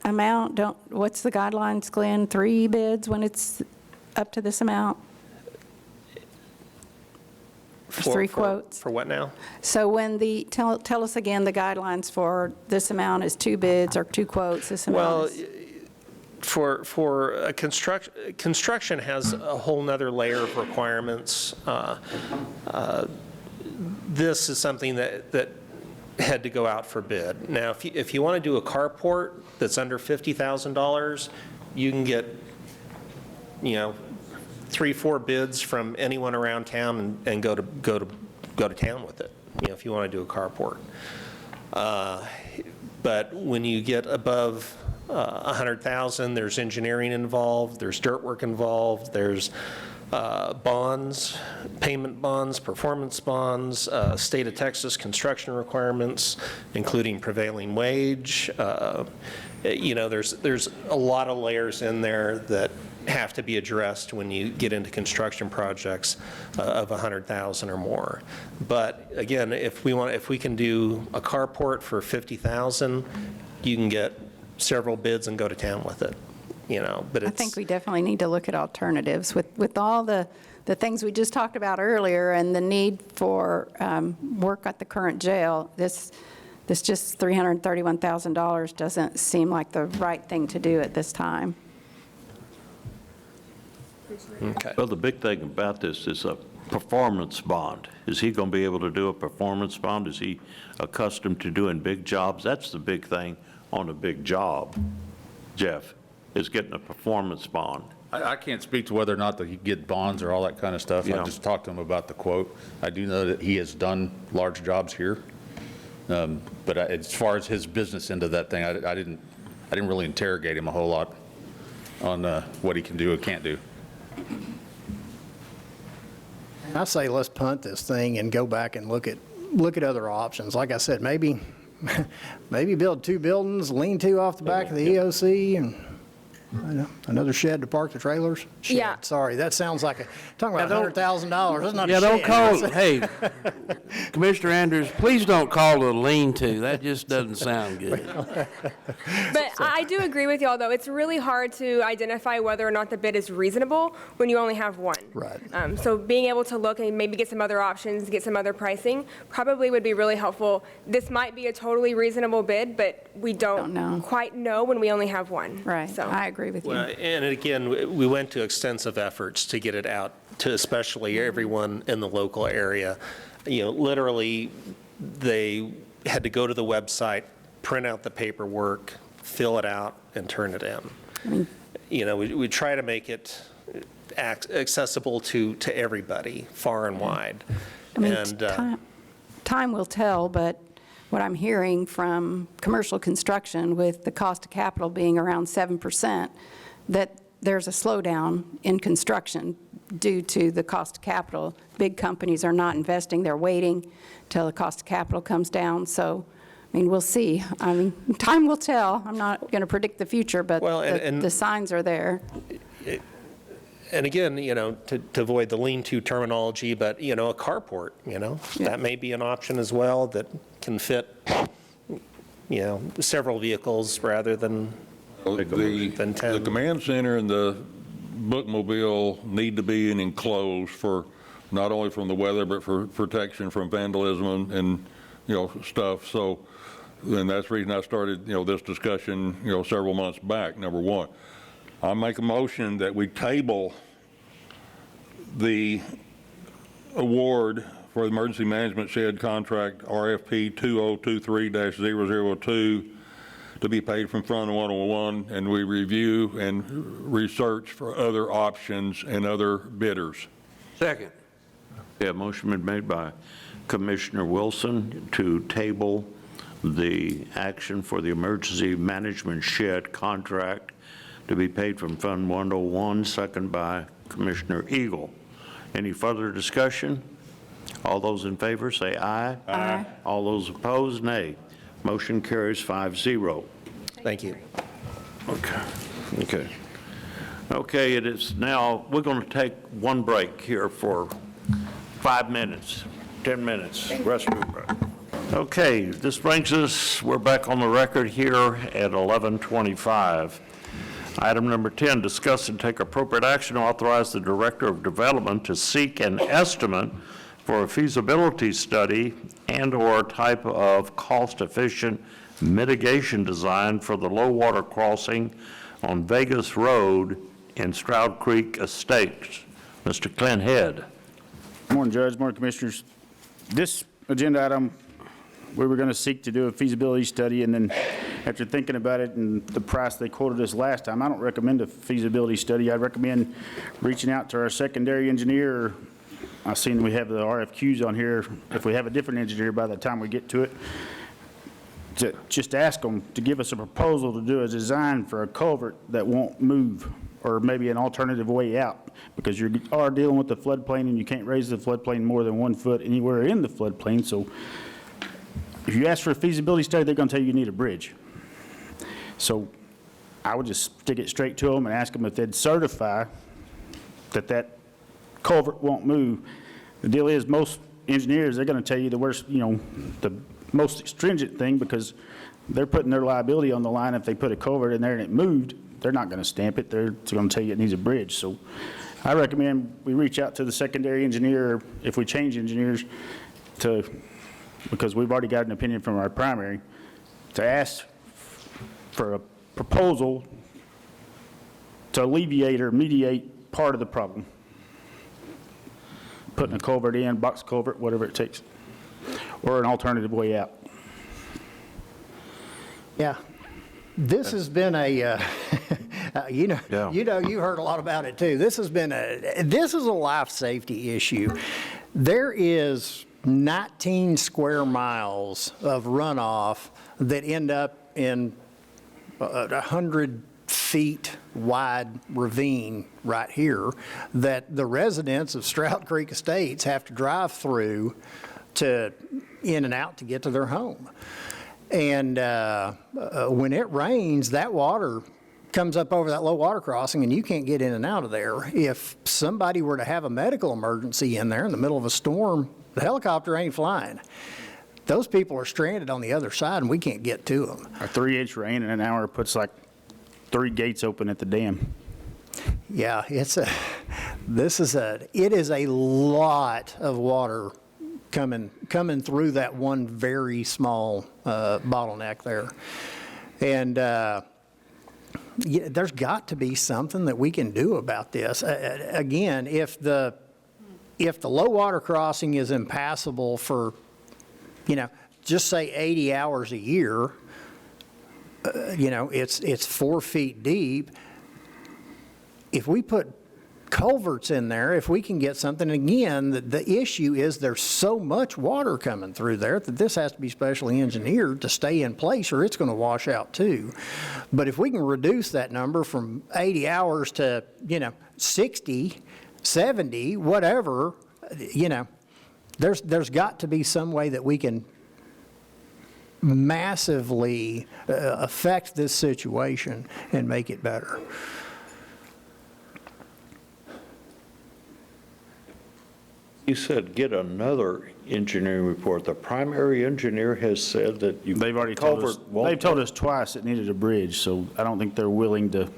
amount, what's the guidelines, Glenn? 3 bids when it's up to this amount? Three quotes? For what now? So when tell us again, the guidelines for this amount is 2 bids or 2 quotes, this amount is? For a construction has a whole nother layer of requirements. This is something that had to go out for bid. Now, if you want to do a carport that's under $50,000, you can get, you know, 3-4 bids from anyone around town and go to town with it, you know, if you want to do a carport. But when you get above 100,000, there's engineering involved, there's dirt work involved, there's bonds, payment bonds, performance bonds, state of Texas construction requirements, including prevailing wage. You know, there's a lot of layers in there that have to be addressed when you get into construction projects of 100,000 or more. But again, if we can do a carport for 50,000, you can get several bids and go to town with it. You know, but I think we definitely need to look at alternatives with all the things we just talked about earlier and the need for work at the current jail. This just $331,000 doesn't seem like the right thing to do at this time. Okay. Well, the big thing about this is a performance bond. Is he going to be able to do a performance bond? Is he accustomed to doing big jobs? That's the big thing on a big job. Jeff, is getting a performance bond. I can't speak to whether or not that he get bonds or all that kind of stuff. Yeah. I just talked to him about the quote. I do know that he has done large jobs here. But as far as his business end of that thing, I didn't really interrogate him a whole lot on what he can do or can't do. I say let's punt this thing and go back and look at other options. Like I said, maybe build 2 buildings, lean-to off the back of the EOC, and I know, another shed to park the trailers. Shed, Yeah. sorry, that sounds like talking about $100,000. That's not a Yeah, shed. don't call it, hey, Commissioner Andrews, please don't call it a lean-to. That just doesn't sound good. But I do agree with y'all, though. It's really hard to identify whether or not the bid is reasonable when you only have one. Right. So being able to look and maybe get some other options, get some other pricing, probably would be really helpful. This might be a totally reasonable bid, but we don't quite know when we only have one. Right, So. I agree with you. Well, and again, we went to extensive efforts to get it out to especially everyone in the local area. You know, literally, they had to go to the website, print out the paperwork, fill it out, and turn it in. You know, we try to make it accessible to everybody, far and wide. I mean, And time will tell, but what I'm hearing from commercial construction with the cost of capital being around 7%, that there's a slowdown in construction due to the cost of capital. Big companies are not investing, they're waiting till the cost of capital comes down. So, I mean, we'll see. I mean, time will tell. I'm not going to predict the future, but the signs are there. And again, you know, to avoid the lean-to terminology, but, you know, a carport, you know, that may be an option as well that can fit, you know, several vehicles rather than 10. The command center and the bookmobile need to be enclosed for, not only from the weather, but for protection from vandalism and you know, stuff. So, and that's the reason I started, you know, this discussion, you know, several months back, number one. I make a motion that we table the award for the emergency management shed contract RFP 2023-002 to be paid from Fund 101, and we review and research for other options and other bidders. Second. Yeah, motion been made by Commissioner Wilson to table the action for the emergency management shed contract to be paid from Fund 101, second by Commissioner Eagle. Any further discussion? All those in favor say aye. Aye. All those opposed, nay. Motion carries 5-0. Thank you. Okay. Okay, it is now, we're going to take one break here for 5 minutes, 10 minutes, restroom break. Okay, this brings us, we're back on the record here at 11:25. Item number 10, discuss and take appropriate action to authorize the Director of Development to seek an estimate for a feasibility study and/or type of cost-efficient mitigation design for the low water crossing on Vegas Road in Stroud Creek Estates. Mr. Clint Head. Morning, Judge, morning, Commissioners. This agenda item, we were going to seek to do a feasibility study, and then after thinking about it and the price they quoted us last time, I don't recommend a feasibility study. I'd recommend reaching out to our secondary engineer. I've seen we have the RFQs on here. If we have a different engineer by the time we get to it, to just ask them to give us a proposal to do a design for a culvert that won't move, or maybe an alternative way out, because you are dealing with the floodplain and you can't raise the floodplain more than 1 foot anywhere in the floodplain. So if you ask for a feasibility study, they're going to tell you you need a bridge. So I would just stick it straight to them and ask them if they'd certify that that culvert won't move. The deal is, most engineers, they're going to tell you the worst, you know, the most stringent thing, because they're putting their liability on the line. If they put a culvert in there and it moved, they're not going to stamp it. They're going to tell you it needs a bridge. So I recommend we reach out to the secondary engineer, if we change engineers, to, because we've already got an opinion from our primary, to ask for a proposal to alleviate or mediate part of the problem. Putting a culvert in, box culvert, whatever it takes, or an alternative way out. Yeah. This has been a, you heard a lot about it too. This is a life safety issue. There is 19 square miles of runoff that end up in a 100 feet wide ravine right here that the residents of Stroud Creek Estates have to drive through to in and out to get to their home. And when it rains, that water comes up over that low water crossing and you can't get in and out of there. If somebody were to have a medical emergency in there in the middle of a storm, the helicopter ain't flying. Those people are stranded on the other side and we can't get to them. A 3-inch rain in an hour puts like 3 gates open at the dam. Yeah, it is a lot of water coming through that one very small bottleneck there. And there's got to be something that we can do about this. Again, if the low water crossing is impassable for, just say 80 hours a year, it's 4 feet deep. If we put culverts in there, if we can get something, again, the issue is there's so much water coming through there that this has to be specially engineered to stay in place or it's going to wash out too. But if we can reduce that number from 80 hours to, 60, 70, whatever, there's got to be some way that we can massively affect this situation and make it better. You said get another engineering report. The primary engineer has said that you. They've already told us, they've told us twice it needed a bridge, so I don't think they're willing to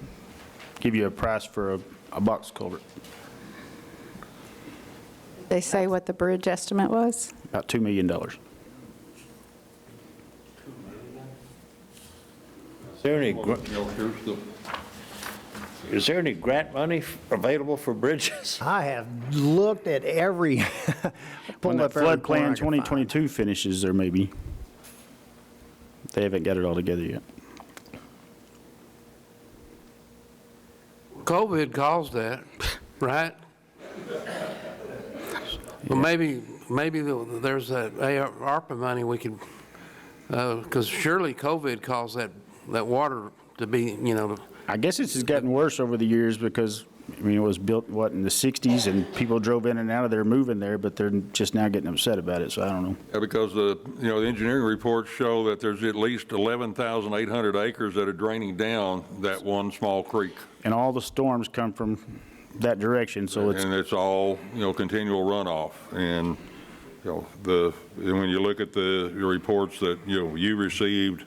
give you a price for a box culvert. They say what the bridge estimate was? About $2 million. Is there any grant money available for bridges? I have looked at every. When the flood plan 2022 finishes, there may be. They haven't got it all together yet. COVID caused that, right? Well, maybe there's that ARPA money we could, because surely COVID caused that water to be, I guess it's just gotten worse over the years because, it was built, in the 60s, and people drove in and out of there moving there, but they're just now getting upset about it, so I don't know. Yeah, because the engineering reports show that there's at least 11,800 acres that are draining down that one small creek. And all the storms come from that direction, so it's. And it's all, continual runoff. And, when you look at the reports that, you received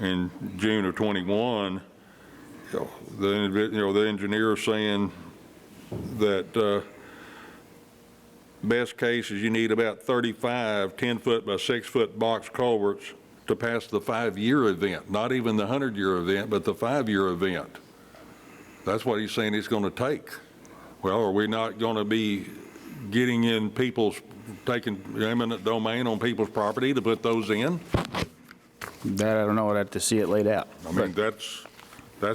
in June of '21, the engineer is saying that best case is you need about 35 10-foot by 6-foot box culverts to pass the 5-year event, not even the 100-year event, but the 5-year event. That's what he's saying it's going to take. Well, are we not going to be getting in taking eminent domain on people's property to put those in? That I don't know. I'd have to see it laid out. I mean, that's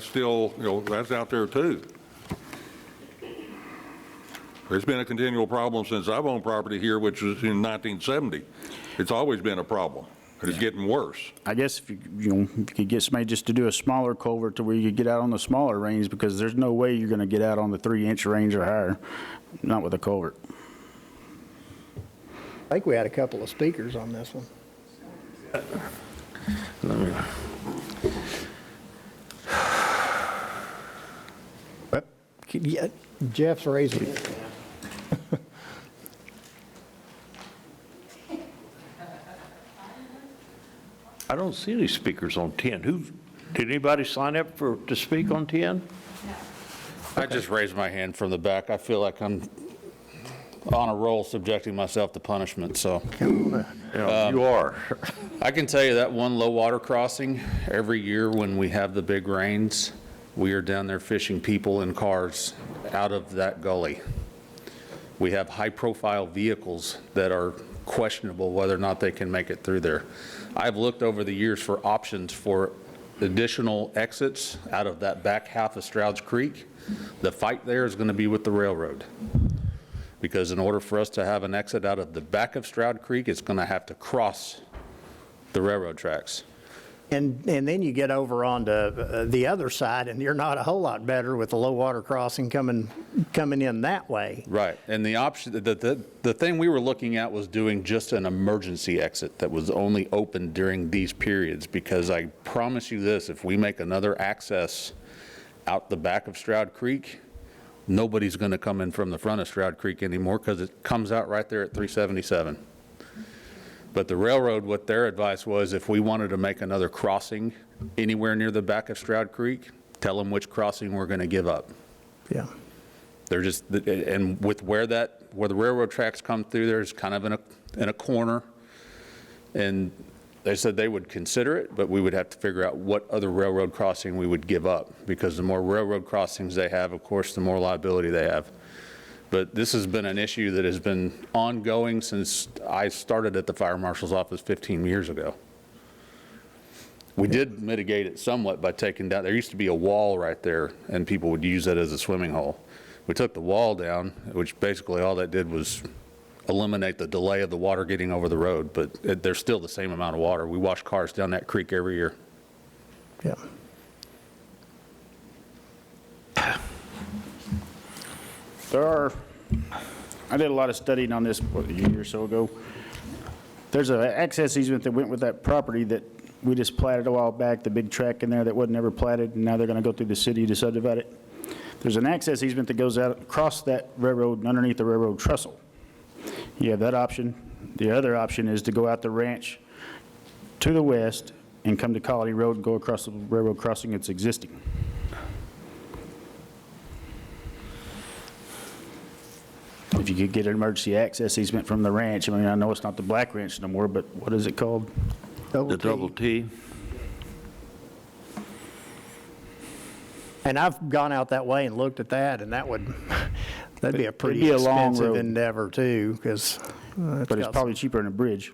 still, that's out there too. It's been a continual problem since I've owned property here, which was in 1970. It's always been a problem. It's getting worse. I guess if you could get somebody just to do a smaller culvert to where you could get out on the smaller range, because there's no way you're going to get out on the 3-inch range or higher, not with a culvert. I think we had a couple of speakers on this one. Yeah, Jeff's raising it. I don't see any speakers on 10. Did anybody sign up to speak on 10? I just raised my hand from the back. I feel like I'm on a roll subjecting myself to punishment, so. You are. I can tell you that one low water crossing, every year when we have the big rains, we are down there fishing people and cars out of that gully. We have high-profile vehicles that are questionable whether or not they can make it through there. I've looked over the years for options for additional exits out of that back half of Strouds Creek, the fight there is going to be with the railroad. Because in order for us to have an exit out of the back of Stroud Creek, it's going to have to cross the railroad tracks. And then you get over onto the other side, and you're not a whole lot better with the low water crossing coming in that way. Right, and the option, the thing we were looking at was doing just an emergency exit that was only open during these periods, because I promise you this, if we make another access out the back of Stroud Creek, nobody's going to come in from the front of Stroud Creek anymore, because it comes out right there at 377. But the railroad, what their advice was, if we wanted to make another crossing anywhere near the back of Stroud Creek, tell them which crossing we're going to give up. Yeah. They're just, and with where the railroad tracks come through, there's kind of in a corner. And they said they would consider it, but we would have to figure out what other railroad crossing we would give up, because the more railroad crossings they have, of course, the more liability they have. But this has been an issue that has been ongoing since I started at the fire marshal's office 15 years ago. We did mitigate it somewhat by taking down, there used to be a wall right there, and people would use that as a swimming hole. We took the wall down, which basically all that did was eliminate the delay of the water getting over the road, but there's still the same amount of water. We wash cars down that creek every year. Yeah. I did a lot of studying on this, a year or so ago. There's an access easement that went with that property that we just platted a while back, the big track in there that wasn't ever platted, and now they're going to go through the city to subdivide it. There's an access easement that goes out across that railroad and underneath the railroad trestle. You have that option. The other option is to go out the ranch to the west and come to Colony Road and go across the railroad crossing that's existing. If you could get an emergency access easement from the ranch, I mean, I know it's not the Black Ranch no more, but what is it called? The double T. And I've gone out that way and looked at that, and that'd be a pretty It'd be a long expensive road. endeavor too, because. But it's probably cheaper than a bridge.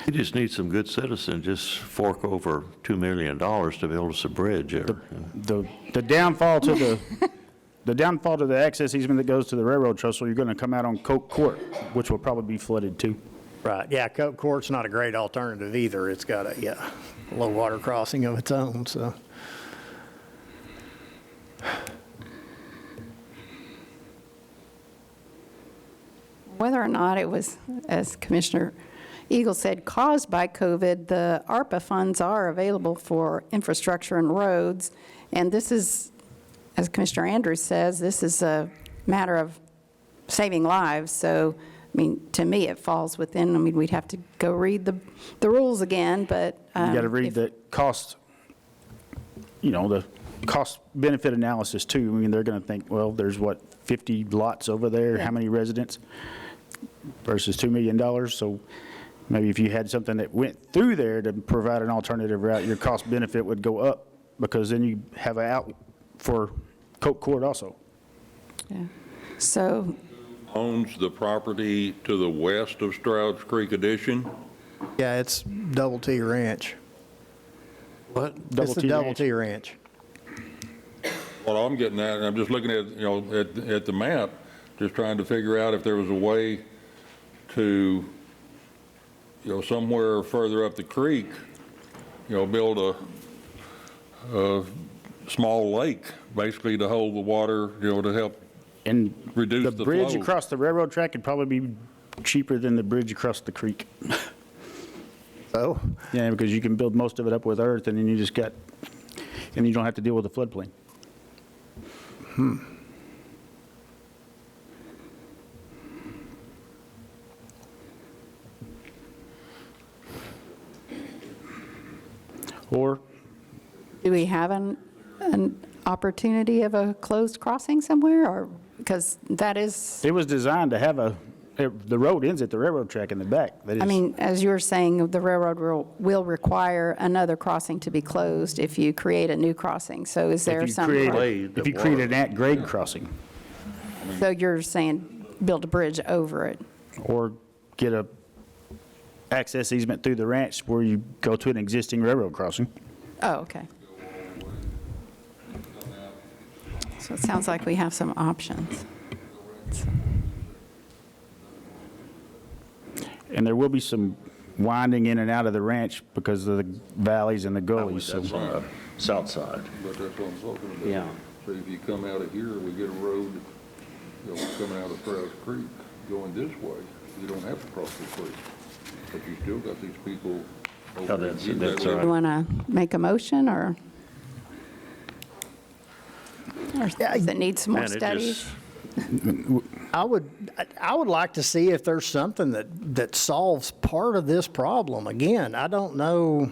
You just need some good citizens, just fork over $2 million to build us a bridge there. The downfall to the downfall to the access easement that goes to the railroad trestle, you're going to come out on Coke Court, which will probably be flooded too. Right, yeah, Coke Court's not a great alternative either. It's got a, low water crossing of its own, so. Whether or not it was, as Commissioner Eagle said, caused by COVID, the ARPA funds are available for infrastructure and roads. And this is, as Commissioner Andrews says, this is a matter of saving lives. So, I mean, to me, it falls within, I mean, we'd have to go read the rules again, but. You got to read the cost, the cost benefit analysis too. I mean, they're going to think, well, there's what, 50 lots over there, how many residents versus $2 million. So maybe if you had something that went through there to provide an alternative route, your cost benefit would go up, because then you have an out for Coke Court also. Yeah. So. Owns the property to the west of Strouds Creek Addition? Yeah, it's Double T Ranch. What? It's the Double T Ranch. What I'm getting at, and I'm just looking at, at the map, just trying to figure out if there was a way to, somewhere further up the creek, build a small lake, basically to hold the water, to help and reduce the flow. The bridge across the railroad track would probably be cheaper than the bridge across the creek. Oh? Yeah, because you can build most of it up with earth, and then you don't have to deal with the floodplain. Or Do we have an opportunity of a closed crossing somewhere, or, because that is, it was designed to have the road ends at the railroad track in the back. That is, I mean, as you were saying, the railroad will require another crossing to be closed if you create a new crossing. So is there some? if you create an at-grade crossing. So you're saying build a bridge over it? Or get a access easement through the ranch where you go to an existing railroad crossing. Oh, okay. So it sounds like we have some options. And there will be some winding in and out of the ranch because of the valleys and the gullies. So That's on the south side. But that's what I'm talking about. Yeah. So if you come out of here, we get a road, coming out of Krause Creek, going this way, you don't have to cross the creek. But you still got these people over there. Do you want to make a motion, or does it need some more studies? I would like to see if there's something that solves part of this problem. Again, I don't know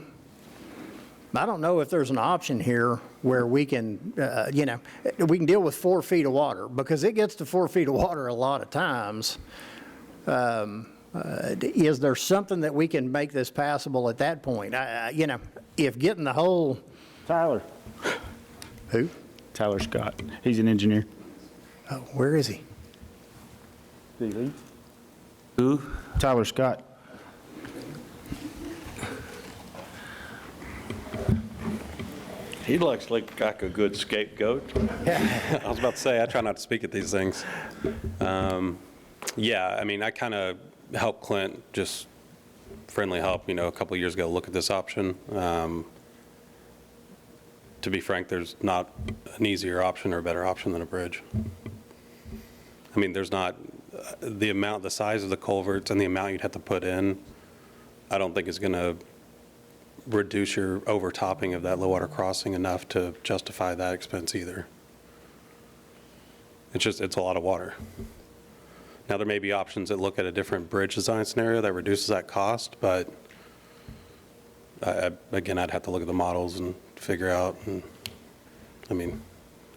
if there's an option here where we can, we can deal with 4 feet of water, because it gets to 4 feet of water a lot of times. Is there something that we can make this passable at that point? If getting the whole... Tyler. Who? Tyler Scott. He's an engineer. Oh, where is he? Did he leave? Who? Tyler Scott. He looks like a good scapegoat. I was about to say, I try not to speak at these things. Yeah, I mean, I kind of helped Clint, just friendly help, a couple of years ago, look at this option. To be frank, there's not an easier option or a better option than a bridge. I mean, there's not, the size of the culverts and the amount you'd have to put in, I don't think is going to reduce your overtopping of that low water crossing enough to justify that expense either. It's a lot of water. Now, there may be options that look at a different bridge design scenario that reduces that cost, but again, I'd have to look at the models and figure out. And, I mean,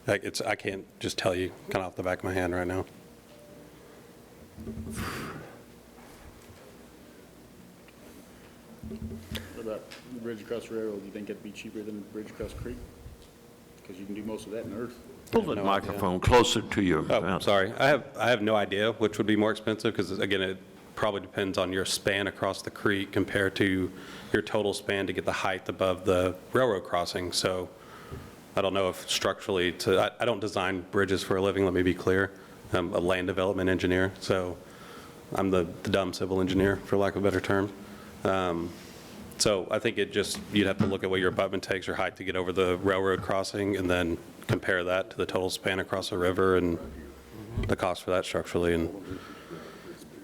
I can't just tell you kind of off the back of my hand right now. What about the bridge across the railroad? Do you think it'd be cheaper than the bridge across the creek? Because you can do most of that in earth. Pull the microphone closer to your Oh, mouth. sorry. I have no idea which would be more expensive, because again, it probably depends on your span across the creek compared to your total span to get the height above the railroad crossing. So I don't know if structurally, I don't design bridges for a living, let me be clear. I'm a land development engineer, so I'm the dumb civil engineer, for lack of a better term. So I think you'd have to look at what your abutment takes, your height to get over the railroad crossing, and then compare that to the total span across the river and the cost for that structurally. And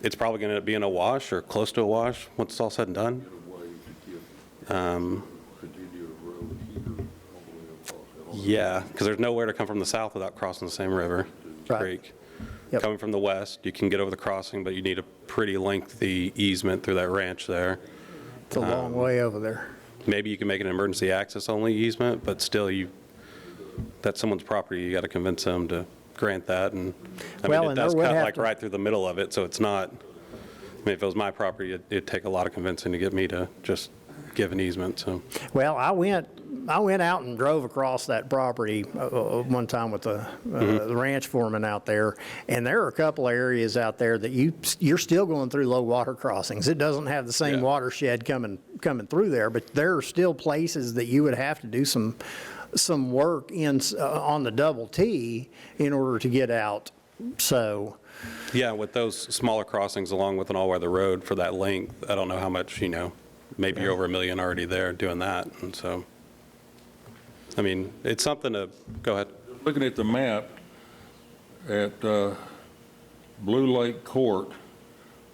it's probably going to be in a wash or close to a wash once it's all said and done. Yeah, because there's nowhere to come from the south without crossing the same river, creek. Yep. Coming from the west, you can get over the crossing, but you need a pretty lengthy easement through that ranch there. It's a long way over there. Maybe you can make an emergency access only easement, but still that's someone's property. You got to convince them to grant that. And I mean, it does cut like right through the middle of it, so it's not, I mean, if it was my property, it'd take a lot of convincing to get me to just give an easement, so. Well, I went out and drove across that property one time with the ranch foreman out there, and there are a couple of areas out there that you're still going through low water crossings. It doesn't have the same watershed coming through there, but there are still places that you would have to do some work on the double T in order to get out. So. Yeah, with those smaller crossings along with an all-weather road for that length, I don't know how much, maybe you're over $1 million already there doing that, and so. I mean, it's something to, go ahead. Looking at the map at Blue Lake Court,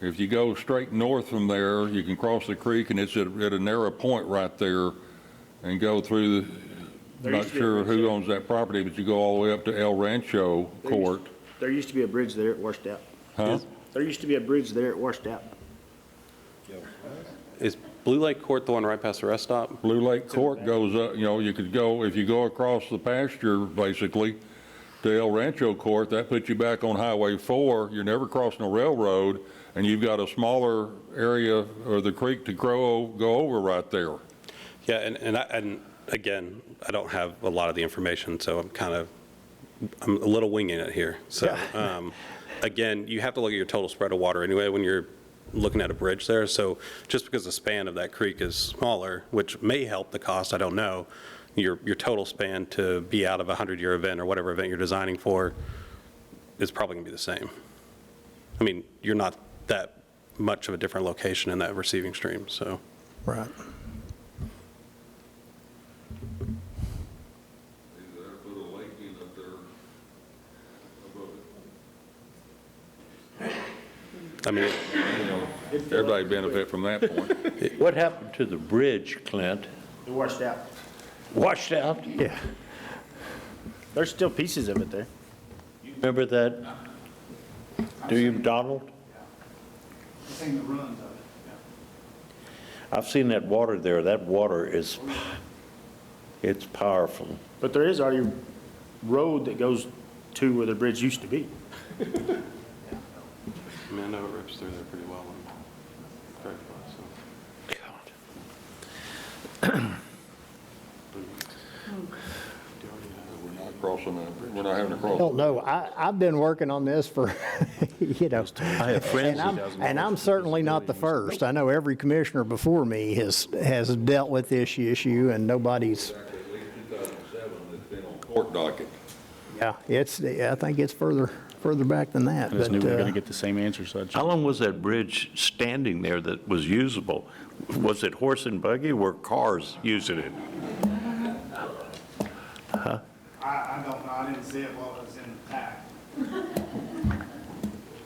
if you go straight north from there, you can cross the creek, and it's at a narrow point right there, and go through not sure who owns that property, but you go all the way up to El Rancho Court. There used to be a bridge there, it washed out. Huh? There used to be a bridge there, it washed out. Is Blue Lake Court the one right past the rest stop? Blue Lake Court goes up, you could go, if you go across the pasture, basically, to El Rancho Court, that puts you back on Highway 4. You're never crossing a railroad, and you've got a smaller area of the creek to go over right there. Yeah, and again, I don't have a lot of the information, so I'm a little winging it here. So, again, you have to look at your total spread of water anyway when you're looking at a bridge there. So just because the span of that creek is smaller, which may help the cost, I don't know, your total span to be out of a 100-year event or whatever event you're designing for is probably going to be the same. I mean, you're not that much of a different location in that receiving stream, so. Right. I mean, Everybody benefit from that point. What happened to the bridge, Clint? It washed out. Washed out? Yeah. There's still pieces of it there. Remember that? Do you, Donald? I've seen the runs of it, yeah. I've seen that water there. That water is, it's powerful. But there is already road that goes to where the bridge used to be. I mean, I know it rips through there pretty well and very fast, so. We're not crossing that, we're not having to cross. I don't know. I've been working on this for, you know. I have friends. And I'm certainly not the first. I know every commissioner before me has dealt with this issue, and nobody's, At least 2007, it's been on court docket. I think it's further back than that. I just knew we were but, going to get the same answer, so I just. How long was that bridge standing there that was usable? Was it horse and buggy? Were cars using it? Huh? I don't know. I didn't see it while it was in the pack.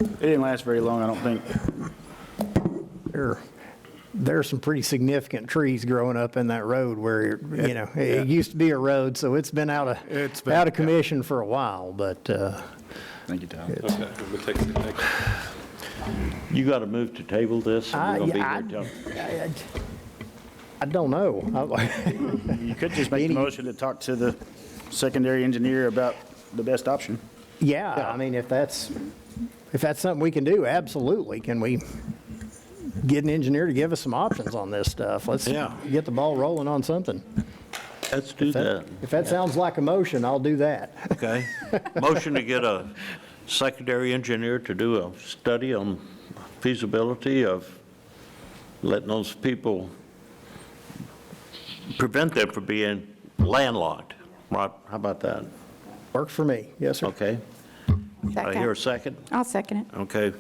It didn't last very long, I don't think. There's some pretty significant trees growing up in that road where, you know, it used to be a road, so it's been out of commission for a while, but. Thank you, Tom. Okay, we'll take it. You got to move to table this? and we're gonna be here till- I don't know. You could just make the motion to talk to the secondary engineer about the best option. Yeah, I mean, if that's something we can do, absolutely. Can we get an engineer to give us some options on this stuff? Let's get the ball rolling on something. Let's do that. If that sounds like a motion, I'll do that. Okay. Motion to get a secondary engineer to do a study on feasibility of letting those people, prevent them from being landlocked. Right, how about that? Works for me. Yes, sir. Okay. I hear a second? I'll second it. Okay.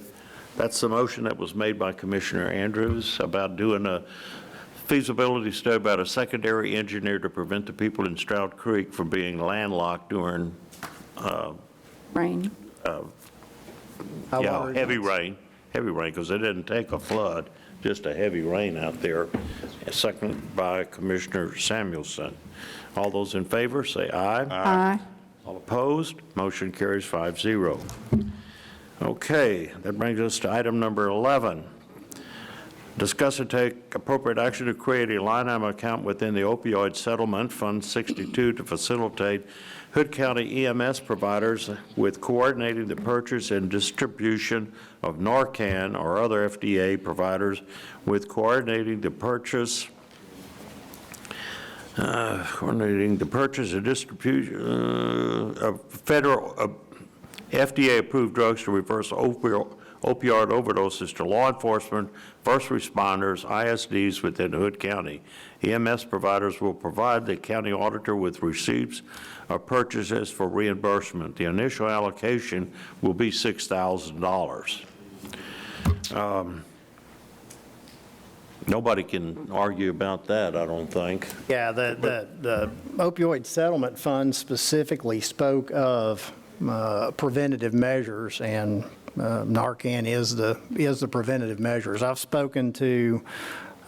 That's the motion that was made by Commissioner Andrews about doing a feasibility study about a secondary engineer to prevent the people in Stroud Creek from being landlocked during Rain. heavy rain, because it didn't take a flood, just a heavy rain out there. Seconded by Commissioner Samuelson. All those in favor, say aye. Aye. All opposed, motion carries 5-0. Okay, that brings us to item number 11. Discuss and take appropriate action to create a line item account within the opioid settlement Fund 62 to facilitate Hood County EMS providers with coordinating the purchase and distribution of Narcan or other FDA providers with coordinating the purchase and distribution of federal FDA-approved drugs to reverse opioid overdoses to law enforcement, first responders, ISDs within Hood County. EMS providers will provide the county auditor with receipts of purchases for reimbursement. The initial allocation will be $6,000. Nobody can argue about that, I don't think. Yeah, the opioid settlement fund specifically spoke of preventative measures, and Narcan is the preventative measures. I've spoken to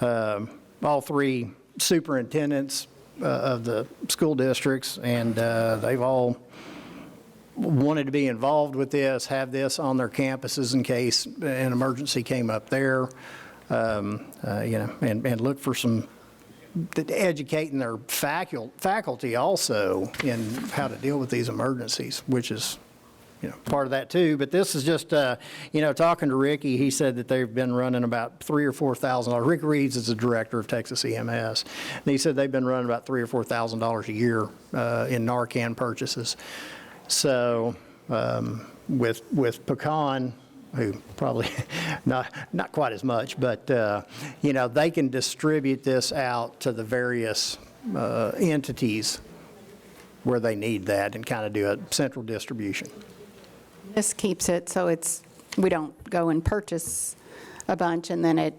all three superintendents of the school districts, and they've all wanted to be involved with this, have this on their campuses in case an emergency came up there, and look for some educating their faculty also in how to deal with these emergencies, which is, part of that too. But this is just, talking to Ricky, he said that they've been running about $3,000 or $4,000. Rick Reeds is the director of Texas EMS, and he said they've been running about $3,000 or $4,000 a year in Narcan purchases. So with Pecan who probably not quite as much, but, they can distribute this out to the various entities where they need that and kind of do a central distribution. This keeps it so we don't go and purchase a bunch and then it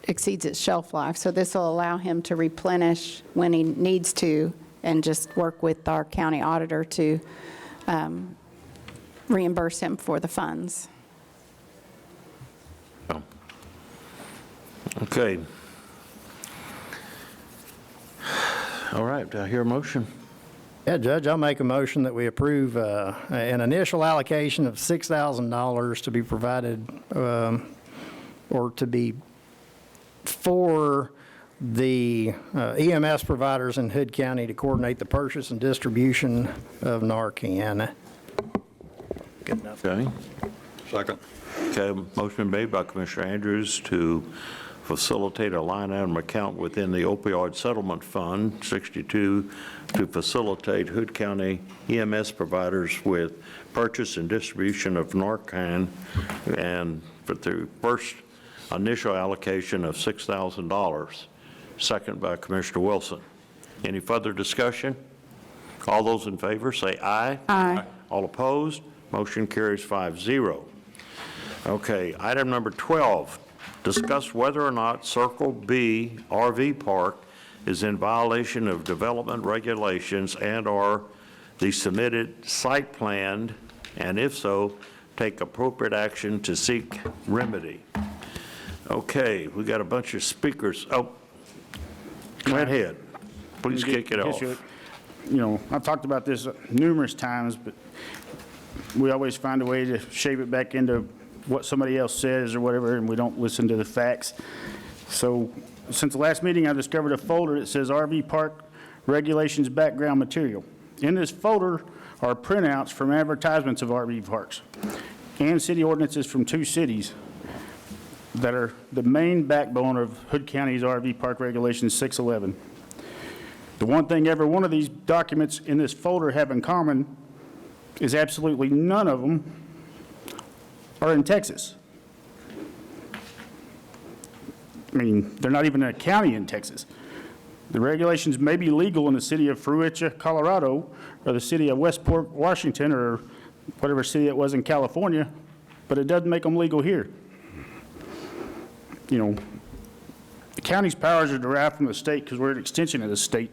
exceeds its shelf life. So this will allow him to replenish when he needs to and just work with our county auditor to reimburse him for the funds. Okay. All right, do I hear a motion? Yeah, Judge, I'll make a motion that we approve an initial allocation of $6,000 to be provided or to be for the EMS providers in Hood County to coordinate the purchase and distribution of Narcan. Good enough. Okay. Second. Okay, motion made by Commissioner Andrews to facilitate a line item account within the opioid settlement fund, 62, to facilitate Hood County EMS providers with purchase and distribution of Narcan, and for the first initial allocation of $6,000. Second by Commissioner Wilson. Any further discussion? All those in favor say aye. Aye. All opposed? Motion carries 5-0. Okay, item number 12, discuss whether or not Circle B RV Park is in violation of development regulations and/or the submitted site plan, and if so, take appropriate action to seek remedy. Okay, we got a bunch of speakers. Oh, go ahead. Please kick it off. I've talked about this numerous times, but we always find a way to shape it back into what somebody else says or whatever, and we don't listen to the facts. So since the last meeting, I discovered a folder that says RV Park Regulations Background Material. In this folder are printouts from advertisements of RV parks and city ordinances from 2 cities that are the main backbone of Hood County's RV Park Regulations 611. The one thing every one of these documents in this folder have in common is absolutely none of them are in Texas. I mean, they're not even in a county in Texas. The regulations may be legal in the city of Fruitia, Colorado, or the city of Westport, Washington, or whatever city it was in California, but it doesn't make them legal here. The county's powers are derived from the state because we're an extension of the state.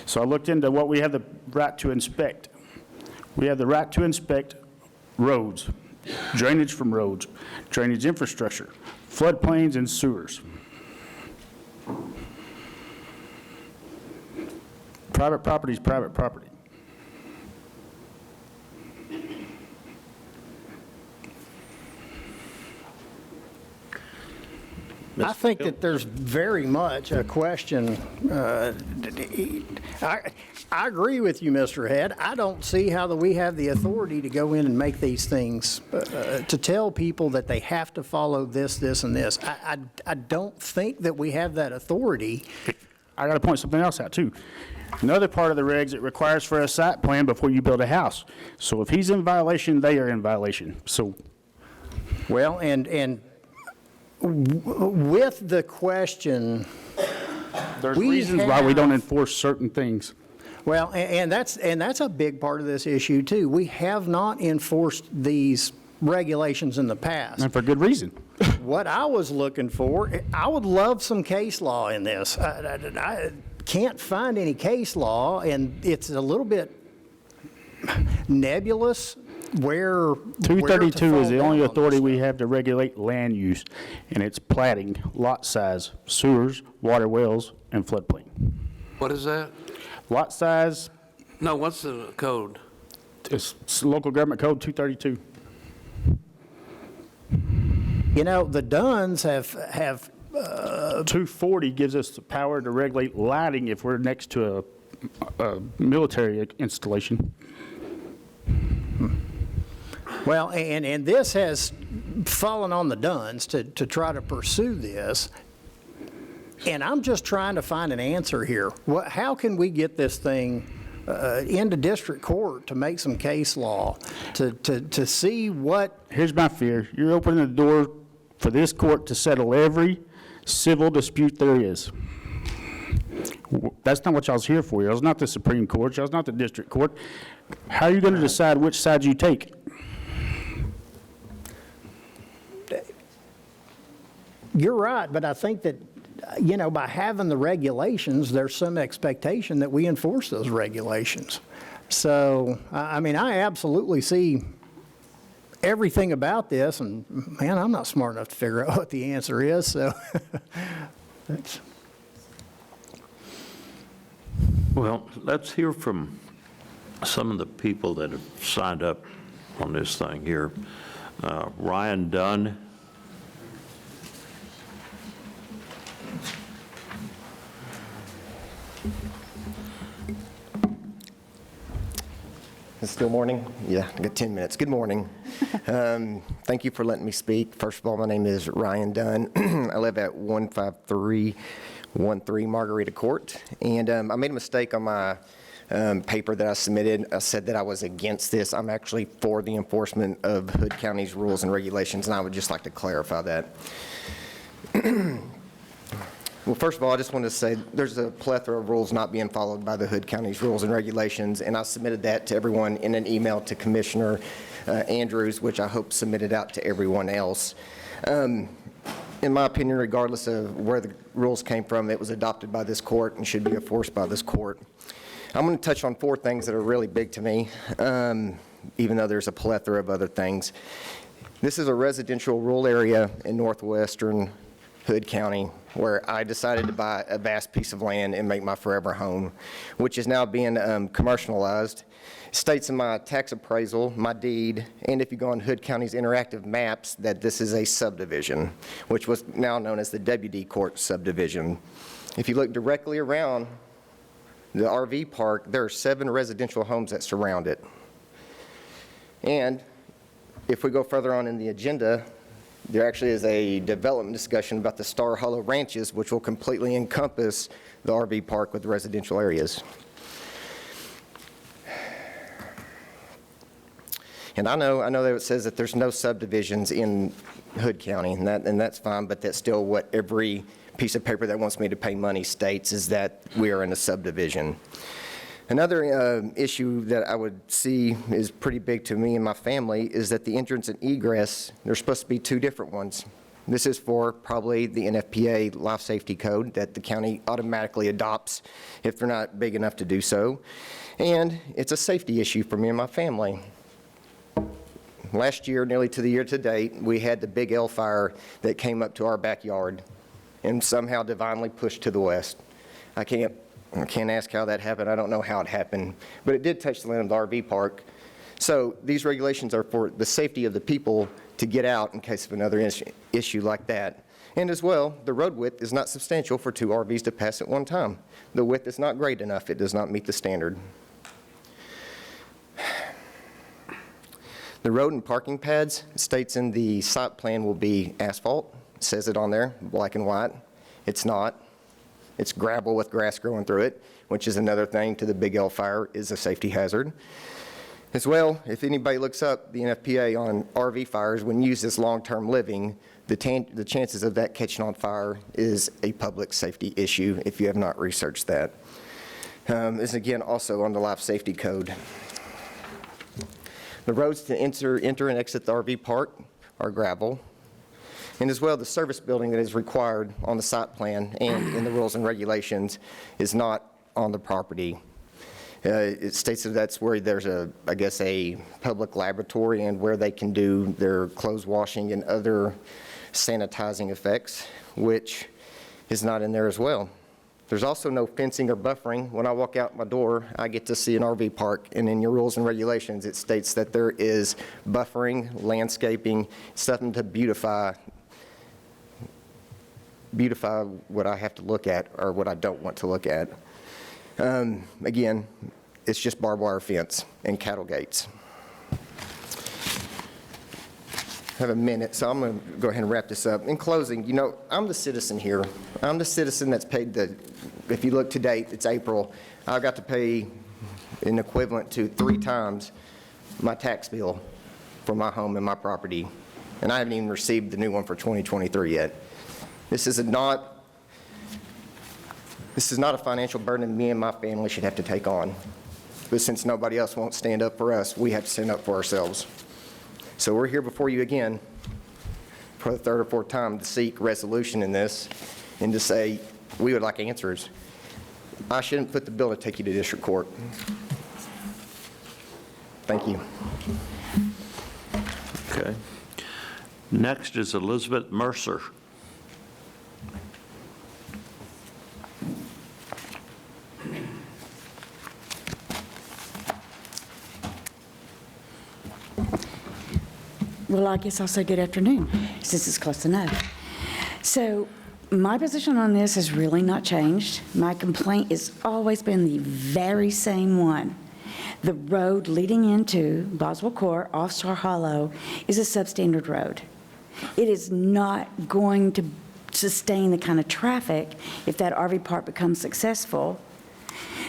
So I looked into what we have the right to inspect. We have the right to inspect roads, drainage from roads, drainage infrastructure, floodplains, and sewers. Private property is private property. I think that there's very much a question. I agree with you, Mr. Head. I don't see how we have the authority to go in and make these things, to tell people that they have to follow this, this, and this. I don't think that we have that authority. I got to point something else out, too. Another part of the regs, it requires for a site plan before you build a house. So if he's in violation, they are in violation. So, well, and with the question, there's reasons why we don't enforce certain things. Well, and that's a big part of this issue too. We have not enforced these regulations in the past. And for good reason. What I was looking for, I would love some case law in this. I can't find any case law, and it's a little bit nebulous where 232 is the only authority we have to regulate land use, and it's platting, lot size, sewers, water wells, and floodplain. What is that? Lot size. No, what's the code? It's local government code 232. The Duns have 240 gives us the power to regulate lighting if we're next to a military installation. Well, and this has fallen on the Duns to try to pursue this, and I'm just trying to find an answer here. How can we get this thing into district court to make some case law, to see what. Here's my fear. You're opening the door for this court to settle every civil dispute there is. That's not what y'all's here for. Y'all's not the Supreme Court. Y'all's not the district court. How are you going to decide which side you take? You're right, but I think that, you know, by having the regulations, there's some expectation that we enforce those regulations. So, I mean, I absolutely see everything about this, and man, I'm not smart enough to figure out what the answer is, so that's. Well, let's hear from some of the people that have signed up on this thing here. Ryan Dunn. It's still morning? Yeah, I got 10 minutes. Good morning. Thank you for letting me speak. First of all, my name is Ryan Dunn. I live at 15313 Margarita Court, and I made a mistake on my paper that I submitted. I said that I was against this. I'm actually for the enforcement of Hood County's rules and regulations, and I would just like to clarify that. Well, first of all, I just wanted to say there's a plethora of rules not being followed by the Hood County's rules and regulations, and I submitted that to everyone in an email to Commissioner Andrews, which I hope submitted out to everyone else. In my opinion, regardless of where the rules came from, it was adopted by this court and should be enforced by this court. I'm going to touch on 4 things that are really big to me, even though there's a plethora of other things. This is a residential rural area in northwestern Hood County where I decided to buy a vast piece of land and make my forever home, which is now being commercialized. It states in my tax appraisal, my deed, and if you go on Hood County's interactive maps, that this is a subdivision, which was now known as the WD Court subdivision. If you look directly around the RV park, there are 7 residential homes that surround it. And if we go further on in the agenda, there actually is a development discussion about the Star Hollow Ranches, which will completely encompass the RV park with residential areas. And I know that it says that there's no subdivisions in Hood County, and that's fine, but that's still what every piece of paper that wants me to pay money states, is that we are in a subdivision. Another issue that I would see is pretty big to me and my family is that the entrance and egress, there's supposed to be 2 different ones. This is for probably the NFPA life safety code that the county automatically adopts if they're not big enough to do so. And it's a safety issue for me and my family. Last year, nearly to the year to date, we had the Big L fire that came up to our backyard and somehow divinely pushed to the west. I can't ask how that happened. I don't know how it happened, but it did touch the land of the RV park. So these regulations are for the safety of the people to get out in case of another issue like that. And as well, the road width is not substantial for 2 RVs to pass at one time. The width is not great enough. It does not meet the standard. The road and parking pads states in the site plan will be asphalt. It says it on there, black and white. It's not. It's gravel with grass growing through it, which is another thing to the Big L fire, is a safety hazard. As well, if anybody looks up the NFPA on RV fires, when used as long-term living, the chances of that catching on fire is a public safety issue if you have not researched that. This again also on the life safety code. The roads to enter and exit the RV park are gravel. And as well, the service building that is required on the site plan and in the rules and regulations is not on the property. It states that that's where there's I guess a public laboratory and where they can do their clothes washing and other sanitizing effects, which is not in there as well. There's also no fencing or buffering. When I walk out my door, I get to see an RV park, and in your rules and regulations, it states that there is buffering, landscaping, something to beautify what I have to look at or what I don't want to look at. Again, it's just barbed wire fence and cattle gates. I have a minute, so I'm going to go ahead and wrap this up. In closing, you know, I'm the citizen here. I'm the citizen that's paid if you look to date, it's April. I got to pay an equivalent to 3 times my tax bill for my home and my property, and I haven't even received the new one for 2023 yet. This is not a financial burden me and my family should have to take on. But since nobody else won't stand up for us, we have to stand up for ourselves. So we're here before you again for the 3rd or 4th time to seek resolution in this and to say we would like answers. I shouldn't put the bill to take you to district court. Thank you. Okay. Next is Elizabeth Mercer. Well, I guess I'll say good afternoon, since it's close enough. So my position on this has really not changed. My complaint has always been the very same one. The road leading into Boswell Court off Star Hollow is a substandard road. It is not going to sustain the kind of traffic, if that RV park becomes successful,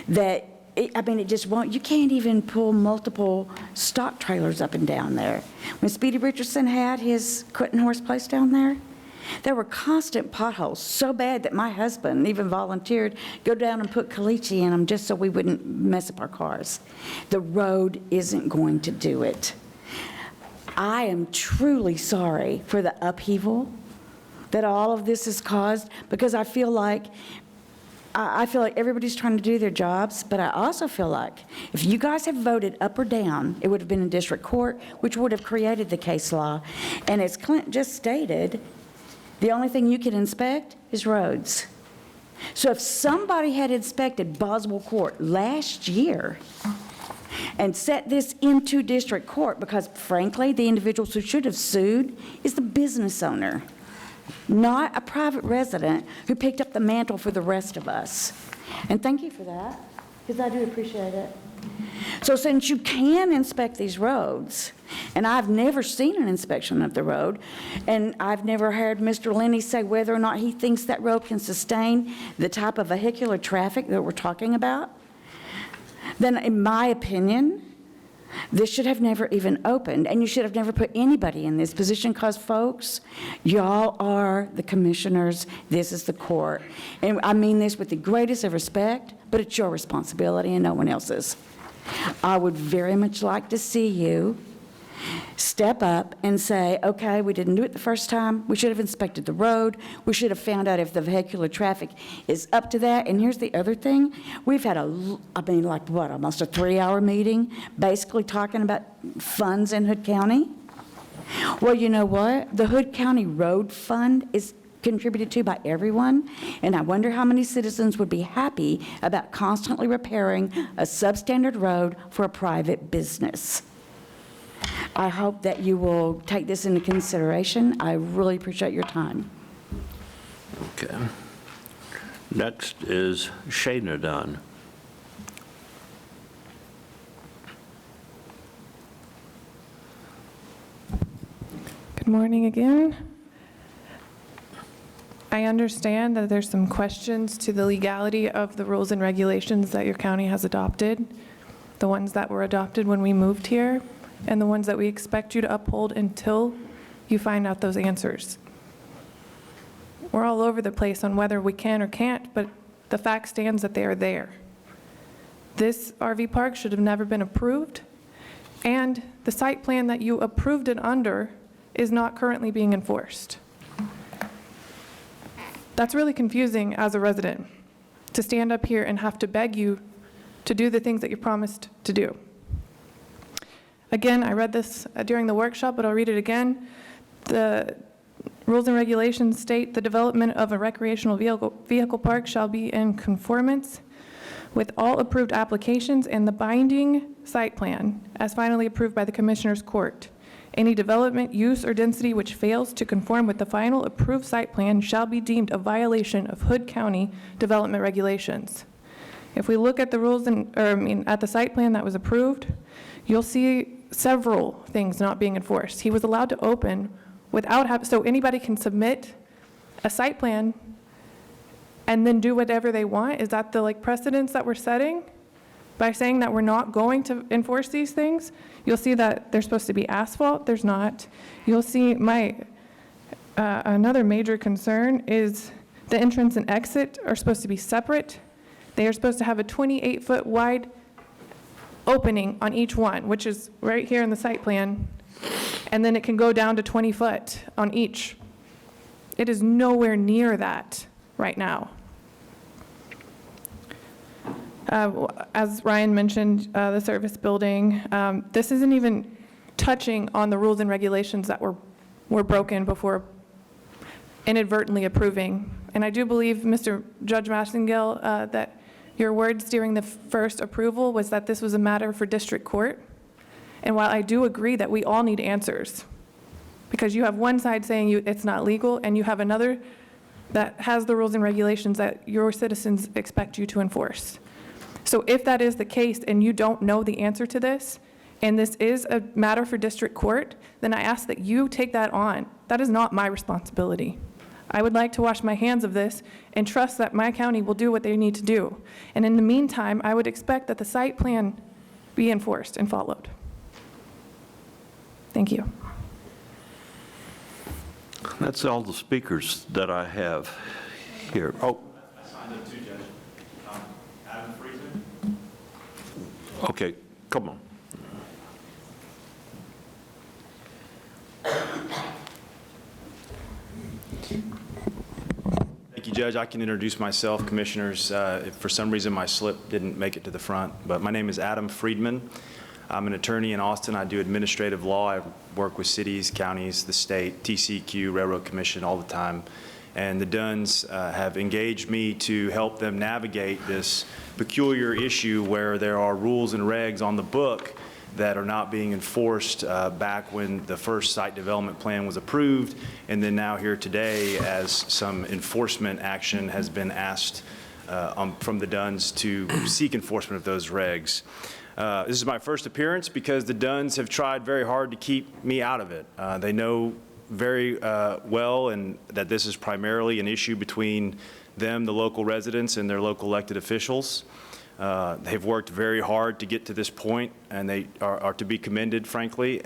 that it just won't. You can't even pull multiple stock trailers up and down there. When Speedy Richardson had his Quentin Horse place down there were constant potholes, so bad that my husband even volunteered go down and put caliche in them just so we wouldn't mess up our cars. The road isn't going to do it. I am truly sorry for the upheaval that all of this has caused, because I feel like everybody's trying to do their jobs, but I also feel like if you guys have voted up or down, it would have been in district court, which would have created the case law. And as Clint just stated, the only thing you can inspect is roads. So if somebody had inspected Boswell Court last year and set this into district court, because frankly, the individuals who should have sued is the business owner, not a private resident who picked up the mantle for the rest of us. And thank you for that, because I do appreciate it. So since you can inspect these roads, and I've never seen an inspection of the road, and I've never heard Mr. Lenny say whether or not he thinks that road can sustain the type of vehicular traffic that we're talking about, then in my opinion, this should have never even opened, and you should have never put anybody in this position, because, folks, y'all are the commissioners. This is the court. And I mean this with the greatest of respect, but it's your responsibility and no one else's. I would very much like to see you step up and say, okay, we didn't do it the first time. We should have inspected the road. We should have found out if the vehicular traffic is up to that. And here's the other thing. We've had almost a 3-hour meeting basically talking about funds in Hood County. Well, you know what? The Hood County Road Fund is contributed to by everyone, and I wonder how many citizens would be happy about constantly repairing a substandard road for a private business. I hope that you will take this into consideration. I really appreciate your time. Okay. Next is Shayna Dunn. Good morning again. I understand that there's some questions to the legality of the rules and regulations that your county has adopted, the ones that were adopted when we moved here, and the ones that we expect you to uphold until you find out those answers. We're all over the place on whether we can or can't, but the fact stands that they are there. This RV park should have never been approved, and the site plan that you approved it under is not currently being enforced. That's really confusing as a resident, to stand up here and have to beg you to do the things that you promised to do. Again, I read this during the workshop, but I'll read it again. The rules and regulations state the development of a recreational vehicle park shall be in conformance with all approved applications and the binding site plan as finally approved by the Commissioner's Court. Any development, use, or density which fails to conform with the final approved site plan shall be deemed a violation of Hood County development regulations. If we look at the rules at the site plan that was approved, you'll see several things not being enforced. He was allowed to open without so anybody can submit a site plan and then do whatever they want. Is that the precedence that we're setting? by saying that we're not going to enforce these things, you'll see that there's supposed to be asphalt, there's not. You'll see another major concern is the entrance and exit are supposed to be separate. They are supposed to have a 28-foot wide opening on each one, which is right here in the site plan, and then it can go down to 20 foot on each. It is nowhere near that right now. As Ryan mentioned, the service building, this isn't even touching on the rules and regulations that were broken before inadvertently approving. And I do believe, Mr. Judge Massengill, that your words during the first approval was that this was a matter for district court. And while I do agree that we all need answers, because you have one side saying it's not legal, and you have another that has the rules and regulations that your citizens expect you to enforce. So if that is the case and you don't know the answer to this, and this is a matter for district court, then I ask that you take that on. That is not my responsibility. I would like to wash my hands of this and trust that my county will do what they need to do. And in the meantime, I would expect that the site plan be enforced and followed. Thank you. That's all the speakers that I have here. Oh. I signed up too, Judge. Adam Friedman. Okay, come on. Thank you, Judge. I can introduce myself, Commissioners. If for some reason my slip didn't make it to the front, but my name is Adam Friedman. I'm an attorney in Austin. I do administrative law. I work with cities, counties, the state, TCEQ, Railroad Commission all the time. And the Dunns have engaged me to help them navigate this peculiar issue where there are rules and regs on the book that are not being enforced back when the first site development plan was approved, and then now here today as some enforcement action has been asked from the Dunns to seek enforcement of those regs. This is my first appearance because the Dunns have tried very hard to keep me out of it. They know very well and that this is primarily an issue between them, the local residents, and their local elected officials. They've worked very hard to get to this point, and they are to be commended, frankly.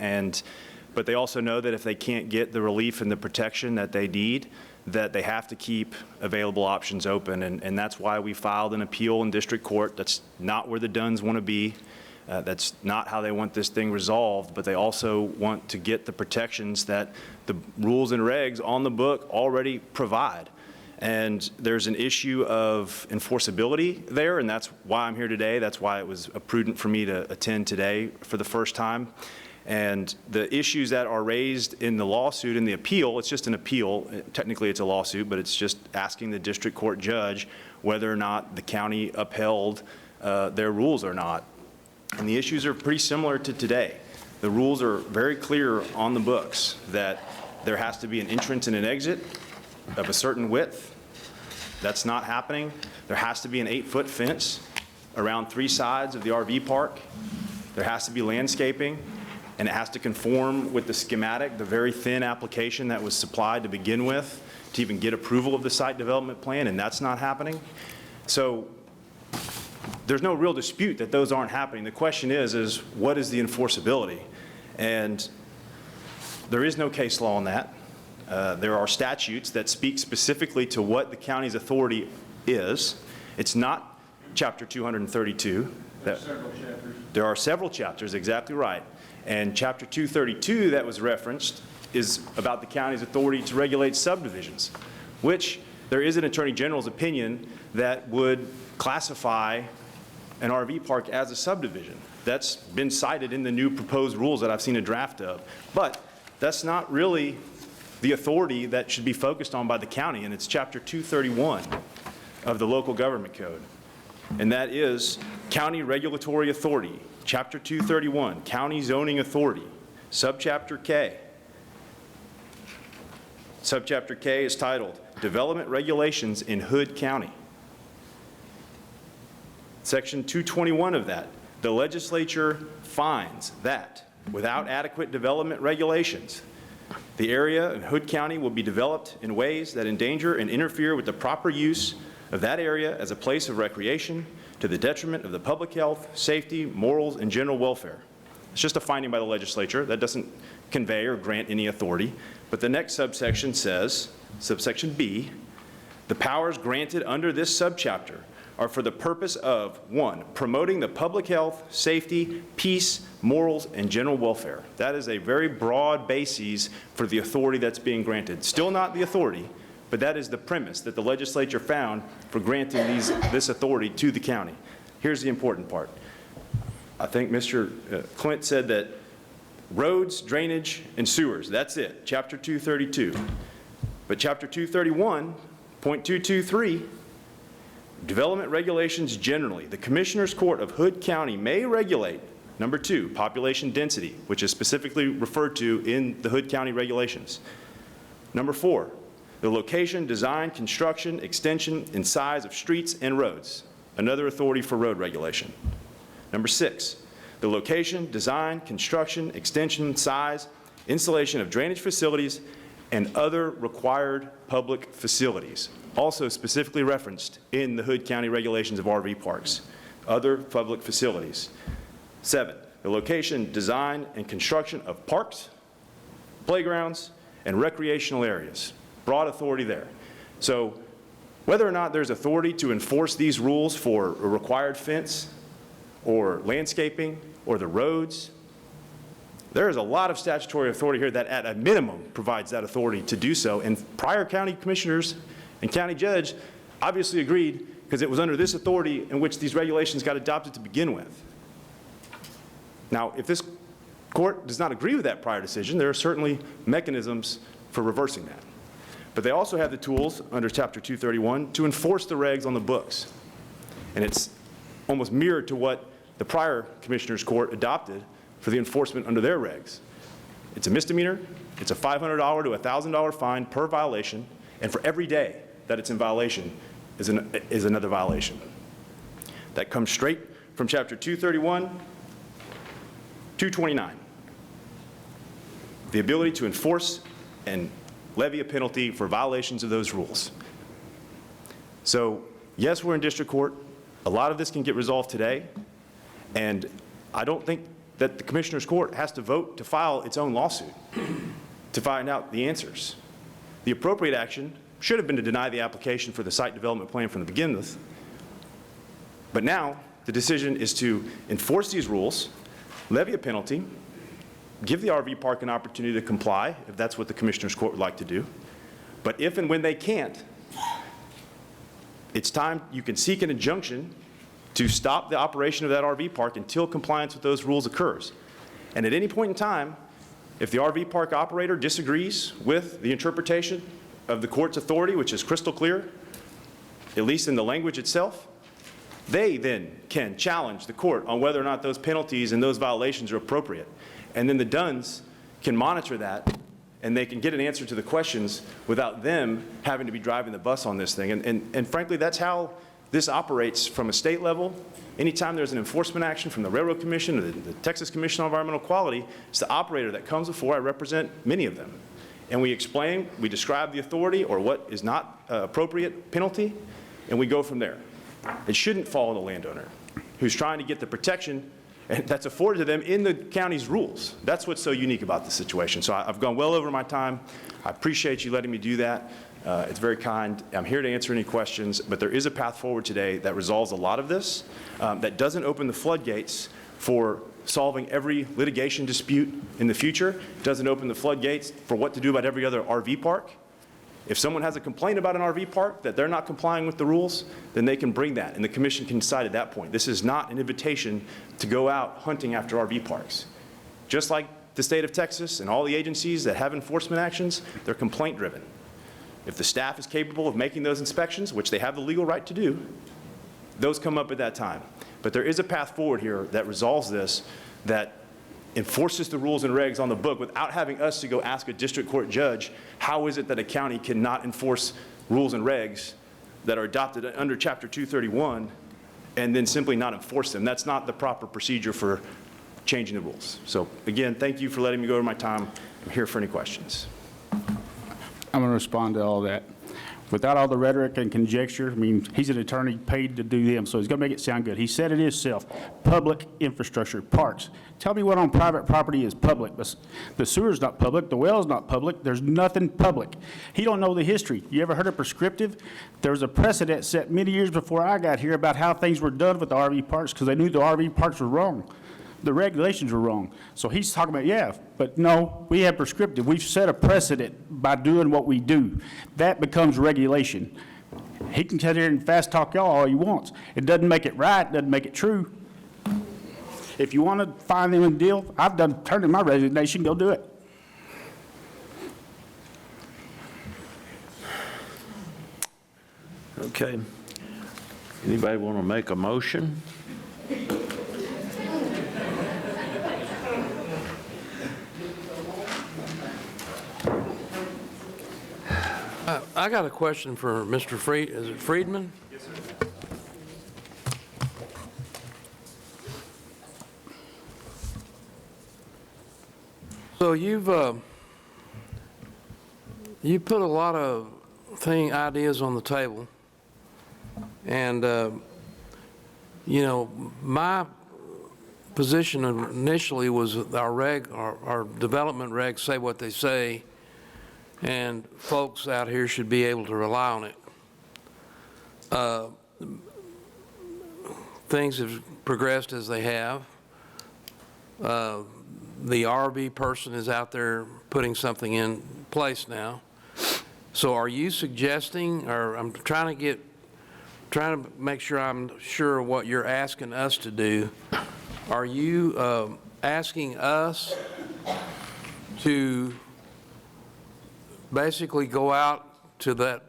But they also know that if they can't get the relief and the protection that they need, that they have to keep available options open. And that's why we filed an appeal in district court. That's not where the Dunns want to be. That's not how they want this thing resolved, but they also want to get the protections that the rules and regs on the book already provide. And there's an issue of enforceability there, and that's why I'm here today. That's why it was prudent for me to attend today for the first time. And the issues that are raised in the lawsuit, in the appeal, it's just an appeal. Technically, it's a lawsuit, but it's just asking the district court judge whether or not the county upheld their rules or not. And the issues are pretty similar to today. The rules are very clear on the books that there has to be an entrance and an exit of a certain width. That's not happening. There has to be an 8-foot fence around 3 sides of the RV park. There has to be landscaping, and it has to conform with the schematic, the very thin application that was supplied to begin with to even get approval of the site development plan, and that's not happening. So there's no real dispute that those aren't happening. The question is what is the enforceability? And there is no case law on that. There are statutes that speak specifically to what the county's authority is. It's not Chapter 232. There are several chapters, exactly right. And Chapter 232 that was referenced is about the county's authority to regulate subdivisions, which there is an Attorney General's opinion that would classify an RV park as a subdivision. That's been cited in the new proposed rules that I've seen a draft of. But that's not really the authority that should be focused on by the county, and it's Chapter 231 of the Local Government Code. And that is County Regulatory Authority, Chapter 231, County Zoning Authority, Subchapter K. Subchapter K is titled Development Regulations in Hood County. Section 221 of that, the legislature finds that without adequate development regulations, the area in Hood County will be developed in ways that endanger and interfere with the proper use of that area as a place of recreation, to the detriment of the public health, safety, morals, and general welfare. It's just a finding by the legislature. That doesn't convey or grant any authority. But the next subsection says, subsection B, the powers granted under this subchapter are for the purpose of, 1, promoting the public health, safety, peace, morals, and general welfare. That is a very broad basis for the authority that's being granted. Still not the authority, but that is the premise that the legislature found for granting this authority to the county. Here's the important part. I think Mr. Clint said that roads, drainage, and sewers, that's it, Chapter 232. But Chapter 231.223, development regulations generally. The Commissioner's Court of Hood County may regulate, number 2, population density, which is specifically referred to in the Hood County regulations. Number 4, the location, design, construction, extension, and size of streets and roads, another authority for road regulation. Number 6, the location, design, construction, extension, size, installation of drainage facilities, and other required public facilities, also specifically referenced in the Hood County regulations of RV parks, other public facilities. 7, the location, design, and construction of parks, playgrounds, and recreational areas. Broad authority there. So whether or not there's authority to enforce these rules for a required fence or landscaping or the roads, there is a lot of statutory authority here that at a minimum provides that authority to do so. And prior county commissioners and county judge obviously agreed because it was under this authority in which these regulations got adopted to begin with. Now, if this court does not agree with that prior decision, there are certainly mechanisms for reversing that. But they also have the tools under Chapter 231 to enforce the regs on the books. And it's almost mirrored to what the prior Commissioner's Court adopted for the enforcement under their regs. It's a misdemeanor. It's a $500 to $1,000 fine per violation, and for every day that it's in violation is another violation. That comes straight from Chapter 231, 229. The ability to enforce and levy a penalty for violations of those rules. So yes, we're in district court. A lot of this can get resolved today, and I don't think that the Commissioner's Court has to vote to file its own lawsuit to find out the answers. The appropriate action should have been to deny the application for the site development plan from the beginning with. But now the decision is to enforce these rules, levy a penalty, give the RV park an opportunity to comply if that's what the Commissioner's Court would like to do. But if and when they can't, it's time you can seek an injunction to stop the operation of that RV park until compliance with those rules occurs. And at any point in time, if the RV park operator disagrees with the interpretation of the court's authority, which is crystal clear, at least in the language itself, they then can challenge the court on whether or not those penalties and those violations are appropriate. And then the DUNS can monitor that, and they can get an answer to the questions without them having to be driving the bus on this thing. And frankly, that's how this operates from a state level. Anytime there's an enforcement action from the Railroad Commission or the Texas Commission on Environmental Quality, it's the operator that comes before. I represent many of them. And we explain, we describe the authority or what is not appropriate penalty, and we go from there. It shouldn't fall on the landowner who's trying to get the protection that's afforded to them in the county's rules. That's what's so unique about this situation. So I've gone well over my time. I appreciate you letting me do that. It's very kind. I'm here to answer any questions, but there is a path forward today that resolves a lot of this, that doesn't open the floodgates for solving every litigation dispute in the future. It doesn't open the floodgates for what to do about every other RV park. If someone has a complaint about an RV park that they're not complying with the rules, then they can bring that, and the commission can decide at that point. This is not an invitation to go out hunting after RV parks. Just like the state of Texas and all the agencies that have enforcement actions, they're complaint-driven. If the staff is capable of making those inspections, which they have the legal right to do, those come up at that time. But there is a path forward here that resolves this, that enforces the rules and regs on the book without having us to go ask a district court judge, how is it that a county cannot enforce rules and regs that are adopted under Chapter 231 and then simply not enforce them? That's not the proper procedure for changing the rules. So again, thank you for letting me go over my time. I'm here for any questions. I'm going to respond to all that. without all the rhetoric and conjecture. I mean, he's an attorney paid to do them, so he's going to make it sound good. He said it himself, public infrastructure, parks. Tell me what on private property is public. The sewer's not public, the well's not public, there's nothing public. He don't know the history. You ever heard of prescriptive? There was a precedent set many years before I got here about how things were done with the RV parks because they knew the RV parks were wrong. The regulations were wrong. So he's talking about, yeah, but no, we have prescriptive. We've set a precedent by doing what we do. That becomes regulation. He can sit here and fast talk y'all all he wants. It doesn't make it right, doesn't make it true. If you want to find them a deal, I've turned in my resignation, go do it. Okay. Anybody want to make a motion? I got a question for Mr. Is it Friedman? Yes, sir. So you put a lot of ideas on the table, and you know, my position initially was our development regs say what they say, and folks out here should be able to rely on it. Things have progressed as they have. The RV person is out there putting something in place now. So are you suggesting, or I'm trying to make sure I'm sure what you're asking us to do. Are you asking us to basically go out to the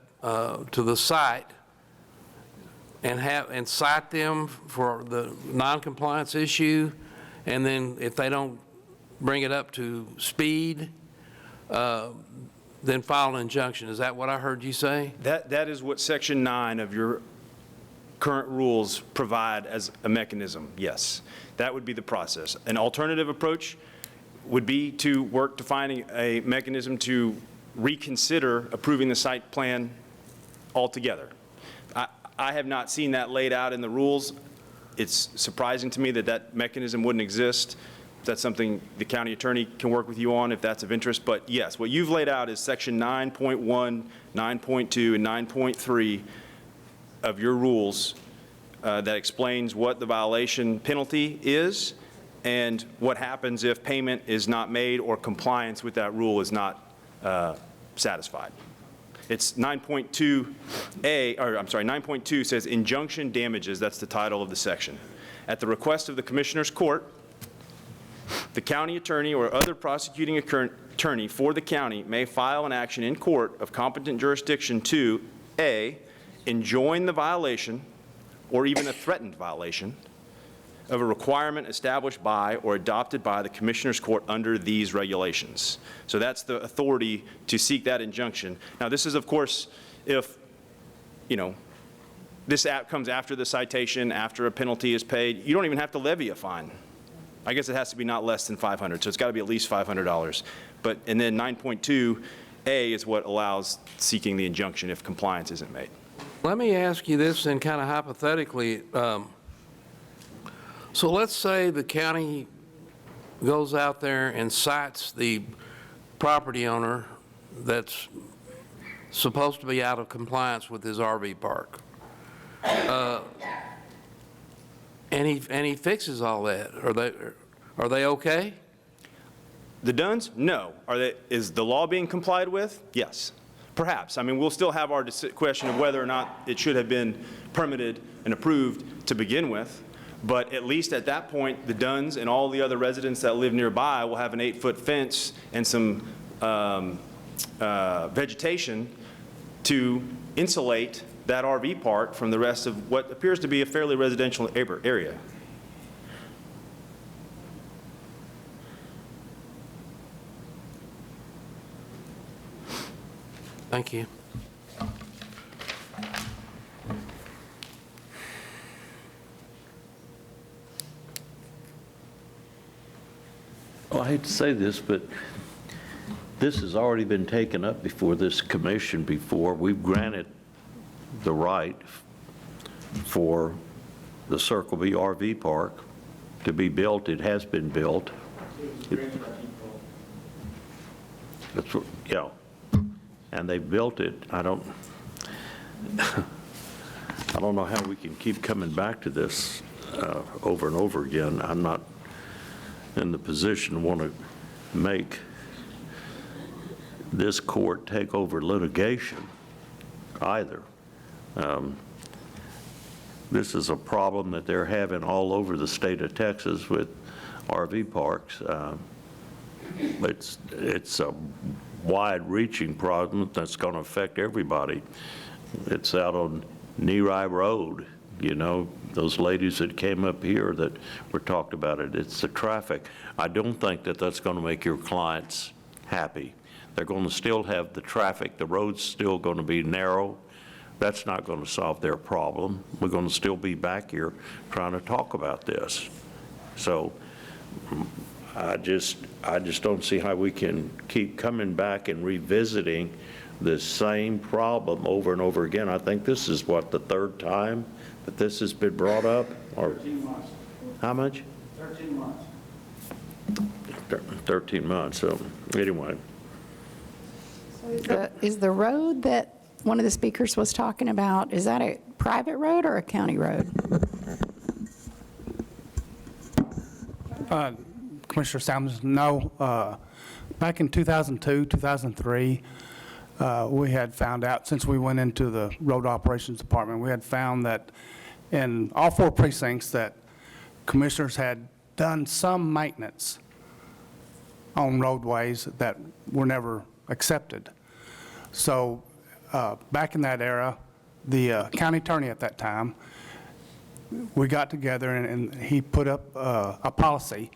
site and cite them for the noncompliance issue, and then if they don't bring it up to speed, then file an injunction? Is that what I heard you say? That is what Section 9 of your current rules provide as a mechanism, yes. That would be the process. An alternative approach would be to work to finding a mechanism to reconsider approving the site plan altogether. I have not seen that laid out in the rules. It's surprising to me that that mechanism wouldn't exist. That's something the county attorney can work with you on if that's of interest. But yes, what you've laid out is Section 9.1, 9.2, and 9.3 of your rules that explains what the violation penalty is and what happens if payment is not made or compliance with that rule is not satisfied. It's 9.2A, or I'm sorry, 9.2 says injunction damages. That's the title of the section. At the request of the Commissioner's Court, the county attorney or other prosecuting attorney for the county may file an action in court of competent jurisdiction to A, enjoin the violation or even a threatened violation of a requirement established by or adopted by the Commissioner's Court under these regulations. So that's the authority to seek that injunction. Now, this is, of course, if, you know, this comes after the citation, after a penalty is paid. You don't even have to levy a fine. I guess it has to be not less than $500, so it's got to be at least $500. But, and then 9.2A is what allows seeking the injunction if compliance isn't made. Let me ask you this then, kind of hypothetically. So let's say the county goes out there and cites the property owner that's supposed to be out of compliance with his RV park. And he fixes all that. Are they okay? The Duns? No. Is the law being complied with? Yes. Perhaps. I mean, we'll still have our question of whether or not it should have been permitted and approved to begin with. But at least at that point, the Duns and all the other residents that live nearby will have an 8-foot fence and some vegetation to insulate that RV park from the rest of what appears to be a fairly residential area. Thank you. Well, I hate to say this, but this has already been taken up before this commission before. We've granted the right for the Circle B RV Park to be built. It has been built. That's what, yeah. And they built it. I don't know how we can keep coming back to this over and over again. I'm not in the position to want to make this court take over litigation either. This is a problem that they're having all over the state of Texas with RV parks. It's a wide-reaching problem that's going to affect everybody. It's out on Nerai Road, you know, those ladies that came up here that were talked about it. It's the traffic. I don't think that that's going to make your clients happy. They're going to still have the traffic. The road's still going to be narrow. That's not going to solve their problem. We're going to still be back here trying to talk about this. So I just don't see how we can keep coming back and revisiting the same problem over and over again. I think this is, what, the third time that this has been brought up? Or 13 months. how much? 13 months. 13 months, so anyway. Is the road that one of the speakers was talking about, is that a private road or a county road? Commissioner Salmons, no. Back in 2002, 2003, we had found out, since we went into the road operations department, we had found that in all 4 precincts that commissioners had done some maintenance on roadways that were never accepted. So back in that era, the county attorney at that time, we got together and he put up a policy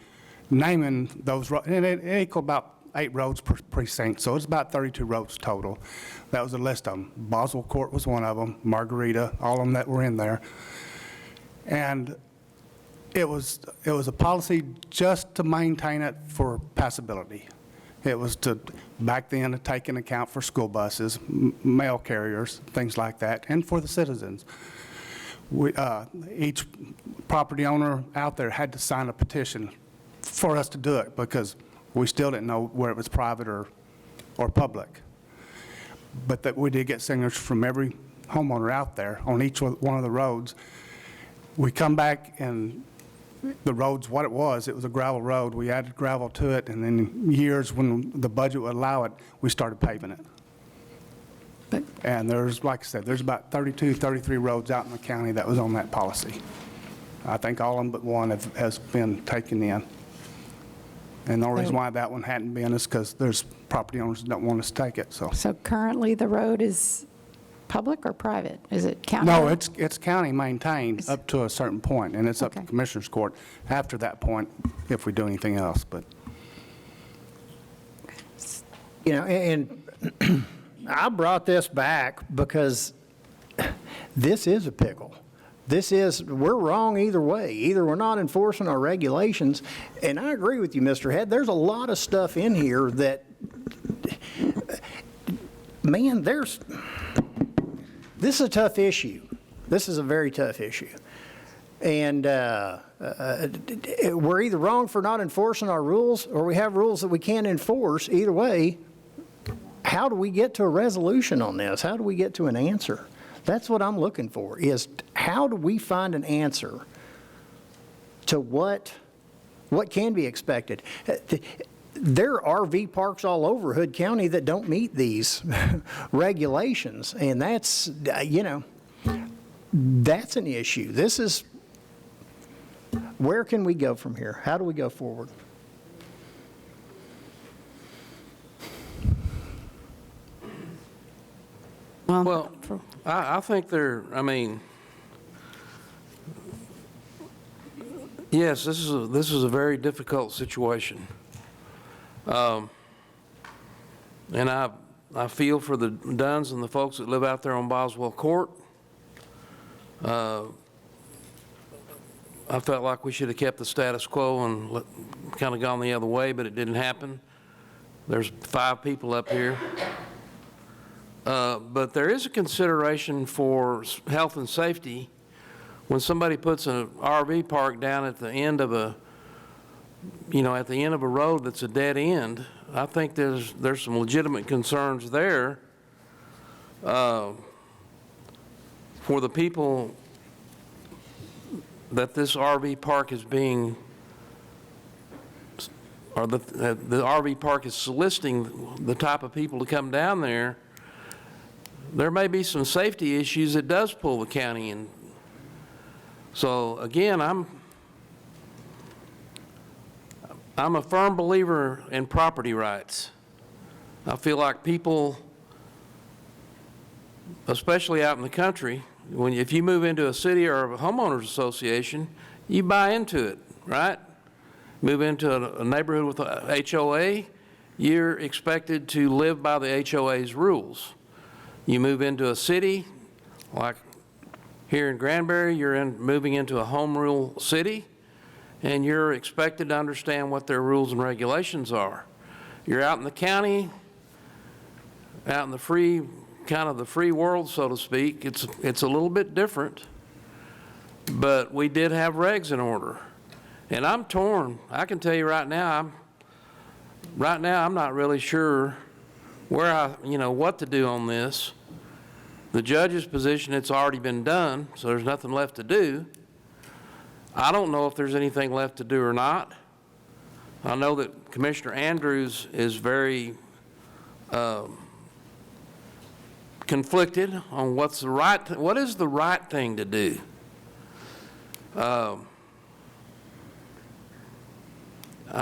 naming those roads, and it equaled about 8 roads per precinct, so it's about 32 roads total. That was a list of them. Boswell Court was one of them, Margarita, all of them that were in there. And it was a policy just to maintain it for passability. It was to, back then, to take into account for school buses, mail carriers, things like that, and for the citizens. Each property owner out there had to sign a petition for us to do it because we still didn't know where it was private or public. But that we did get signatures from every homeowner out there on each one of the roads. We come back and the road's what it was a gravel road. We added gravel to it, and then years when the budget would allow it, we started paving it. And there's, like I said, there's about 32, 33 roads out in the county that was on that policy. I think all of them but one has been taken in. And the only reason why that one hadn't been is because there's property owners that don't want us to take it, so. So currently the road is public or private? Is it county? No, it's county maintained up to a certain point, and it's up to Commissioner's Court after that point if we do anything else, but. You know, and I brought this back because this is a pickle. We're wrong either way. Either we're not enforcing our regulations, and I agree with you, Mr. Head, there's a lot of stuff in here that, man, this is a tough issue. This is a very tough issue. And we're either wrong for not enforcing our rules, or we have rules that we can't enforce. Either way, how do we get to a resolution on this? How do we get to an answer? That's what I'm looking for, is how do we find an answer to what can be expected? There are RV parks all over Hood County that don't meet these regulations, and that's, you know, that's an issue. This is, where can we go from here? How do we go forward? Well, I think I mean, yes, this is a very difficult situation. And I feel for the Dunns and the folks that live out there on Boswell Court. I felt like we should have kept the status quo and kind of gone the other way, but it didn't happen. There's 5 people up here. But there is a consideration for health and safety when somebody puts an RV park down at the end of a, at the end of a road that's a dead end. I think there's some legitimate concerns there for the people that this RV park is being, or the RV park is soliciting the type of people to come down there. There may be some safety issues that does pull the county in. So again, I'm a firm believer in property rights. I feel like people, especially out in the country, if you move into a city or a homeowners association, you buy into it, right? Move into a neighborhood with a HOA, you're expected to live by the HOA's rules. You move into a city, like here in Granbury, you're moving into a home rule city, and you're expected to understand what their rules and regulations are. You're out in the county, out in the free, kind of the free world, so to speak. It's a little bit different, but we did have regs in order. And I'm torn. I can tell you right now, I'm not really sure where what to do on this. The judge's position, it's already been done, so there's nothing left to do. I don't know if there's anything left to do or not. I know that Commissioner Andrews is very conflicted on what is the right thing to do. I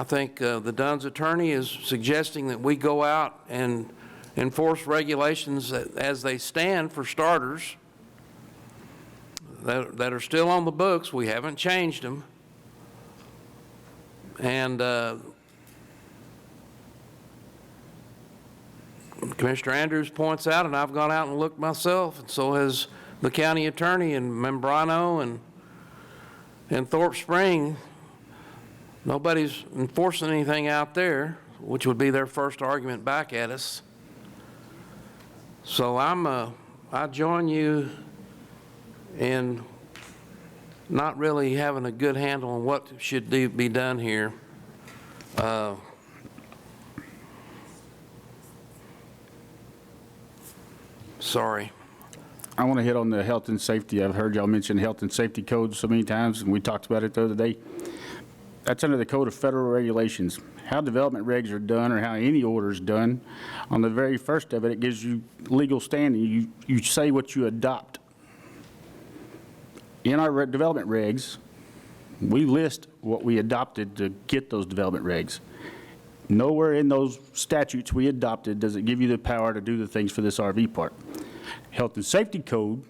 think the Dunn's attorney is suggesting that we go out and enforce regulations as they stand, for starters, that are still on the books. We haven't changed them. And Commissioner Andrews points out, and I've gone out and looked myself, and so has the county attorney in Membrano and Thorpe Spring. Nobody's enforcing anything out there, which would be their first argument back at us. So I join you in not really having a good handle on what should be done here. Sorry. I want to hit on the health and safety. I've heard y'all mention health and safety codes so many times, and we talked about it the other day. That's under the Code of Federal Regulations. How development regs are done, or how any order is done, on the very first of it, it gives you legal standing. You say what you adopt. In our development regs, we list what we adopted to get those development regs. Nowhere in those statutes we adopted does it give you the power to do the things for this RV park. Health and safety code,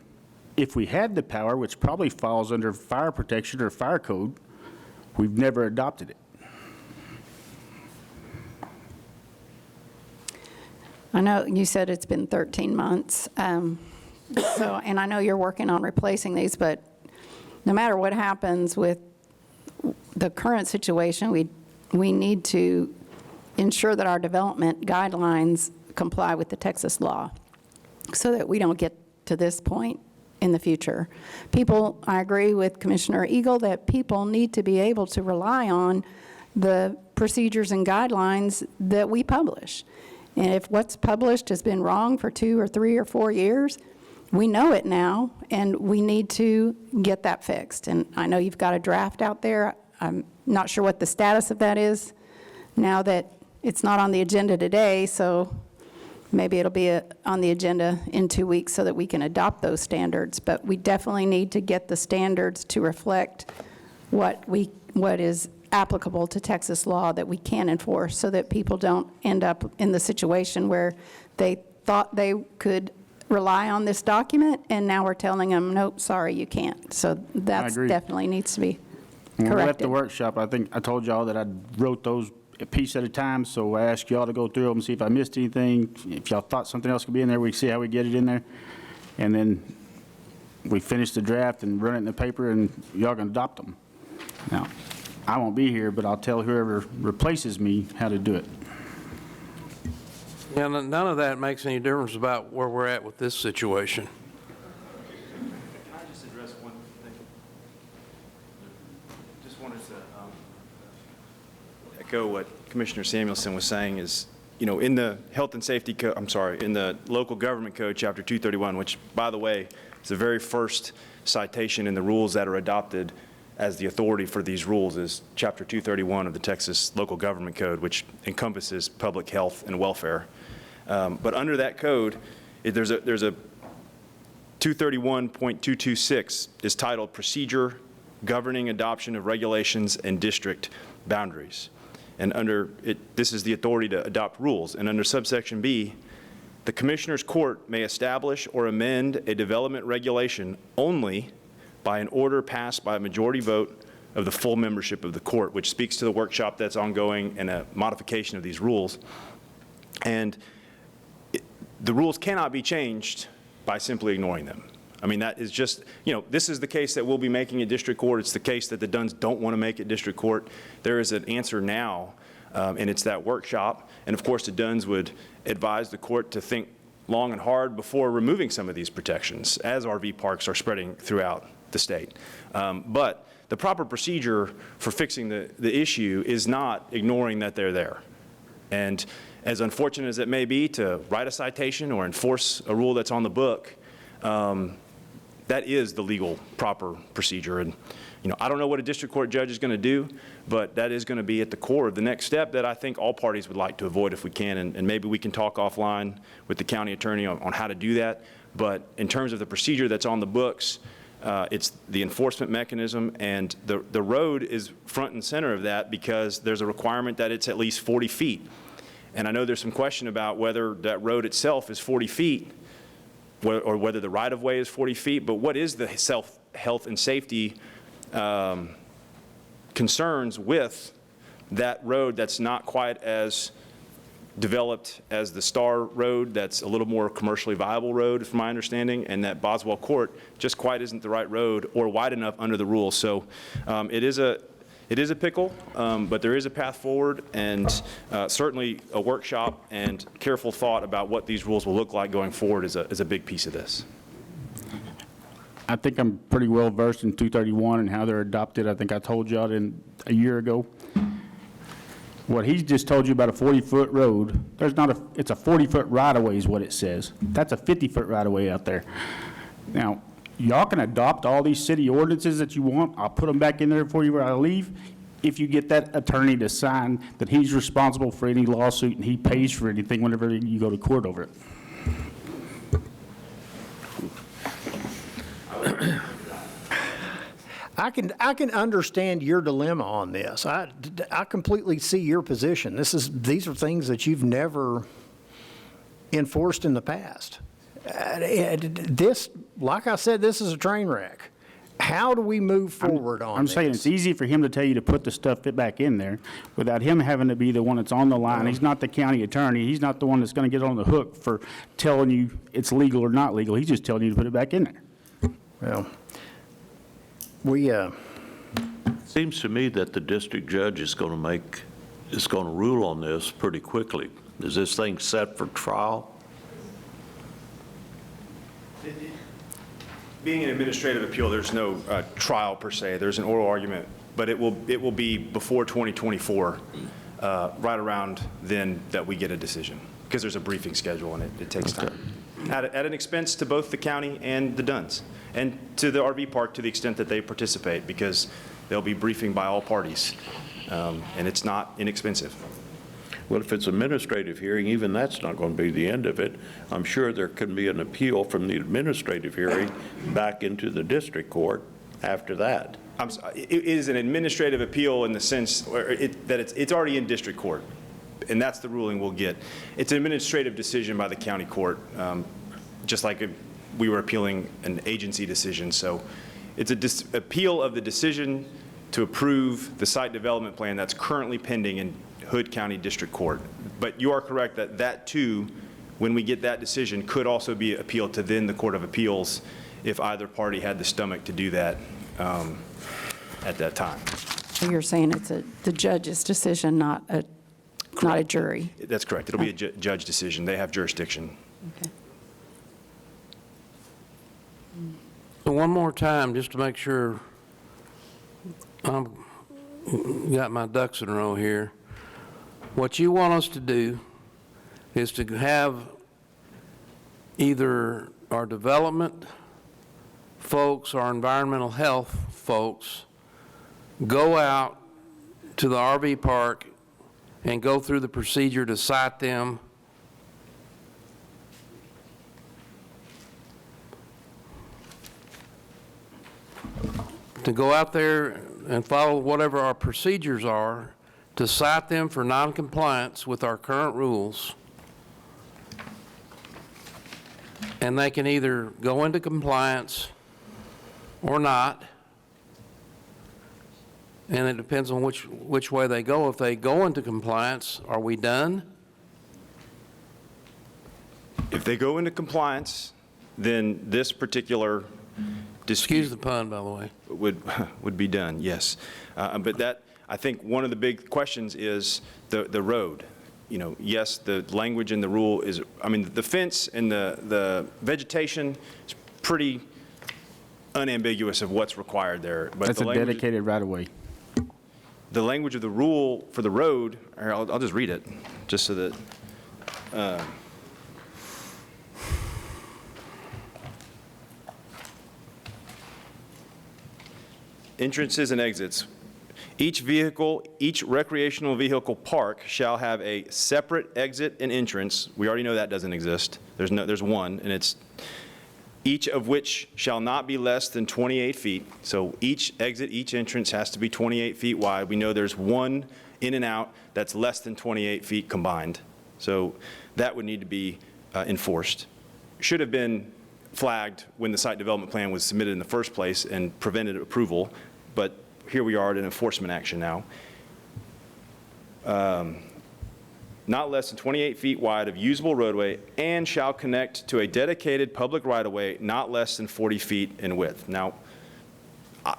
if we had the power, which probably falls under fire protection or fire code, we've never adopted it. I know you said it's been 13 months, and I know you're working on replacing these, but no matter what happens with the current situation, we need to ensure that our development guidelines comply with the Texas law so that we don't get to this point in the future. People, I agree with Commissioner Eagle that people need to be able to rely on the procedures and guidelines that we publish. And if what's published has been wrong for 2 or 3 or 4 years, we know it now, and we need to get that fixed. And I know you've got a draft out there. I'm not sure what the status of that is now that it's not on the agenda today, so maybe it'll be on the agenda in 2 weeks so that we can adopt those standards. But we definitely need to get the standards to reflect what is applicable to Texas law that we can enforce, so that people don't end up in the situation where they thought they could rely on this document, and now we're telling them, nope, sorry, you can't. So that definitely needs to be When we left the corrected. workshop, I think I told y'all that I wrote those a piece at a time, so I asked y'all to go through them and see if I missed anything. If y'all thought something else could be in there, we see how we get it in there. And then we finish the draft and run it in the paper, and y'all can adopt them. Now, I won't be here, but I'll tell whoever replaces me how to do it. Yeah, none of that makes any difference about where we're at with this situation. Can I just address one thing? Just wanted to echo what Commissioner Samuelson was saying is, in the Health and Safety Code, in the Local Government Code, Chapter 231, which, by the way, is the very first citation in the rules that are adopted as the authority for these rules, is Chapter 231 of the Texas Local Government Code, which encompasses public health and welfare. But under that code, there's a 231.226 is titled Procedure Governing Adoption of Regulations and District Boundaries. And under it, this is the authority to adopt rules. And under subsection B, the Commissioner's Court may establish or amend a development regulation only by an order passed by a majority vote of the full membership of the court, which speaks to the workshop that's ongoing and a modification of these rules. And the rules cannot be changed by simply ignoring them. I mean, that is just, this is the case that we'll be making at district court. It's the case that the Dunns don't want to make at district court. There is an answer now, and it's that workshop. And of course, the Dunns would advise the court to think long and hard before removing some of these protections, as RV parks are spreading throughout the state. But the proper procedure for fixing the issue is not ignoring that they're there. And as unfortunate as it may be to write a citation or enforce a rule that's on the book, that is the legal proper procedure. And I don't know what a district court judge is going to do, but that is going to be at the core of the next step that I think all parties would like to avoid if we can. And maybe we can talk offline with the county attorney on how to do that. But in terms of the procedure that's on the books, it's the enforcement mechanism, and the road is front and center of that because there's a requirement that it's at least 40 feet. And I know there's some question about whether that road itself is 40 feet or whether the right-of-way is 40 feet, but what is the health and safety concerns with that road that's not quite as developed as the Star Road, that's a little more commercially viable road, from my understanding, and that Boswell Court just quite isn't the right road or wide enough under the rules. So it is a pickle, but there is a path forward, and certainly a workshop and careful thought about what these rules will look like going forward is a big piece of this. I think I'm pretty well versed in 231 and how they're adopted. I think I told y'all a year ago. What he's just told you about a 40-foot road, it's a 40-foot right-of-way is what it says. That's a 50-foot right-of-way out there. Now, y'all can adopt all these city ordinances that you want. I'll put them back in there for you when I leave. If you get that attorney to sign that he's responsible for any lawsuit and he pays for anything whenever you go to court over it. I can understand your dilemma on this. I completely see your position. These are things that you've never enforced in the past. This, like I said, this is a train wreck. How do we move forward on this? I'm saying it's easy for him to tell you to put the stuff back in there without him having to be the one that's on the line. He's not the county attorney. He's not the one that's going to get on the hook for telling you it's legal or not legal. He's just telling you to put it back in there. Well, Seems to me that the district judge is going to rule on this pretty quickly. Is this thing set for trial? Being an administrative appeal, there's no trial per se. There's an oral argument, but it will be before 2024, right around then that we get a decision, because there's a briefing schedule and it takes time. At an expense to both the county and the Dunns, and to the RV park to the extent that they participate, because they'll be briefing by all parties, and it's not inexpensive. Well, if it's administrative hearing, even that's not going to be the end of it. I'm sure there can be an appeal from the administrative hearing back into the district court after that. It is an administrative appeal in the sense that it's already in district court, and that's the ruling we'll get. It's an administrative decision by the county court, just like we were appealing an agency decision. So it's an appeal of the decision to approve the site development plan that's currently pending in Hood County District Court. But you are correct that too, when we get that decision, could also be appealed to then the Court of Appeals if either party had the stomach to do that at that time. So you're saying it's the judge's decision, not a not a jury. That's correct. It'll be a judge decision. They have jurisdiction. Okay. So one more time, just to make sure I've got my ducks in a row here. What you want us to do is to have either our development folks, our environmental health folks, go out to the RV park and go through the procedure to cite them. To go out there and follow whatever our procedures are, to cite them for noncompliance with our current rules. And they can either go into compliance or not. And it depends on which way they go. If they go into compliance, are we done? If they go into compliance, then this particular Excuse the pun, by the way. would be done, yes. But that, I think one of the big questions is the road. You know, yes, the language in the rule is, I mean, the fence and the vegetation is pretty unambiguous of what's required there. But That's a dedicated right-of-way. The language of the rule for the road, or I'll just read it, just so that, entrances and exits. Each recreational vehicle park shall have a separate exit and entrance. We already know that doesn't exist. There's one, and it's each of which shall not be less than 28 feet. So each exit, each entrance has to be 28 feet wide. We know there's one in and out that's less than 28 feet combined. So that would need to be enforced. Should have been flagged when the site development plan was submitted in the first place and prevented approval, but here we are at an enforcement action now. Not less than 28 feet wide of usable roadway and shall connect to a dedicated public right-of-way not less than 40 feet in width. Now,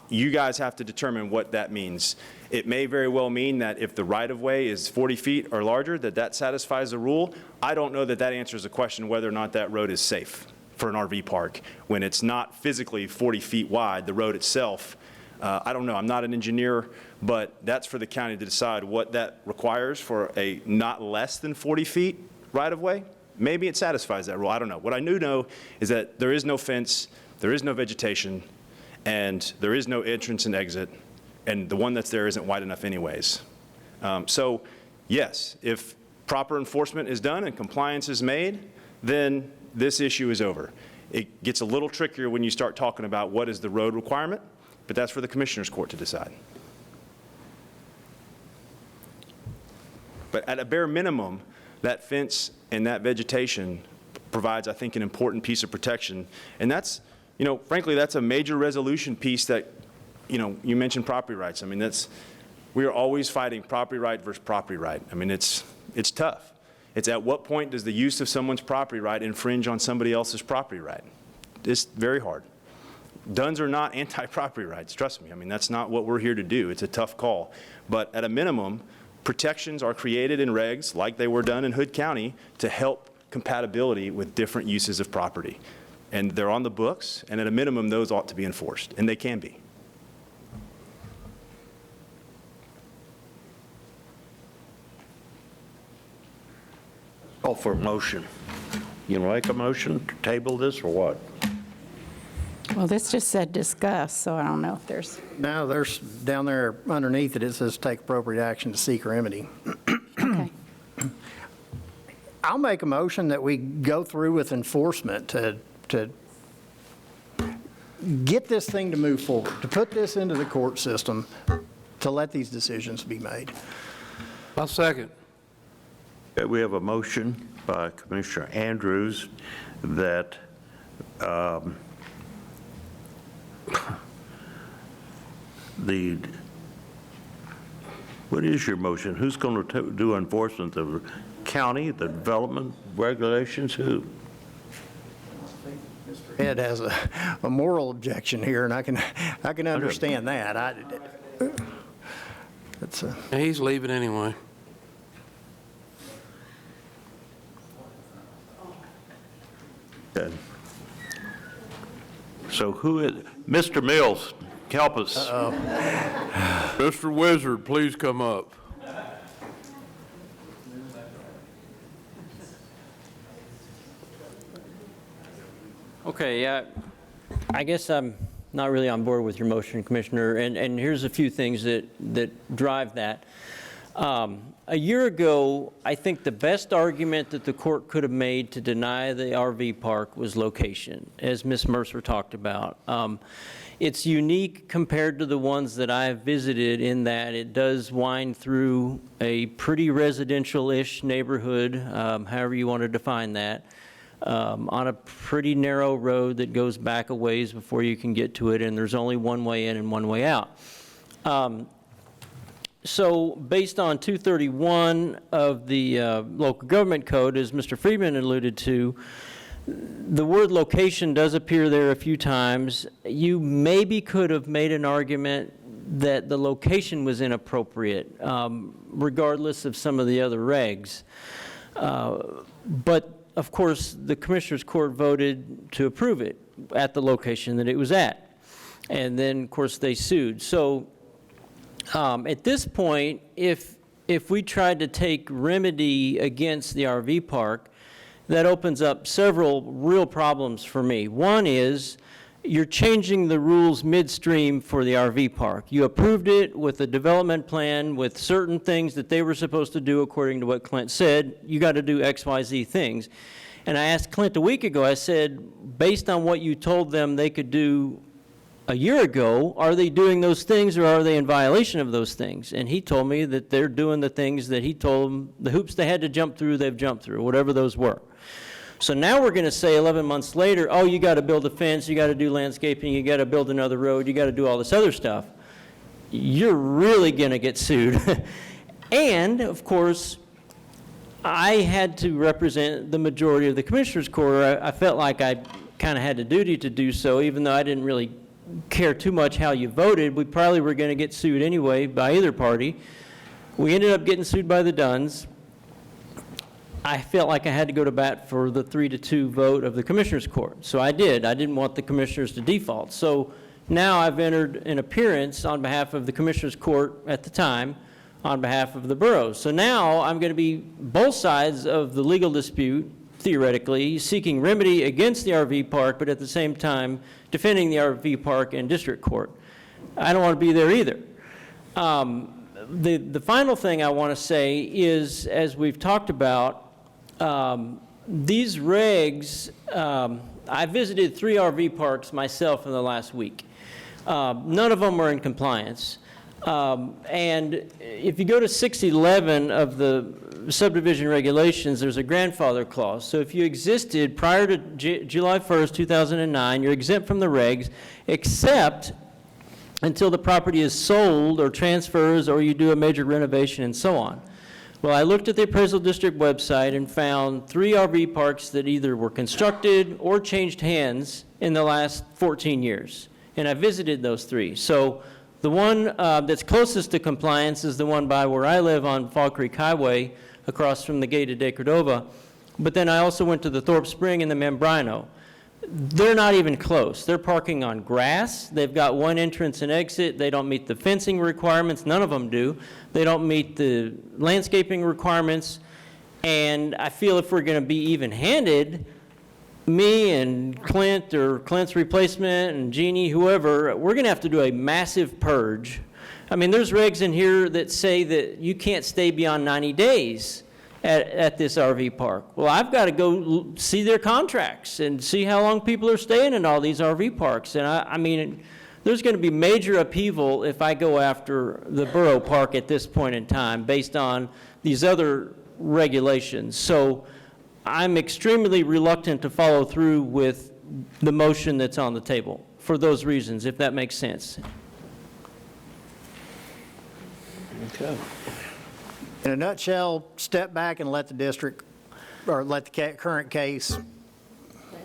you guys have to determine what that means. It may very well mean that if the right-of-way is 40 feet or larger, that satisfies the rule. I don't know that answers the question whether or not that road is safe for an RV park when it's not physically 40 feet wide, the road itself. I don't know, I'm not an engineer, but that's for the county to decide what that requires for a not less than 40 feet right-of-way. Maybe it satisfies that rule, I don't know. What I do know is that there is no fence, there is no vegetation, and there is no entrance and exit, and the one that's there isn't wide enough anyways. So yes, if proper enforcement is done and compliance is made, then this issue is over. It gets a little trickier when you start talking about what is the road requirement, but that's for the Commissioner's Court to decide. But at a bare minimum, that fence and that vegetation provides, I think, an important piece of protection. And that's, you know, frankly, that's a major resolution piece that, you know, you mentioned property rights. I mean, we are always fighting property right versus property right. I mean, it's tough. It's at what point does the use of someone's property right infringe on somebody else's property right? It's very hard. Duns are not anti-property rights, trust me. I mean, that's not what we're here to do. It's a tough call. But at a minimum, protections are created in regs, like they were done in Hood County, to help compatibility with different uses of property. And they're on the books, and at a minimum, those ought to be enforced, and they can be. Call for a motion. You make a motion to table this or what? Well, this just said discuss, so I don't know if there's, Now, there's, down there underneath it, it says take appropriate action to seek remedy. okay. I'll make a motion that we go through with enforcement to get this thing to move forward, to put this into the court system, to let these decisions be made. I'll second. Okay, we have a motion by Commissioner Andrews that what is your motion? Who's going to do enforcement? The county, the development regulations, who? Mr. Ed has a moral objection here, and I can understand that. He's leaving anyway. Okay. So who is, Mr. Mills, help us. Mr. Wizard, please come up. Okay, yeah, I guess I'm not really on board with your motion, Commissioner, and here's a few things that drive that. A year ago, I think the best argument that the court could have made to deny the RV park was location, as Ms. Mercer talked about. It's unique compared to the ones that I've visited in that it does wind through a pretty residential-ish neighborhood, however you want to define that, on a pretty narrow road that goes back a ways before you can get to it, and there's only one way in and one way out. So based on 231 of the local government code, as Mr. Friedman alluded to, the word location does appear there a few times. You maybe could have made an argument that the location was inappropriate, regardless of some of the other regs. But of course, the Commissioners Court voted to approve it at the location that it was at. And then, of course, they sued. So at this point, if we tried to take remedy against the RV park, that opens up several real problems for me. One is you're changing the rules midstream for the RV park. You approved it with a development plan with certain things that they were supposed to do according to what Clint said. You got to do X, Y, Z things. And I asked Clint a week ago, I said, based on what you told them they could do a year ago, are they doing those things or are they in violation of those things? And he told me that they're doing the things that he told them, the hoops they had to jump through, they've jumped through, whatever those were. So now we're going to say 11 months later, oh, you got to build a fence, you got to do landscaping, you got to build another road, you got to do all this other stuff. You're really going to get sued. And, of course, I had to represent the majority of the Commissioners Court. I felt like I kind of had a duty to do so, even though I didn't really care too much how you voted. We probably were going to get sued anyway by either party. We ended up getting sued by the Dunns. I felt like I had to go to bat for the 3-2 vote of the Commissioners Court. So I did. I didn't want the Commissioners to default. So now I've entered an appearance on behalf of the Commissioners Court at the time on behalf of the boroughs. So now I'm going to be both sides of the legal dispute, theoretically, seeking remedy against the RV park, but at the same time defending the RV park in district court. I don't want to be there either. The final thing I want to say is, as we've talked about, these regs, I visited 3 RV parks myself in the last week. None of them were in compliance. And if you go to 611 of the subdivision regulations, there's a grandfather clause. So if you existed prior to July 1st, 2009, you're exempt from the regs, except until the property is sold or transfers or you do a major renovation and so on. Well, I looked at the appraisal district website and found 3 RV parks that either were constructed or changed hands in the last 14 years. And I visited those 3. So the one that's closest to compliance is the one by where I live on Fall Creek Highway, across from the gate of De Cordova. But then I also went to the Thorpe Spring and the Membrino. They're not even close. They're parking on grass. They've got one entrance and exit. They don't meet the fencing requirements. None of them do. They don't meet the landscaping requirements. And I feel if we're going to be even-handed, me and Clint or Clint's replacement and Jeannie, whoever, we're going to have to do a massive purge. I mean, there's regs in here that say that you can't stay beyond 90 days at this RV park. Well, I've got to go see their contracts and see how long people are staying in all these RV parks. And I mean, there's going to be major upheaval if I go after the borough park at this point in time based on these other regulations. So I'm extremely reluctant to follow through with the motion that's on the table for those reasons, if that makes sense. Okay. In a nutshell, step back and let the district, or let the current case.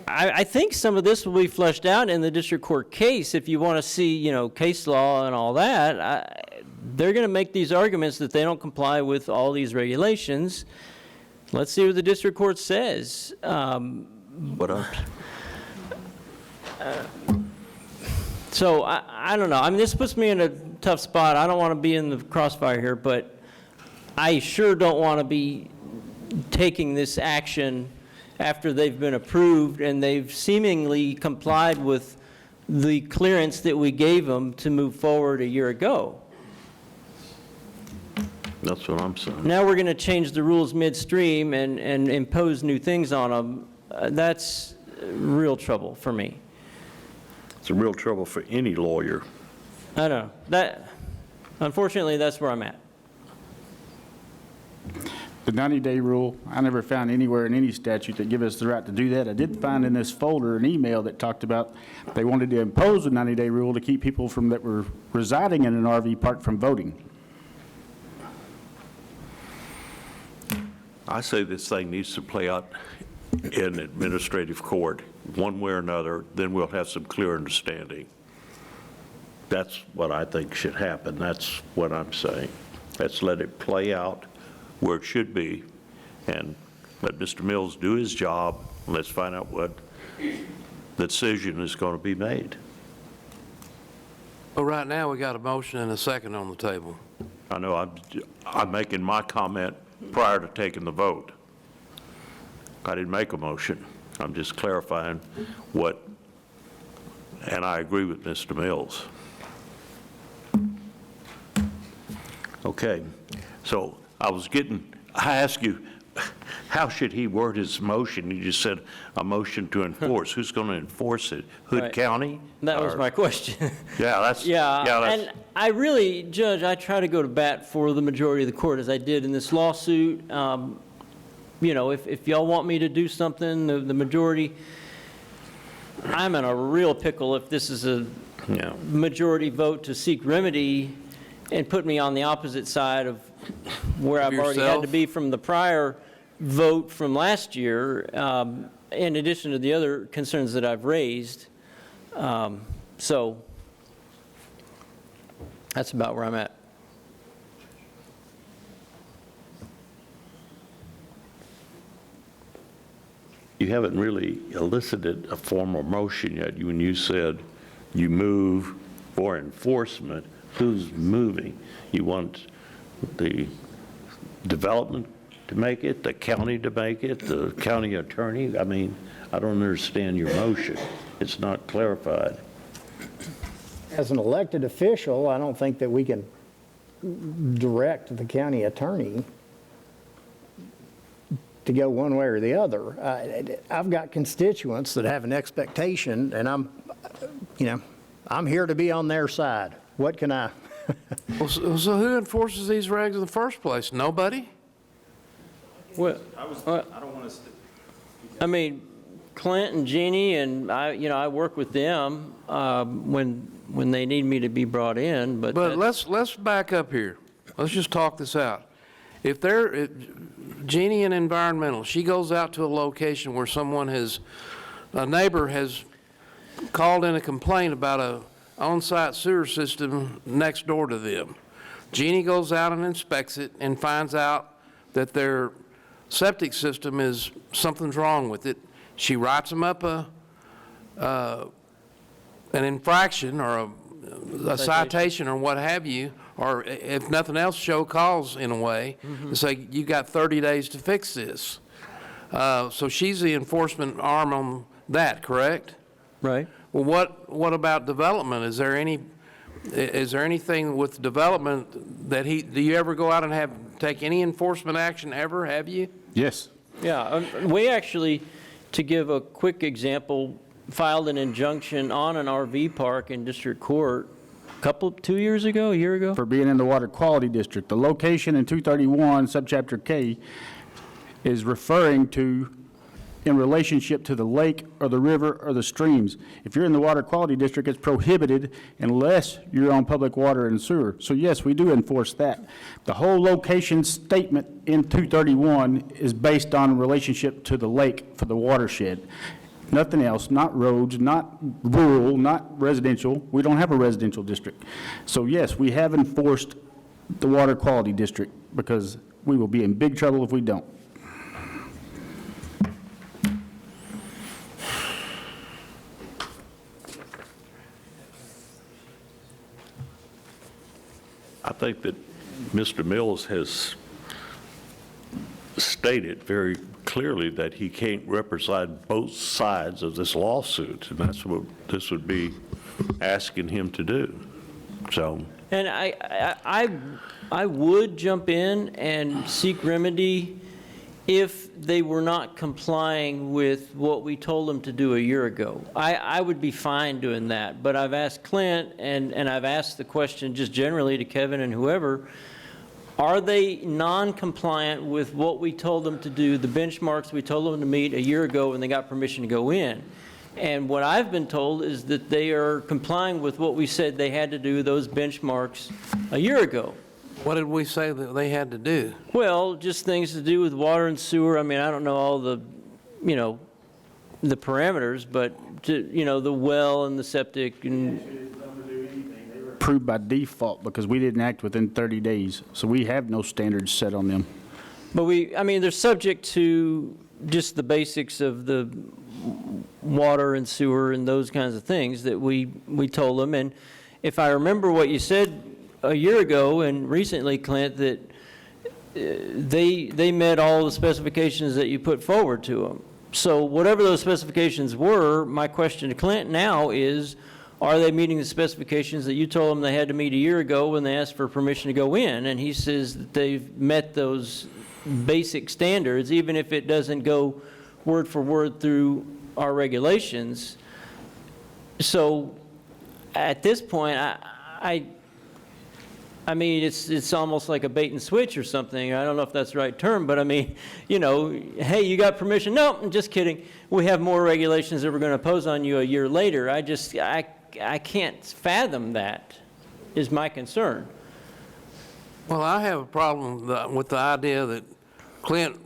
I think some of this will be fleshed out in the district court case. If you want to see, you know, case law and all that, they're going to make these arguments that they don't comply with all these regulations. Let's see what the district court says. What else? So I don't know. I mean, this puts me in a tough spot. I don't want to be in the crossfire here, but I sure don't want to be taking this action after they've been approved and they've seemingly complied with the clearance that we gave them to move forward a year ago. That's what I'm saying. Now we're going to change the rules midstream and impose new things on them. That's real trouble for me. It's a real trouble for any lawyer. I know. Unfortunately, that's where I'm at. The 90-day rule, I never found anywhere in any statute that give us the right to do that. I did find in this folder an email that talked about they wanted to impose a 90-day rule to keep people that were residing in an RV park from voting. I say this thing needs to play out in administrative court, one way or another, then we'll have some clear understanding. That's what I think should happen. That's what I'm saying. Let's let it play out where it should be, and let Mr. Mills do his job, and let's find out what the decision is going to be made. Well, right now, we got a motion and a second on the table. I know I'm making my comment prior to taking the vote. I didn't make a motion. I'm just clarifying what, and I agree with Mr. Mills. Okay, so I asked you, how should he word his motion? You just said a motion to enforce. Who's going to enforce it? Hood Right. County? That was my question. Yeah, that's. And I really, Judge, I try to go to bat for the majority of the court, as I did in this lawsuit. You know, if y'all want me to do something, the majority, I'm in a real pickle if this is a majority vote to seek remedy and put me on the opposite side of where I've already had to be from the prior vote from last year, in addition to the other concerns that I've raised. So that's about where I'm at. You haven't really elicited a formal motion yet. When you said you move for enforcement, who's moving? You want the development to make it, the county to make it, the county attorney? I mean, I don't understand your motion. It's not clarified. As an elected official, I don't think that we can direct the county attorney to go one way or the other. I've got constituents that have an expectation, and I'm here to be on their side. What can I? Well, so who enforces these regs in the first place? Nobody? Well, I don't want to. I mean, Clint and Jeannie, and I work with them when they need me to be brought in. But let's back up here. Let's just talk this out. If Jeannie in environmental, she goes out to a location where a neighbor has called in a complaint about a on-site sewer system next door to them. Jeannie goes out and inspects it and finds out that their septic system something's wrong with it. She writes them up an infraction or a citation or what have you, or if nothing else, show cause in a way, to say, you got 30 days to fix this. So she's the enforcement arm on that, correct? Right. Well, what about development? Is there anything with development that do you ever go out and take any enforcement action ever, have you? Yes. Yeah, we actually, to give a quick example, filed an injunction on an RV park in district court 2 years ago, a year ago? For being in the water quality district. The location in 231, subchapter K, is referring to in relationship to the lake or the river or the streams. If you're in the water quality district, it's prohibited unless you're on public water and sewer. So yes, we do enforce that. The whole location statement in 231 is based on relationship to the lake for the watershed. Nothing else, not roads, not rural, not residential. We don't have a residential district. So yes, we have enforced the water quality district because we will be in big trouble if we don't. I think that Mr. Mills has stated very clearly that he can't represent both sides of this lawsuit, and that's what this would be asking him to do. So, And I would jump in and seek remedy if they were not complying with what we told them to do a year ago. I would be fine doing that, but I've asked Clint, and I've asked the question just generally to Kevin and whoever, are they non-compliant with what we told them to do, the benchmarks we told them to meet a year ago when they got permission to go in? And what I've been told is that they are complying with what we said they had to do, those benchmarks, a year ago. What did we say that they had to do? Well, just things to do with water and sewer. I mean, I don't know all the, you know, the parameters, but, you know, the well and the septic and... Approved by default because we didn't act within 30 days. So we have no standards set on them. But I mean, they're subject to just the basics of the water and sewer and those kinds of things that we told them. And if I remember what you said a year ago and recently, Clint, that they met all the specifications that you put forward to them. So whatever those specifications were, my question to Clint now is, are they meeting the specifications that you told them they had to meet a year ago when they asked for permission to go in? And he says that they've met those basic standards, even if it doesn't go word for word through our regulations. So at this point, I mean, it's almost like a bait and switch or something. I don't know if that's the right term, but I mean, you know, hey, you got permission? No, I'm just kidding. We have more regulations that we're going to impose on you a year later. I can't fathom that, is my concern. Well, I have a problem with the idea that Clint,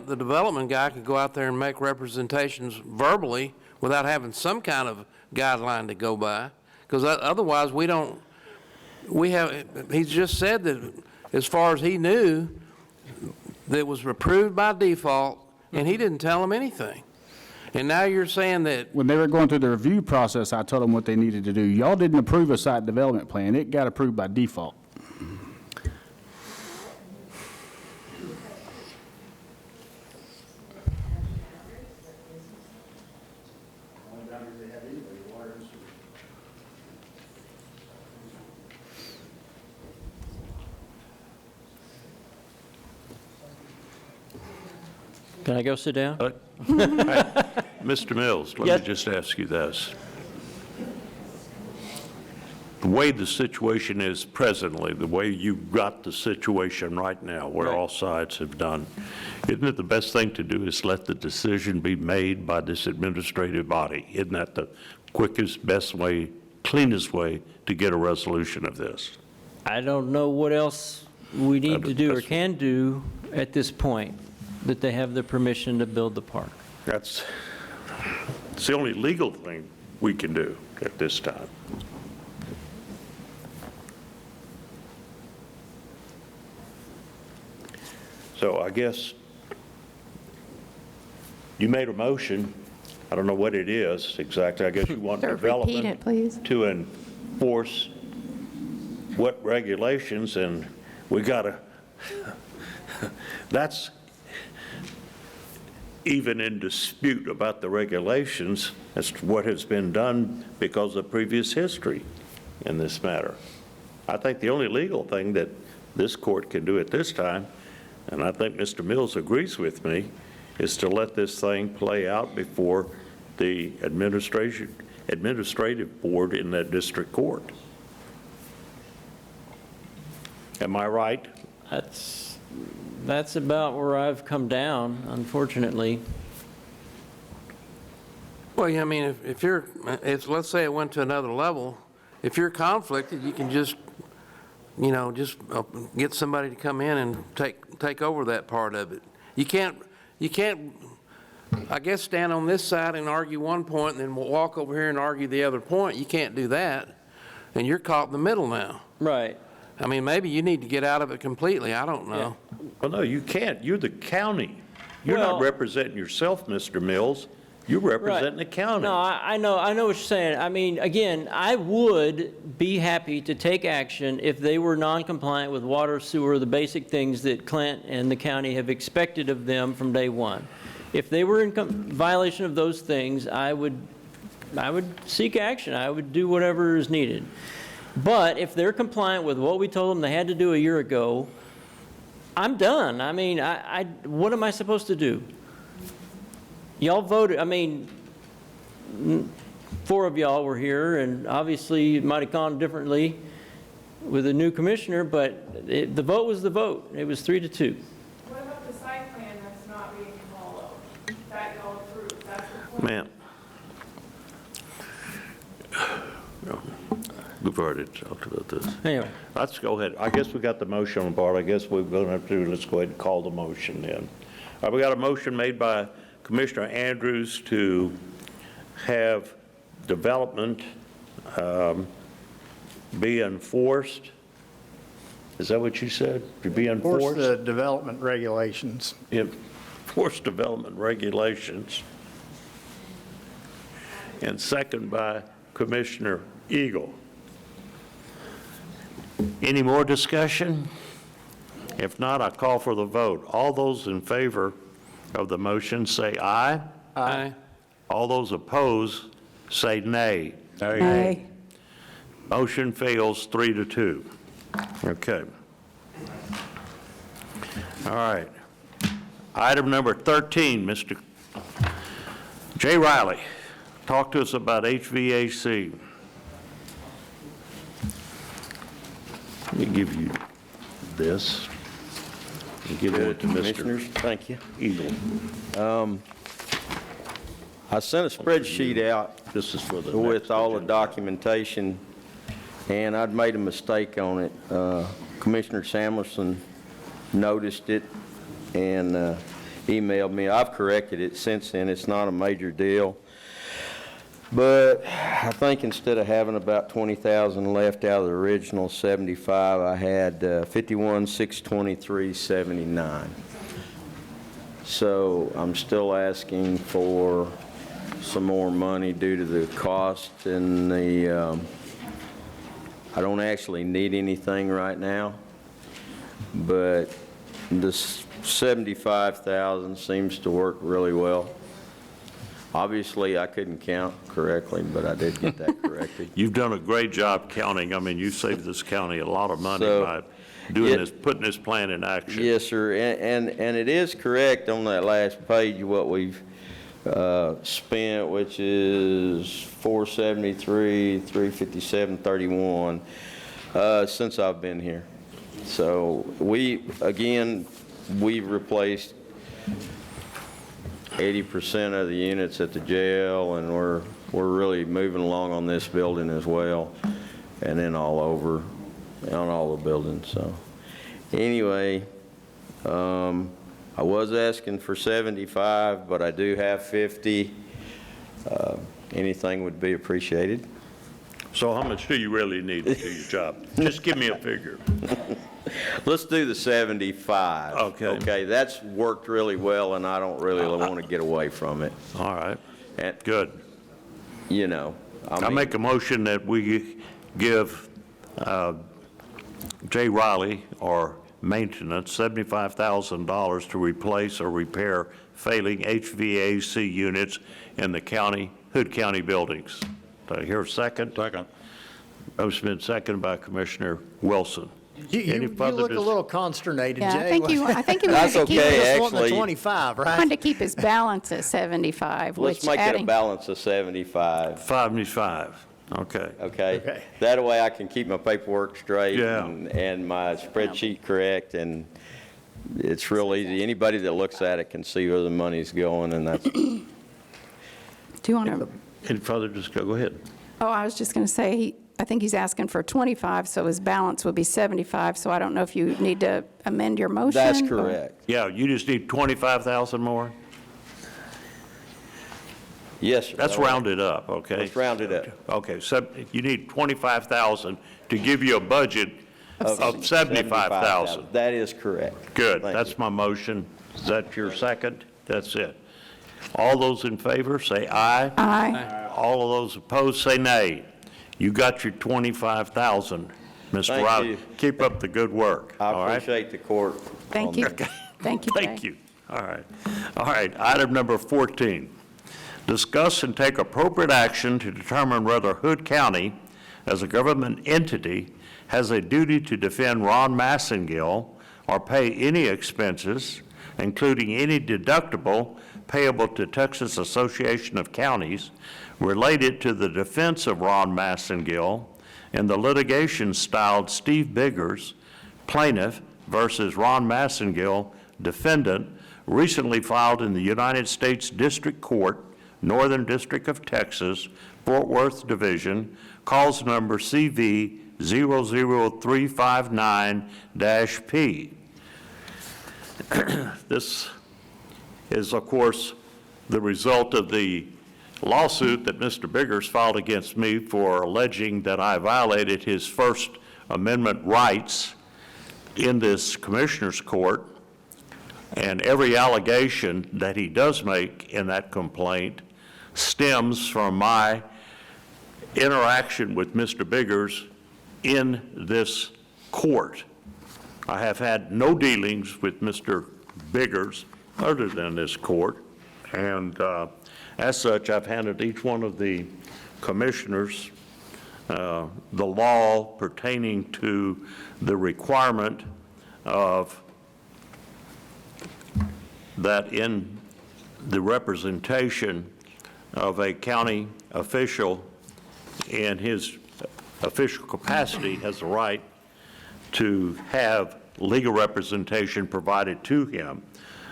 the development guy, could go out there and make representations verbally without having some kind of guideline to go by, because otherwise he's just said that as far as he knew, that it was approved by default, and he didn't tell them anything. And now you're saying that... When they were going through the review process, I told them what they needed to do. Y'all didn't approve a site development plan. It got approved by default. Can I go sit down? Mr. Mills, let Yes. me just ask you this. The way the situation is presently, the way you got the situation right now, where all sides have done, isn't it the best thing to do is let the decision be made by this administrative body? Isn't that the quickest, best way, cleanest way to get a resolution of this? I don't know what else we need to do or can do at this point, that they have the permission to build the park. It's the only legal thing we can do at this time. So I guess you made a motion. I don't know what it is exactly. I guess you want Sir, development repeat it, please. to enforce what regulations, and we got to, that's even in dispute about the regulations as to what has been done because of previous history in this matter. I think the only legal thing that this court can do at this time, and I think Mr. Mills agrees with me, is to let this thing play out before the administrative board in that district court. Am I right? That's about where I've come down, unfortunately. Well, yeah, I mean, if let's say it went to another level, if you're conflicted, you can just, you know, just get somebody to come in and take over that part of it. You can't, I guess, stand on this side and argue one point and then walk over here and argue the other point. You can't do that, and you're caught in the middle now. Right. I mean, maybe you need to get out of it completely. I don't know. Well, no, you can't. You're the county. You're not representing yourself, Mr. Mills. You're representing the county. No, I know what you're saying. I mean, again, I would be happy to take action if they were non-compliant with water, sewer, the basic things that Clint and the county have expected of them from day one. If they were in violation of those things, I would seek action. I would do whatever is needed. But if they're compliant with what we told them they had to do a year ago, I'm done. I mean, what am I supposed to do? Y'all voted, I mean, 4 of y'all were here, and obviously it might have gone differently with a new commissioner, but the vote was the vote. It was 3-2. What about the site plan that's not being followed, that y'all approved? That's the point. Ma'am. We've already talked about this. Anyway. Let's go ahead. I guess we got the motion on board. I guess we're going to have to, let's go ahead and call the motion then. We got a motion made by Commissioner Andrews to have development be enforced. Is that what you said? To be enforced? Enforce the development regulations. Enforce development regulations. And second by Commissioner Eagle. Any more discussion? If not, I call for the vote. All those in favor of the motion say aye. Aye. All those opposed say nay. Aye. Motion fails 3-2. Okay. All right. Item number 13, Mr. Jay Riley, talk to us about HVAC. Let me give you this. And give it to Commissioners, Mr. thank you. Eagle. I sent a spreadsheet out This is for the with next all the agenda. documentation, and I'd made a mistake on it. Commissioner Samuelson noticed it and emailed me. I've corrected it since then. It's not a major deal. But I think instead of having about 20,000 left out of the original 75, I had 51,623.79. So I'm still asking for some more money due to the cost and the, I don't actually need anything right now, but the 75,000 seems to work really well. Obviously, I couldn't count correctly, but I did get that corrected. You've done a great job counting. I mean, you saved this county a lot of money So, by doing this, putting this plan in action. Yes, sir, and it is correct on that last page what we've spent, which is 473, 357.31 since I've been here. So we've replaced 80% of the units at the jail, and we're really moving along on this building as well, and then all over on all the buildings. So anyway, I was asking for 75, but I do have 50. Anything would be appreciated. So how much do you really need to do your job? Just give me a figure. Let's do the 75. Okay. Okay, that's worked really well, and I don't really want to get away from it. All right, And, good. you know, I make a motion that we give Jay Riley, or maintenance, $75,000 to replace or repair failing HVAC units in the county, Hood County buildings. Do I hear a second? Second. Motion been seconded by Commissioner Wilson. You Any look further a little consternated, Yeah, Jay. I think he wanted That's to keep okay, his, Just wanting the actually. 25, wanted right? to keep his balance at 75, Let's which make it a adding, balance of 75. 75, okay. Okay? That way I can keep my paperwork straight Yeah. and my spreadsheet correct, and it's real easy. Anybody that looks at it can see where the money's going, and that's, do you want to, Any further, just go ahead. oh, I was just going to say, I think he's asking for 25, so his balance would be 75, so I don't know if you need to amend your motion. that's or- correct. Yeah, you just need 25,000 more? Yes, sir. That's rounded up, okay? Let's round it up. Okay, so you need 25,000 to give you a budget of 75,000. That is correct. Good, Thank that's you. my motion. Is that your second? That's it. All those in favor, say aye. Aye. All of those opposed, say nay. You got your 25,000, Mr. Thank Riley. you. Keep up the good work, I all right? appreciate the court. Thank on you. that. Thank you, Jay. Thank you. All right. All right, item number 14. Discuss and take appropriate action to determine whether Hood County, as a government entity, has a duty to defend Ron Massengill or pay any expenses, including any deductible payable to Texas Association of Counties related to the defense of Ron Massengill in the litigation styled Steve Biggers, plaintiff, versus Ron Massengill, defendant, recently filed in the United States District Court, Northern District of Texas, Fort Worth Division, calls number CV 00359-P. This is, of course, the result of the lawsuit that Mr. Biggers filed against me for alleging that I violated his First Amendment rights in this Commissioner's Court. And every allegation that he does make in that complaint stems from my interaction with Mr. Biggers in this court. I have had no dealings with Mr. Biggers other than this court, and as such, I've handed each one of the commissioners the law pertaining to the requirement of that in the representation of a county official in his official capacity has the right to have legal representation provided to him.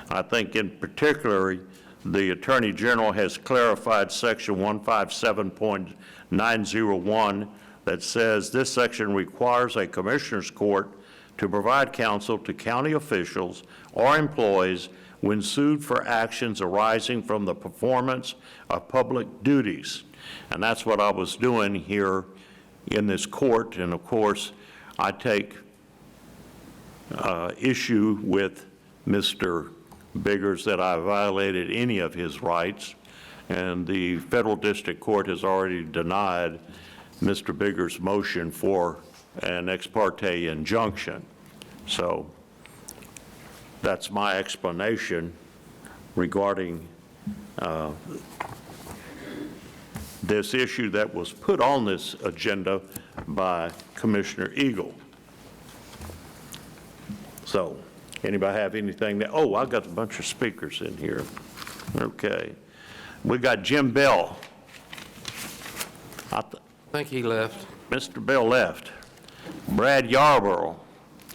I think in particular, the Attorney General has clarified Section 157.901 that says this section requires a Commissioner's Court to provide counsel to county officials or employees when sued for actions arising from the performance of public duties. And that's what I was doing here in this court. And of course, I take issue with Mr. Biggers that I violated any of his rights. And the Federal District Court has already denied Mr. Biggers' motion for an ex parte injunction. So that's my explanation regarding this issue that was put on this agenda by Commissioner Eagle. So, anybody have anything that, oh, I got a bunch of speakers in here. Okay. We got Jim Bell. I think he left. Mr. Bell left. Brad Yarborough.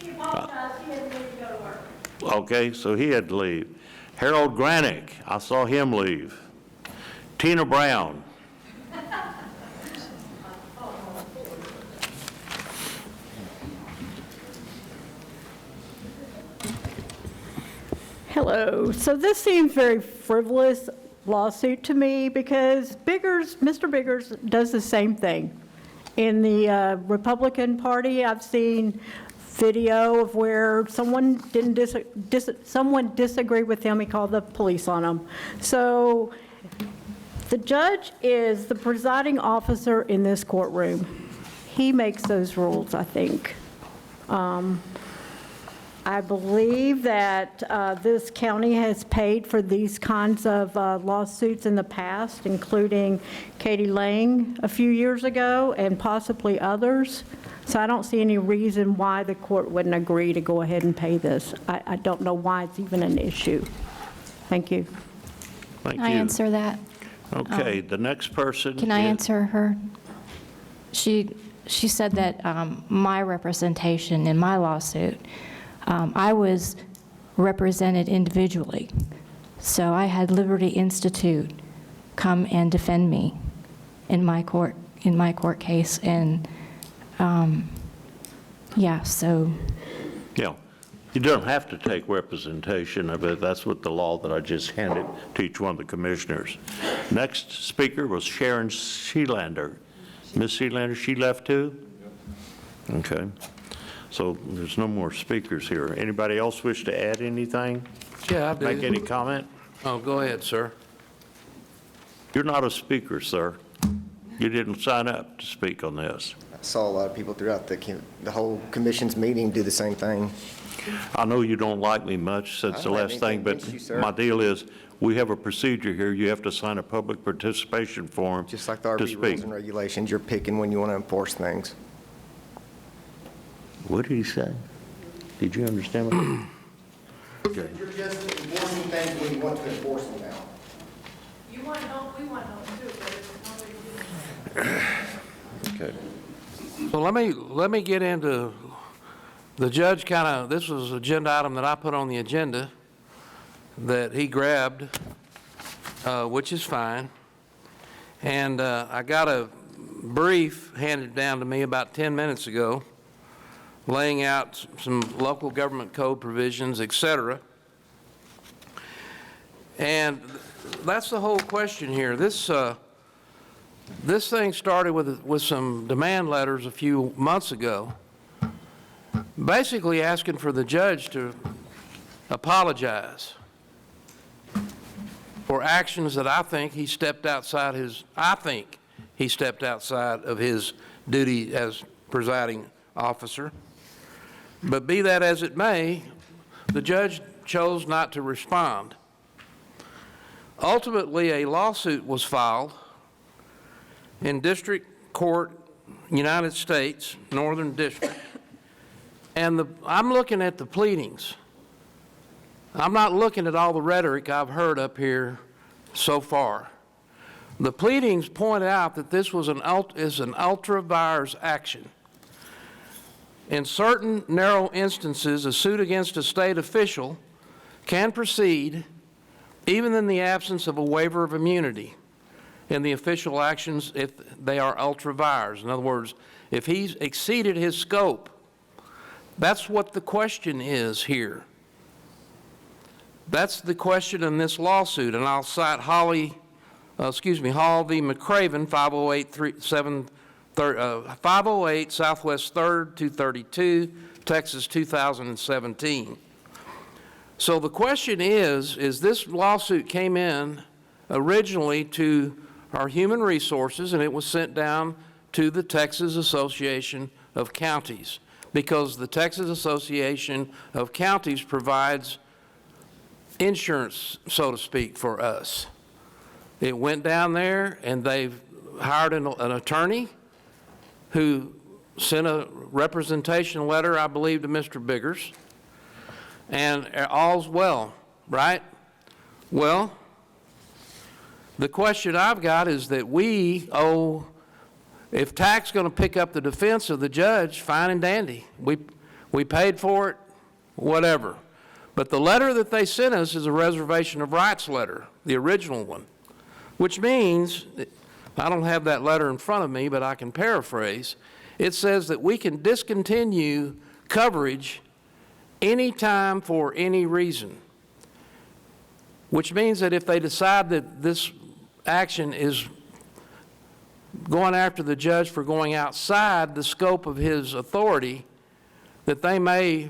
He apologized, he had to leave to go to work. Okay, so he had to leave. Harold Granick, I saw him leave. Tina Brown. Hello. So this seems very frivolous lawsuit to me because Mr. Biggers does the same thing. In the Republican Party, I've seen video of where someone someone disagreed with him, he called the police on him. So the judge is the presiding officer in this courtroom. He makes those rules, I think. I believe that this county has paid for these kinds of lawsuits in the past, including Katie Lang a few years ago and possibly others. So I don't see any reason why the court wouldn't agree to go ahead and pay this. I don't know why it's even an issue. Thank you. Thank you. Can I answer that? Okay, the next person. Can I is- answer her? She said that my representation in my lawsuit, I was represented individually. So I had Liberty Institute come and defend me in my court case. And yeah, so. Yeah, you don't have to take representation of it. That's what the law that I just handed to each one of the commissioners. Next speaker was Sharon Sealander. Ms. Sealander, she left too? Okay. So there's no more speakers here. Anybody else wish to add anything? Yeah, I do. Make any comment? Oh, go ahead, sir. You're not a speaker, sir. You didn't sign up to speak on this. I saw a lot of people throughout the whole commission's meeting do the same thing. I know you don't like me much since I the don't have last thing, anything but against you, sir. my deal is, we have a procedure here. You have to sign a public participation form Just like the to RV rules speak. and regulations, you're picking when you want to enforce things. What did he say? Did you understand what? Okay. You're just enforcing things when you want to enforce them now. You want help, we want help too, but it's not Okay. So let me get into, the judge this was an agenda item that I put on the agenda that he grabbed, which is fine. And I got a brief handed down to me about 10 minutes ago, laying out some local government code provisions, et cetera. And that's the whole question here. This thing started with some demand letters a few months ago, basically asking for the judge to apologize for actions that I think he stepped outside of his duty as presiding officer. But be that as it may, the judge chose not to respond. Ultimately, a lawsuit was filed in District Court, United States, Northern District, and I'm looking at the pleadings. I'm not looking at all the rhetoric I've heard up here so far. The pleadings point out that this was an ultra vires action. In certain narrow instances, a suit against a state official can proceed even in the absence of a waiver of immunity in the official actions if they are ultra vires. In other words, if he's exceeded his scope, that's what the question is here. That's the question in this lawsuit, and I'll cite Hall v. McCraven, 508 Southwest 3rd, 232, Texas, 2017. So the question is this lawsuit came in originally to our Human Resources, and it was sent down to the Texas Association of Counties, because the Texas Association of Counties provides insurance, so to speak, for us. It went down there, and they've hired an attorney who sent a representation letter, I believe, to Mr. Biggers, and all's well, right? Well, the question I've got is that we owe, if TAC's going to pick up the defense of the judge, fine and dandy. We paid for it, whatever. But the letter that they sent us is a reservation of rights letter, the original one, which means, I don't have that letter in front of me, but I can paraphrase. It says that we can discontinue coverage anytime for any reason, which means that if they decide that this action is going after the judge for going outside the scope of his authority, that they may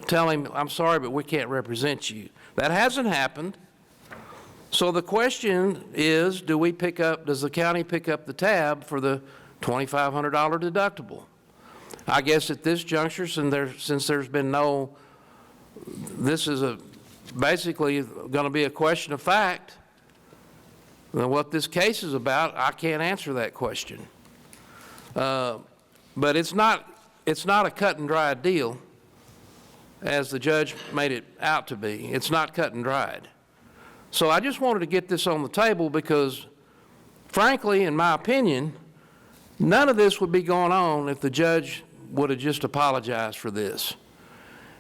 tell him, I'm sorry, but we can't represent you. That hasn't happened. So the question is, does the county pick up the tab for the $2,500 deductible? I guess at this juncture, since there's been this is basically going to be a question of fact. What this case is about, I can't answer that question. But it's not a cut and dried deal, as the judge made it out to be. It's not cut and dried. So I just wanted to get this on the table because, frankly, in my opinion, none of this would be going on if the judge would have just apologized for this.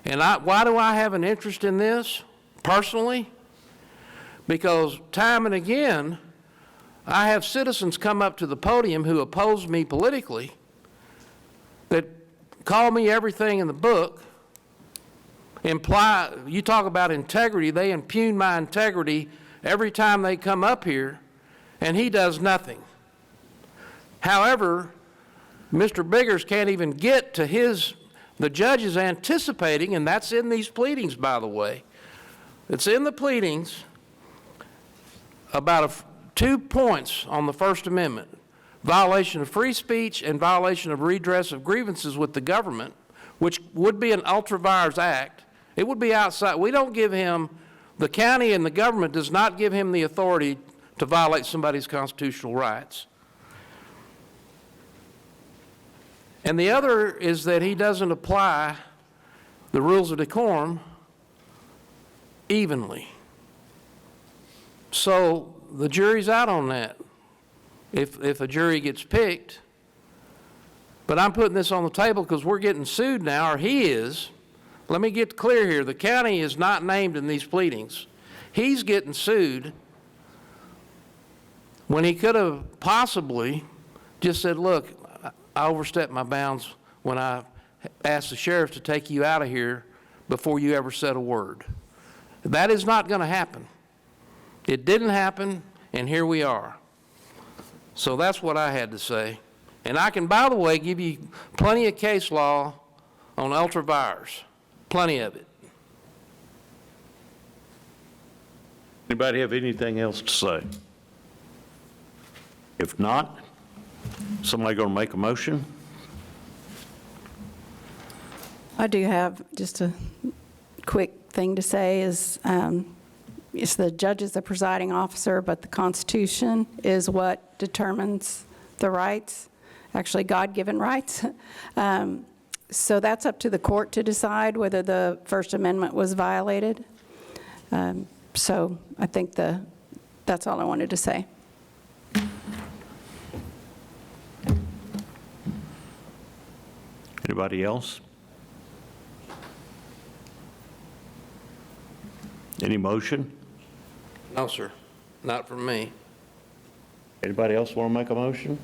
And why do I have an interest in this, personally? Because time and again, I have citizens come up to the podium who oppose me politically that call me everything in the book, you talk about integrity, they impugn my integrity every time they come up here, and he does nothing. However, Mr. Biggers can't even get to the judge is anticipating, and that's in these pleadings, by the way. It's in the pleadings about 2 points on the First Amendment, violation of free speech and violation of redress of grievances with the government, which would be an ultra vires act. It would be outside. We don't give him, the county and the government does not give him the authority to violate somebody's constitutional rights. And the other is that he doesn't apply the rules of decorum evenly. So the jury's out on that if a jury gets picked. But I'm putting this on the table because we're getting sued now, or he is. Let me get clear here. The county is not named in these pleadings. He's getting sued when he could have possibly just said, look, I overstepped my bounds when I asked the sheriff to take you out of here before you ever said a word. That is not going to happen. It didn't happen, and here we are. So that's what I had to say. And I can, by the way, give you plenty of case law on ultra vires, plenty of it. Anybody have anything else to say? If not, somebody going to make a motion? I do have just a quick thing to say is it's the judge is the presiding officer, but the Constitution is what determines the rights, actually God-given rights. So that's up to the court to decide whether the First Amendment was violated. So I think that's all I wanted to say. Anybody else? Any motion? No, sir, not from me. Anybody else want to make a motion?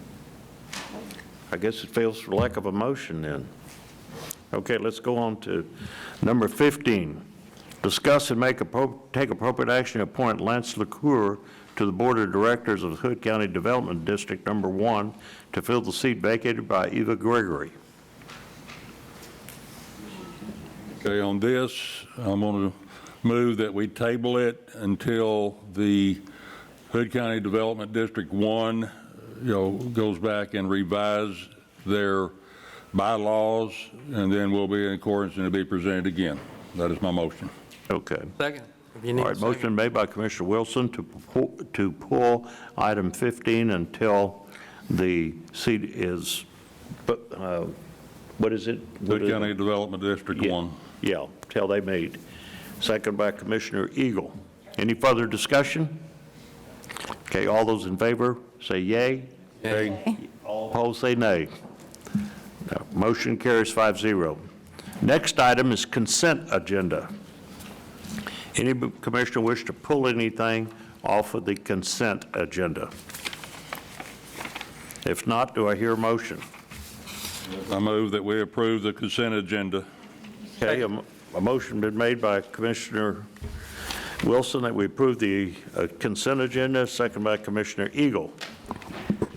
I guess it fails for lack of a motion then. Okay, let's go on to number 15. Discuss and take appropriate action to appoint Lance LaCour to the Board of Directors of the Hood County Development District Number 1 to fill the seat vacated by Eva Gregory. Okay, on this, I'm going to move that we table it until the Hood County Development District 1, goes back and revise their bylaws, and then we'll be in accordance and it'll be presented again. That is my motion. Okay. Second. If you need All a right, second. motion made by Commissioner Wilson to pull item 15 until the seat is, what is it? Hood County Development District 1. Yeah, till they meet. Second by Commissioner Eagle. Any further discussion? Okay, all those in favor say yay. Yay. All opposed say nay. No, motion carries 5-0. Next item is consent agenda. Any commissioner wish to pull anything off of the consent agenda? If not, do I hear a motion? I move that we approve the consent agenda. Okay, a motion been made by Commissioner Wilson that we approve the consent agenda, second by Commissioner Eagle.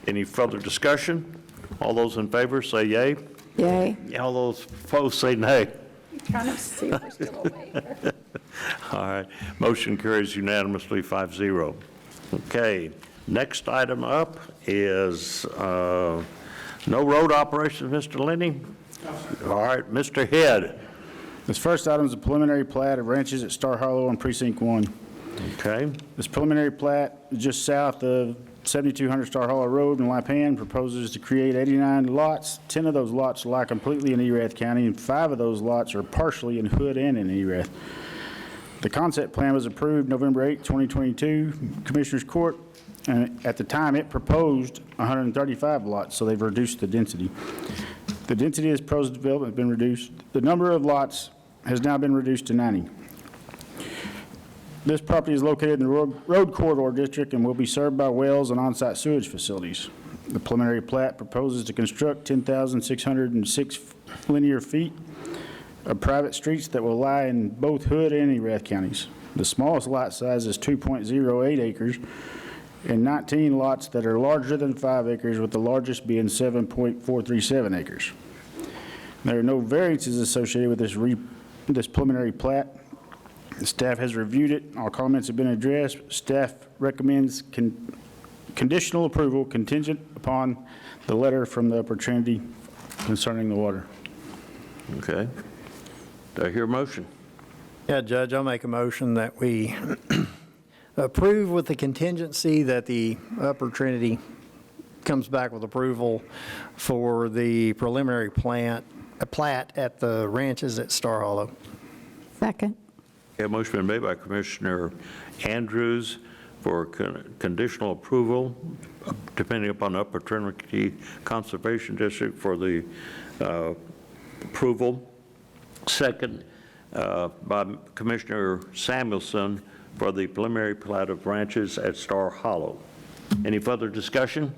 Any further discussion? All those in favor say yay. Yay. All those opposed say nay. Trying to see if we're still awake. All right, motion carries unanimously 5-0. Okay, next item up is no road operations, Mr. Lenny? All right, Mr. Head. This first item is a preliminary plat of ranches at Star Hollow on Precinct 1. Okay. This preliminary plat is just south of 7200 Star Hollow Road in Lipan, proposes to create 89 lots. 10 of those lots lie completely in Erath County, and 5 of those lots are partially in Hood and in Erath. The concept plan was approved November 8, 2022, Commissioners Court, and at the time it proposed 135 lots, so they've reduced the density. The density as proposed development has been reduced. The number of lots has now been reduced to 90. This property is located in the road corridor district and will be served by wells and on-site sewage facilities. The preliminary plat proposes to construct 10,606 linear feet of private streets that will lie in both Hood and Erath counties. The smallest lot size is 2.08 acres and 19 lots that are larger than 5 acres, with the largest being 7.437 acres. There are no variances associated with this preliminary plat. The staff has reviewed it. All comments have been addressed. Staff recommends conditional approval contingent upon the letter from the Upper Trinity concerning the water. Okay. Do I hear a motion? Yeah, Judge, I'll make a motion that we approve with the contingency that the Upper Trinity comes back with approval for the preliminary plat at the ranches at Star Hollow. Second. Okay, a motion been made by Commissioner Andrews for conditional approval, depending upon Upper Trinity Conservation District for the approval. Second by Commissioner Samuelson for the preliminary plat of ranches at Star Hollow. Any further discussion?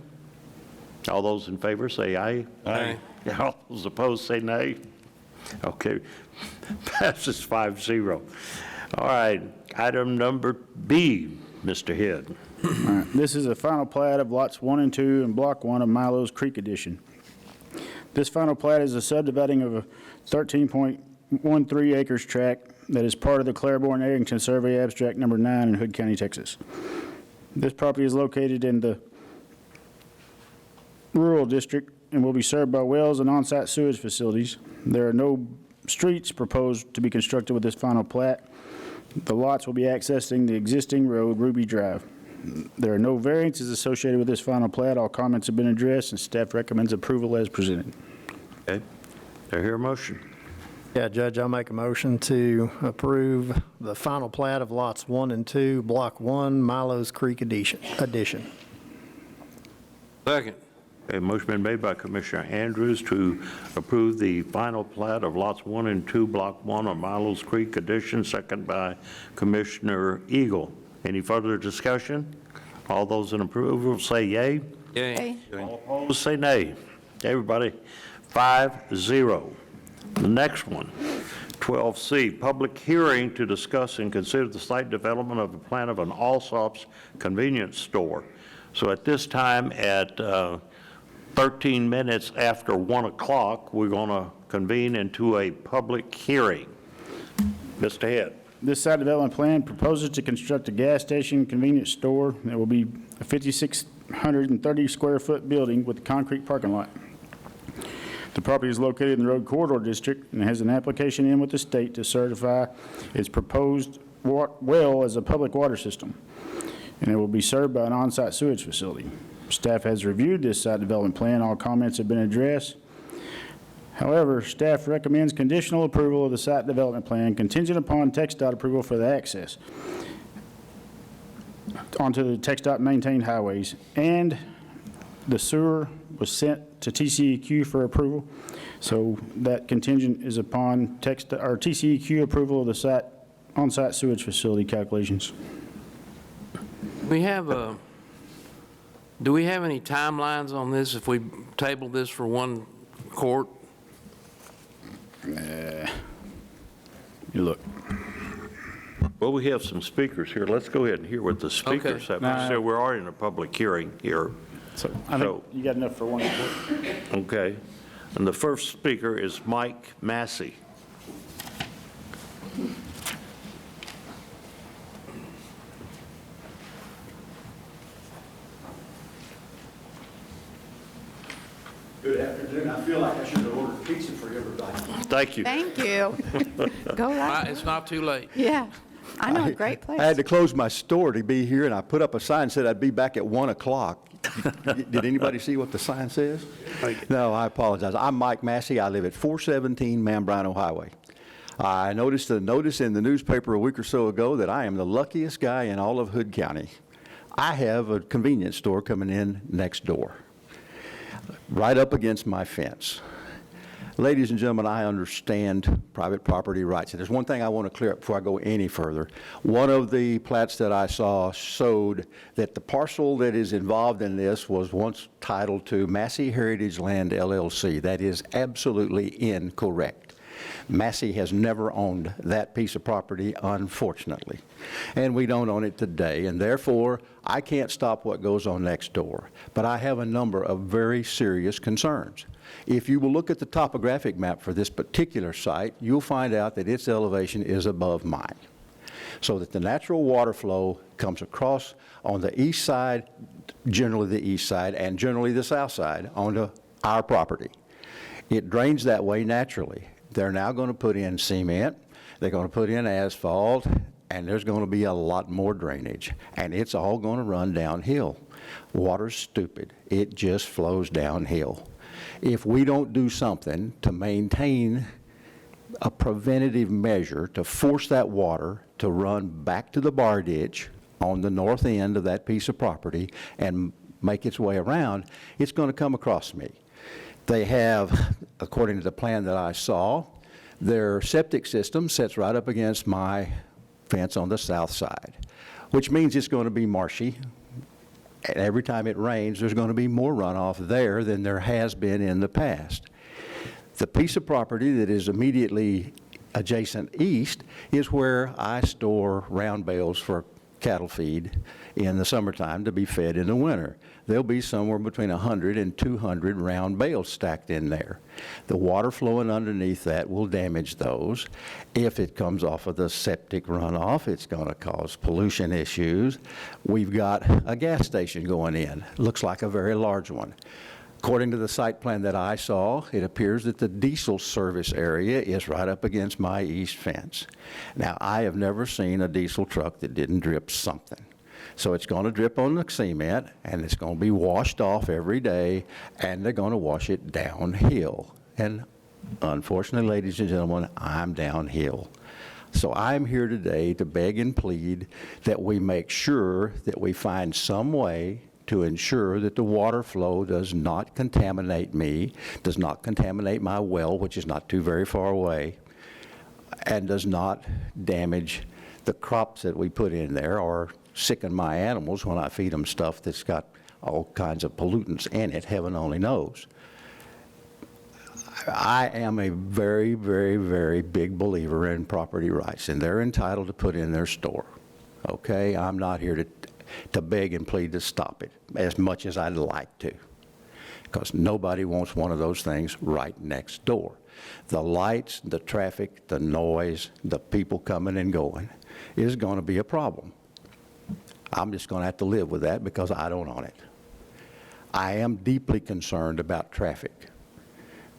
All those in favor say aye. Aye. All those opposed say nay. Okay, passes 5-0. All right, item number B, Mr. Head. All right, this is a final plat of lots 1 and 2 in Block 1 of Milo's Creek Edition. This final plat is a subdividing of a 13.13 acres tract that is part of the Claiborne-Arrington Survey Abstract Number 9 in Hood County, Texas. This property is located in the rural district and will be served by wells and on-site sewage facilities. There are no streets proposed to be constructed with this final plat. The lots will be accessing the existing road, Ruby Drive. There are no variances associated with this final plat. All comments have been addressed, and staff recommends approval as presented. Okay, do I hear a motion? Yeah, Judge, I'll make a motion to approve the final plat of lots 1 and 2, Block 1, Milo's Creek Edition. Second. A motion been made by Commissioner Andrews to approve the final plat of lots 1 and 2, Block 1 of Milo's Creek Edition, second by Commissioner Eagle. Any further discussion? All those in approval say yay. Yay. All opposed say nay. Everybody, 5-0. The next one, 12C, public hearing to discuss and consider the site development of a plan of an Allsop's convenience store. So at this time, at 13 minutes after 1 o'clock, we're going to convene into a public hearing. Mr. Head. This site development plan proposes to construct a gas station convenience store that will be a 5,630 square foot building with a concrete parking lot. The property is located in the Road Corridor District and has an application in with the state to certify its proposed well as a public water system, and it will be served by an on-site sewage facility. Staff has reviewed this site development plan. All comments have been addressed. However, staff recommends conditional approval of the site development plan contingent upon TxDOT approval for the access onto the TxDOT maintained highways, and the sewer was sent to TCEQ for approval. So that contingent is upon TCEQ approval of the site on-site sewage facility calculations. Do we have any timelines on this if we table this for one court? You look. Well, we have some speakers here. Let's go ahead and hear what the speakers have to say. We're already in a public hearing here. So I think you got enough for one report. Okay. And the first speaker is Mike Massey. Good afternoon. I feel like I should have ordered pizza for everybody. Thank you. Thank you. Go right. It's not too late. Yeah, I know a great place. I had to close my store to be here, and I put up a sign that said I'd be back at 1 o'clock. Did anybody see what the sign says? No, I apologize. I'm Mike Massey. I live at 417 Mambrino Highway. I noticed a notice in the newspaper a week or so ago that I am the luckiest guy in all of Hood County. I have a convenience store coming in next door, right up against my fence. Ladies and gentlemen, I understand private property rights. And there's one thing I want to clear up before I go any further. One of the plats that I saw showed that the parcel that is involved in this was once titled to Massey Heritage Land LLC. That is absolutely incorrect. Massey has never owned that piece of property, unfortunately. And we don't own it today, and therefore, I can't stop what goes on next door. But I have a number of very serious concerns. If you will look at the topographic map for this particular site, you'll find out that its elevation is above mine. so that the natural water flow comes across on the east side, generally the east side, and generally the south side, onto our property. It drains that way naturally. They're now going to put in cement, they're going to put in asphalt, and there's going to be a lot more drainage, and it's all going to run downhill. Water's stupid. It just flows downhill. If we don't do something to maintain a preventative measure to force that water to run back to the bar ditch on the north end of that piece of property and make its way around, it's going to come across me. They have, according to the plan that I saw, their septic system sits right up against my fence on the south side, which means it's going to be marshy. And every time it rains, there's going to be more runoff there than there has been in the past. The piece of property that is immediately adjacent east is where I store round bales for cattle feed in the summertime to be fed in the winter. There'll be somewhere between 100 and 200 round bales stacked in there. The water flowing underneath that will damage those. If it comes off of the septic runoff, it's going to cause pollution issues. We've got a gas station going in. Looks like a very large one. According to the site plan that I saw, it appears that the diesel service area is right up against my east fence. Now, I have never seen a diesel truck that didn't drip something. So it's going to drip on the cement, and it's going to be washed off every day, and they're going to wash it downhill. And unfortunately, ladies and gentlemen, I'm downhill. So I'm here today to beg and plead that we make sure that we find some way to ensure that the water flow does not contaminate me, does not contaminate my well, which is not too very far away, and does not damage the crops that we put in there or sicken my animals when I feed them stuff that's got all kinds of pollutants in it, heaven only knows. I am a very, very, very big believer in property rights, and they're entitled to put in their store. Okay? I'm not here to beg and plead to stop it as much as I'd like to, because nobody wants one of those things right next door. The lights, the traffic, the noise, the people coming and going is going to be a problem. I'm just going to have to live with that because I don't own it. I am deeply concerned about traffic.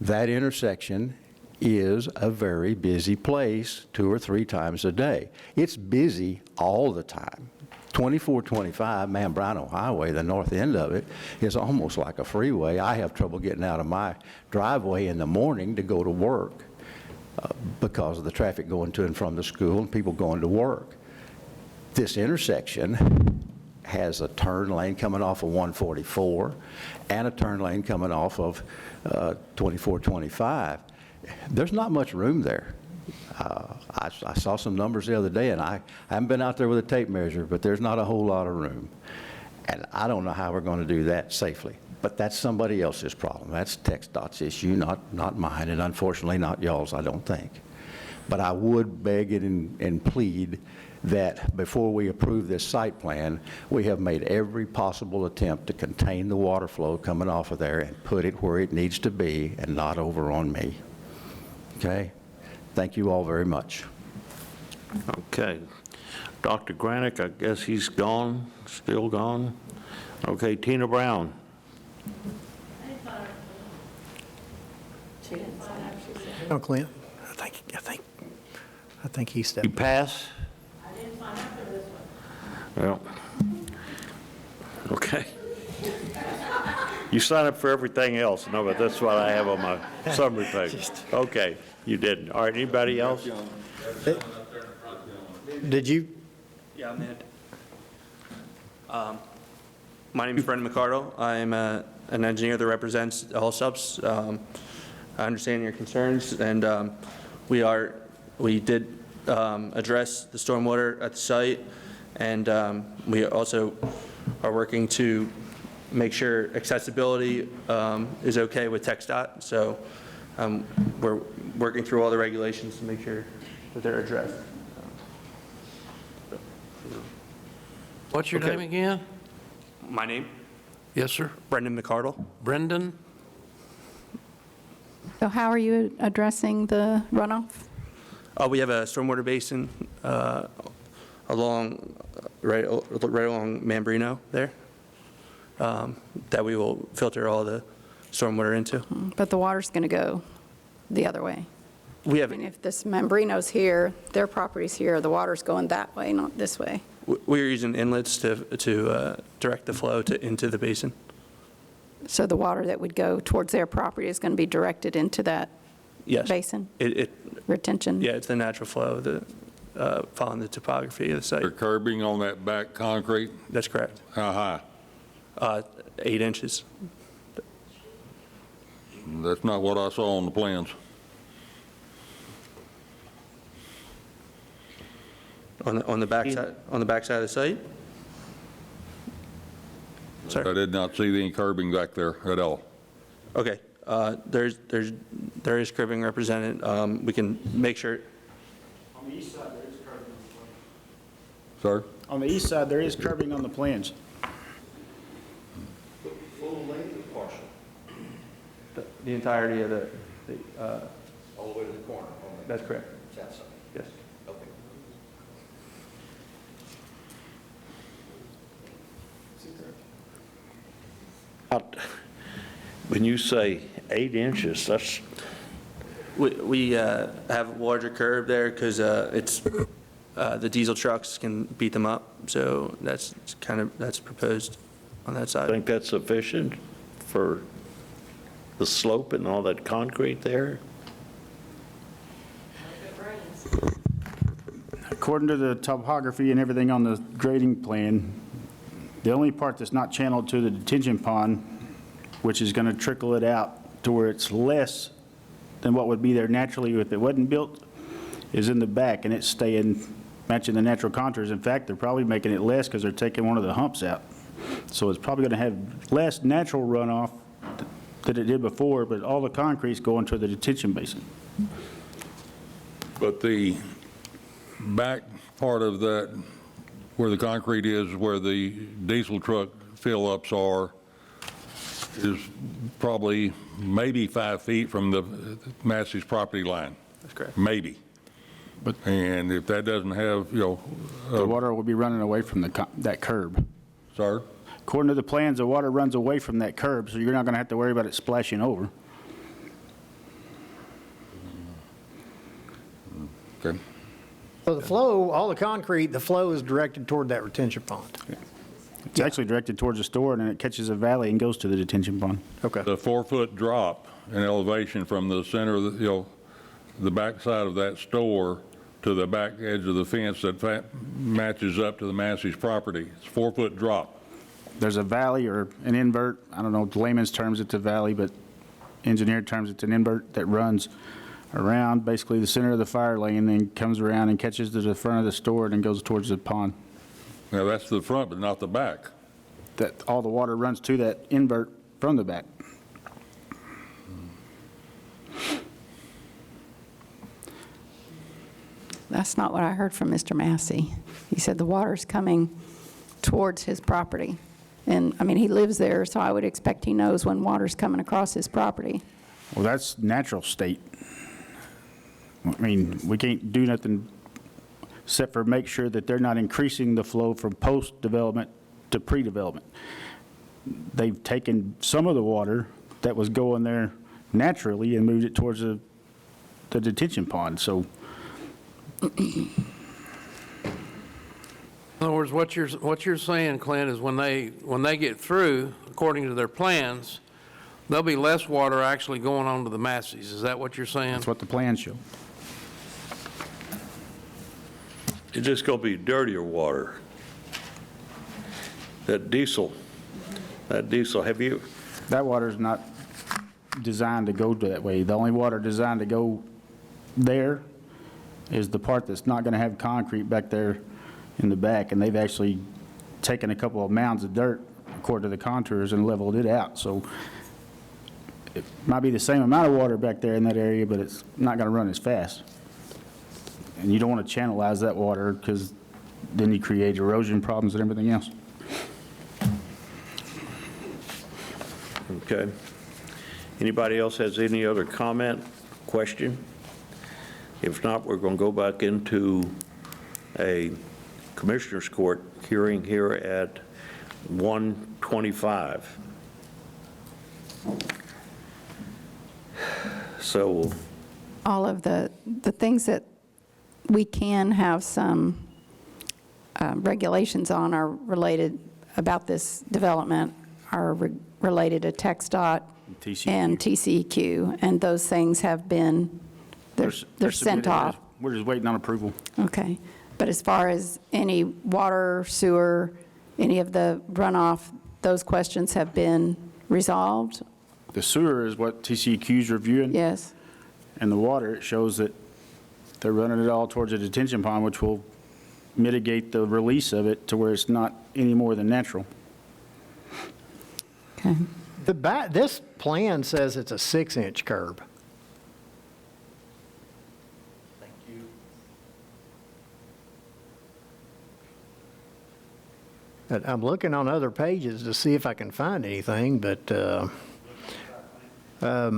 That intersection is a very busy place 2 or 3 times a day. It's busy all the time. 2425 Mambrano Highway, the north end of it, is almost like a freeway. I have trouble getting out of my driveway in the morning to go to work because of the traffic going to and from the school and people going to work. This intersection has a turn lane coming off of 144 and a turn lane coming off of 2425. There's not much room there. I saw some numbers the other day, and I haven't been out there with a tape measure, but there's not a whole lot of room. And I don't know how we're going to do that safely. But that's somebody else's problem. That's TxDOT's issue, not mine, and unfortunately not y'all's, I don't think. But I would beg and plead that before we approve this site plan, we have made every possible attempt to contain the water flow coming off of there and put it where it needs to be and not over on me. Okay? Thank you all very much. Okay. Dr. Granick, I guess he's gone, still gone. Okay, Tina Brown. Oh, Clint, I think he stepped. You pass? Well, okay. You sign up for everything else. No, but that's what I have on my summary page. Okay, you didn't. All right, anybody else? Did you? Yeah, I'm Ed. My name is Brendan McCardle. I'm an engineer that represents all subs. I understand your concerns, and we did address the stormwater at the site, and we also are working to make sure accessibility is okay with TxDOT. So we're working through all the regulations to make sure that they're addressed. What's your name again? My name? Yes, sir. Brendan McCardle. Brendan? So how are you addressing the runoff? We have a stormwater basin along, right along Mambrino there, that we will filter all the stormwater into. But the water's going to go the other way. We have, I mean, if this Mambrino's here, their property's here, the water's going that way, not this way. we're using inlets to direct the flow into the basin. So the water that would go towards their property is going to be directed into that Yes. basin? It Retention? Yeah, it's the natural flow, following the topography of the site. They're curbing on that back concrete? That's correct. How high? 8 inches. That's not what I saw on the plans. On the backside, on the backside of the site? Sorry. I did not see any curbing back there at all. Okay, there is curbing represented. We can make sure. On the east side, there is curbing on the plans. Sir? On the east side, there is curbing on the plans. Full length or partial? The entirety of the. All the way to the corner? That's correct. South side? Yes. Okay. When you say 8 inches, that's, We have a larger curb there because it's, the diesel trucks can beat them up. So that's proposed on that I side. think that's sufficient for the slope and all that concrete there? According to the topography and everything on the grading plan, the only part that's not channeled to the detention pond, which is going to trickle it out to where it's less than what would be there naturally if it wasn't built, is in the back, and it's staying, matching the natural contours. In fact, they're probably making it less because they're taking one of the humps out. So it's probably going to have less natural runoff than it did before, but all the concrete's going to the detention basin. But the back part of that, where the concrete is, where the diesel truck fill-ups are, is probably maybe 5 feet from the Massey's property line. That's correct. Maybe. And if that doesn't have, The water will be running away from that curb. Sir? According to the plans, the water runs away from that curb, so you're not going to have to worry about it splashing over. Okay. So the flow, all the concrete, the flow is directed toward that retention pond. It's actually directed towards the store, and then it catches a valley and goes to the detention pond. Okay. The 4-foot drop in elevation from the center of the backside of that store to the back edge of the fence that matches up to the Massey's property. It's a 4-foot drop. There's a valley or an invert. I don't know, layman's terms it's a valley, but engineered terms it's an invert that runs around basically the center of the fire lane, then comes around and catches to the front of the store and then goes towards the pond. Now, that's the front, but not the back. That all the water runs to that invert from the back. That's not what I heard from Mr. Massey. He said the water's coming towards his property. And, I mean, he lives there, so I would expect he knows when water's coming across his property. Well, that's natural state. I mean, we can't do nothing except for make sure that they're not increasing the flow from post-development to pre-development. They've taken some of the water that was going there naturally and moved it towards the detention pond, so. In other words, what you're saying, Clint, is when they get through, according to their plans, there'll be less water actually going on to the Massey's. Is that what you're saying? That's what the plans show. It's just going to be dirtier water. That diesel, have you? That water's not designed to go that way. The only water designed to go there is the part that's not going to have concrete back there in the back, and they've actually taken a couple of mounds of dirt according to the contours and leveled it out. So it might be the same amount of water back there in that area, but it's not going to run as fast. And you don't want to channelize that water because then you create erosion problems and everything else. Okay. Anybody else has any other comment, question? If not, we're going to go back into a Commissioners Court hearing here at 1:25. So All of the things that we can have some regulations on are related, about this development, are related to TxDOT and TCEQ, and those things have been, they're sent off. We're just waiting on approval. Okay. But as far as any water, sewer, any of the runoff, those questions have been resolved? The sewer is what TCEQ's reviewing. Yes. And the water, it shows that they're running it all towards a detention pond, which will mitigate the release of it to where it's not any more than natural. Okay. This plan says it's a 6-inch curb. But I'm looking on other pages to see if I can find anything, but let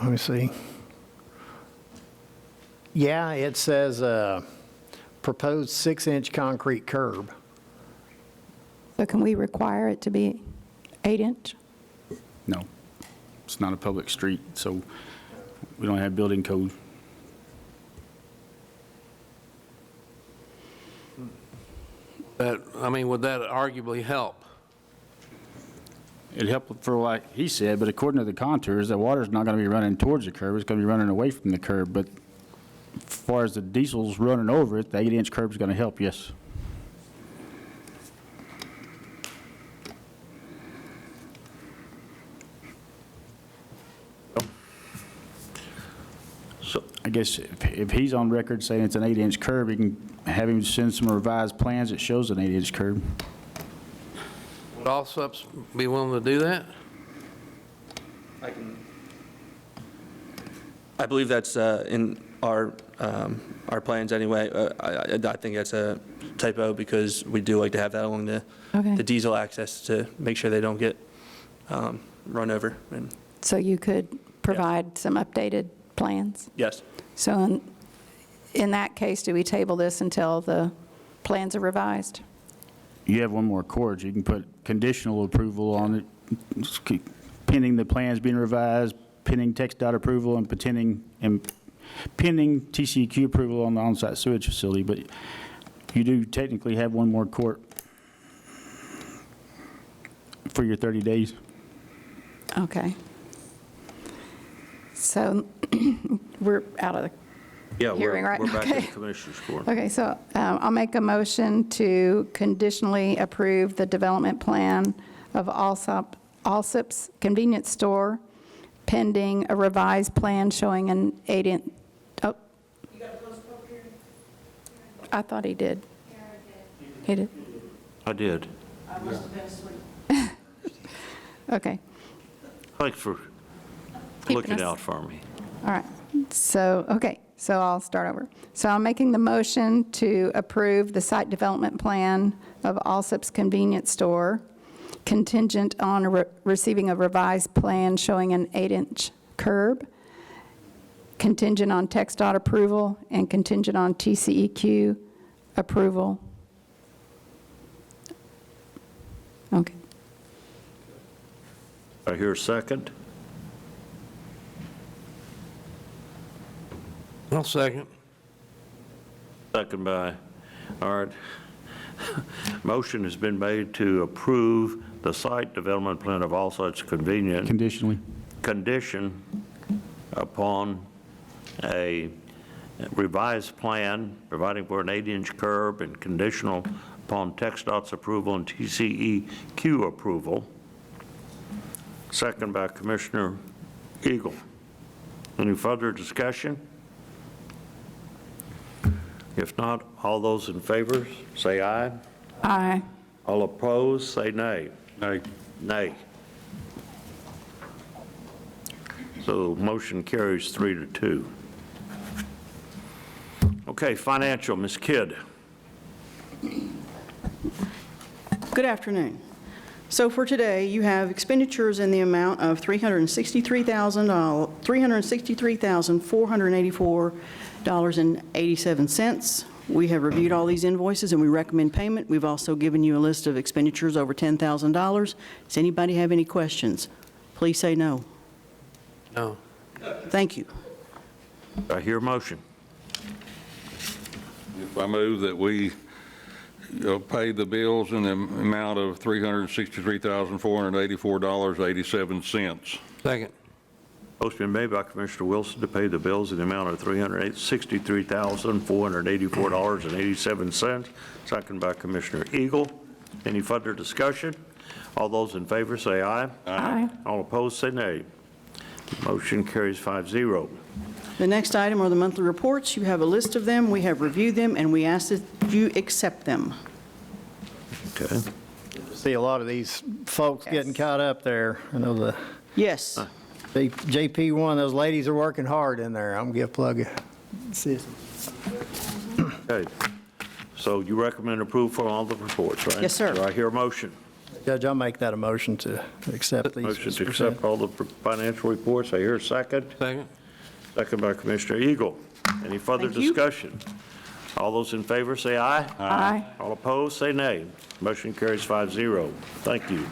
me see. Yeah, it says proposed 6-inch concrete curb. So can we require it to be 8-inch? No, it's not a public street, so we don't have building code. Would that arguably help? It'd help for like he said, but according to the contours, the water's not going to be running towards the curb, it's going to be running away from the curb. But as far as the diesel's running over it, the 8-inch curb's going to help, yes. So I guess if he's on record saying it's an 8-inch curb, he can have him send some revised plans that shows an 8-inch curb. Would all subs be willing to do that? I believe that's in our plans anyway. I think that's a typo because we do like to have that along the diesel access to make sure they don't get run over. And So you could provide some updated plans? yes. So in that case, do we table this until the plans are revised? You have one more chord. You can put conditional approval on it, pending the plans being revised, pending TxDOT approval, and pending TCEQ approval on the on-site sewage facility. But you do technically have one more court for your 30 days. Okay. So we're out of the hearing, right? We're back in Okay. Commissioners Court. Okay, so I'll make a motion to conditionally approve the development plan of Allsup's convenience store pending a revised plan showing an 8-inch. Oh. You got to close the public hearing? I thought he did. He did? I did. I must have been asleep. Okay. Thanks for looking out for me. All right. So, okay. So I'll start over. So I'm making the motion to approve the site development plan of Allsup's convenience store contingent on receiving a revised plan showing an 8-inch curb, contingent on TxDOT approval, and contingent on TCEQ approval. Okay. I hear a second. I'll second. Second by, all right. Motion has been made to approve the site development plan of all such convenient. Conditionally. Condition upon a revised plan providing for an 8-inch curb and conditional upon TxDOT's approval and TCEQ approval. Second by Commissioner Eagle. Any further discussion? If not, all those in favor, say aye. Aye. All opposed, say nay. Nay. Nay. So motion carries 3-2. Okay, financial, Ms. Kidd. Good afternoon. So for today, you have expenditures in the amount of $363,484.87 We have reviewed all these invoices, and we recommend payment. We've also given you a list of expenditures over $10,000. Does anybody have any questions? Please say no. No. Thank you. I hear a motion. I move that we pay the bills in the amount of $363,484.87. Second. Motion been made by Commissioner Wilson to pay the bills in the amount of $363,484.87, second by Commissioner Eagle. Any further discussion? All those in favor say aye. Aye. All opposed say nay. Motion carries 5-0. The next item are the monthly reports. You have a list of them. We have reviewed them, and we ask that you accept them. Okay. See a lot of these folks getting caught up there. I know the Yes. JP1, those ladies are working hard in there. I'm going to give a plug. Okay. So you recommend approval for all the reports, right? Yes, sir. Do I hear a motion? Judge, I'll make that a motion to accept these. Motion to accept all the financial reports. I hear a second. Second. Second by Commissioner Eagle. Any further Thank you. discussion? All those in favor say aye. Aye. All opposed say nay. Motion carries 5-0. Thank you.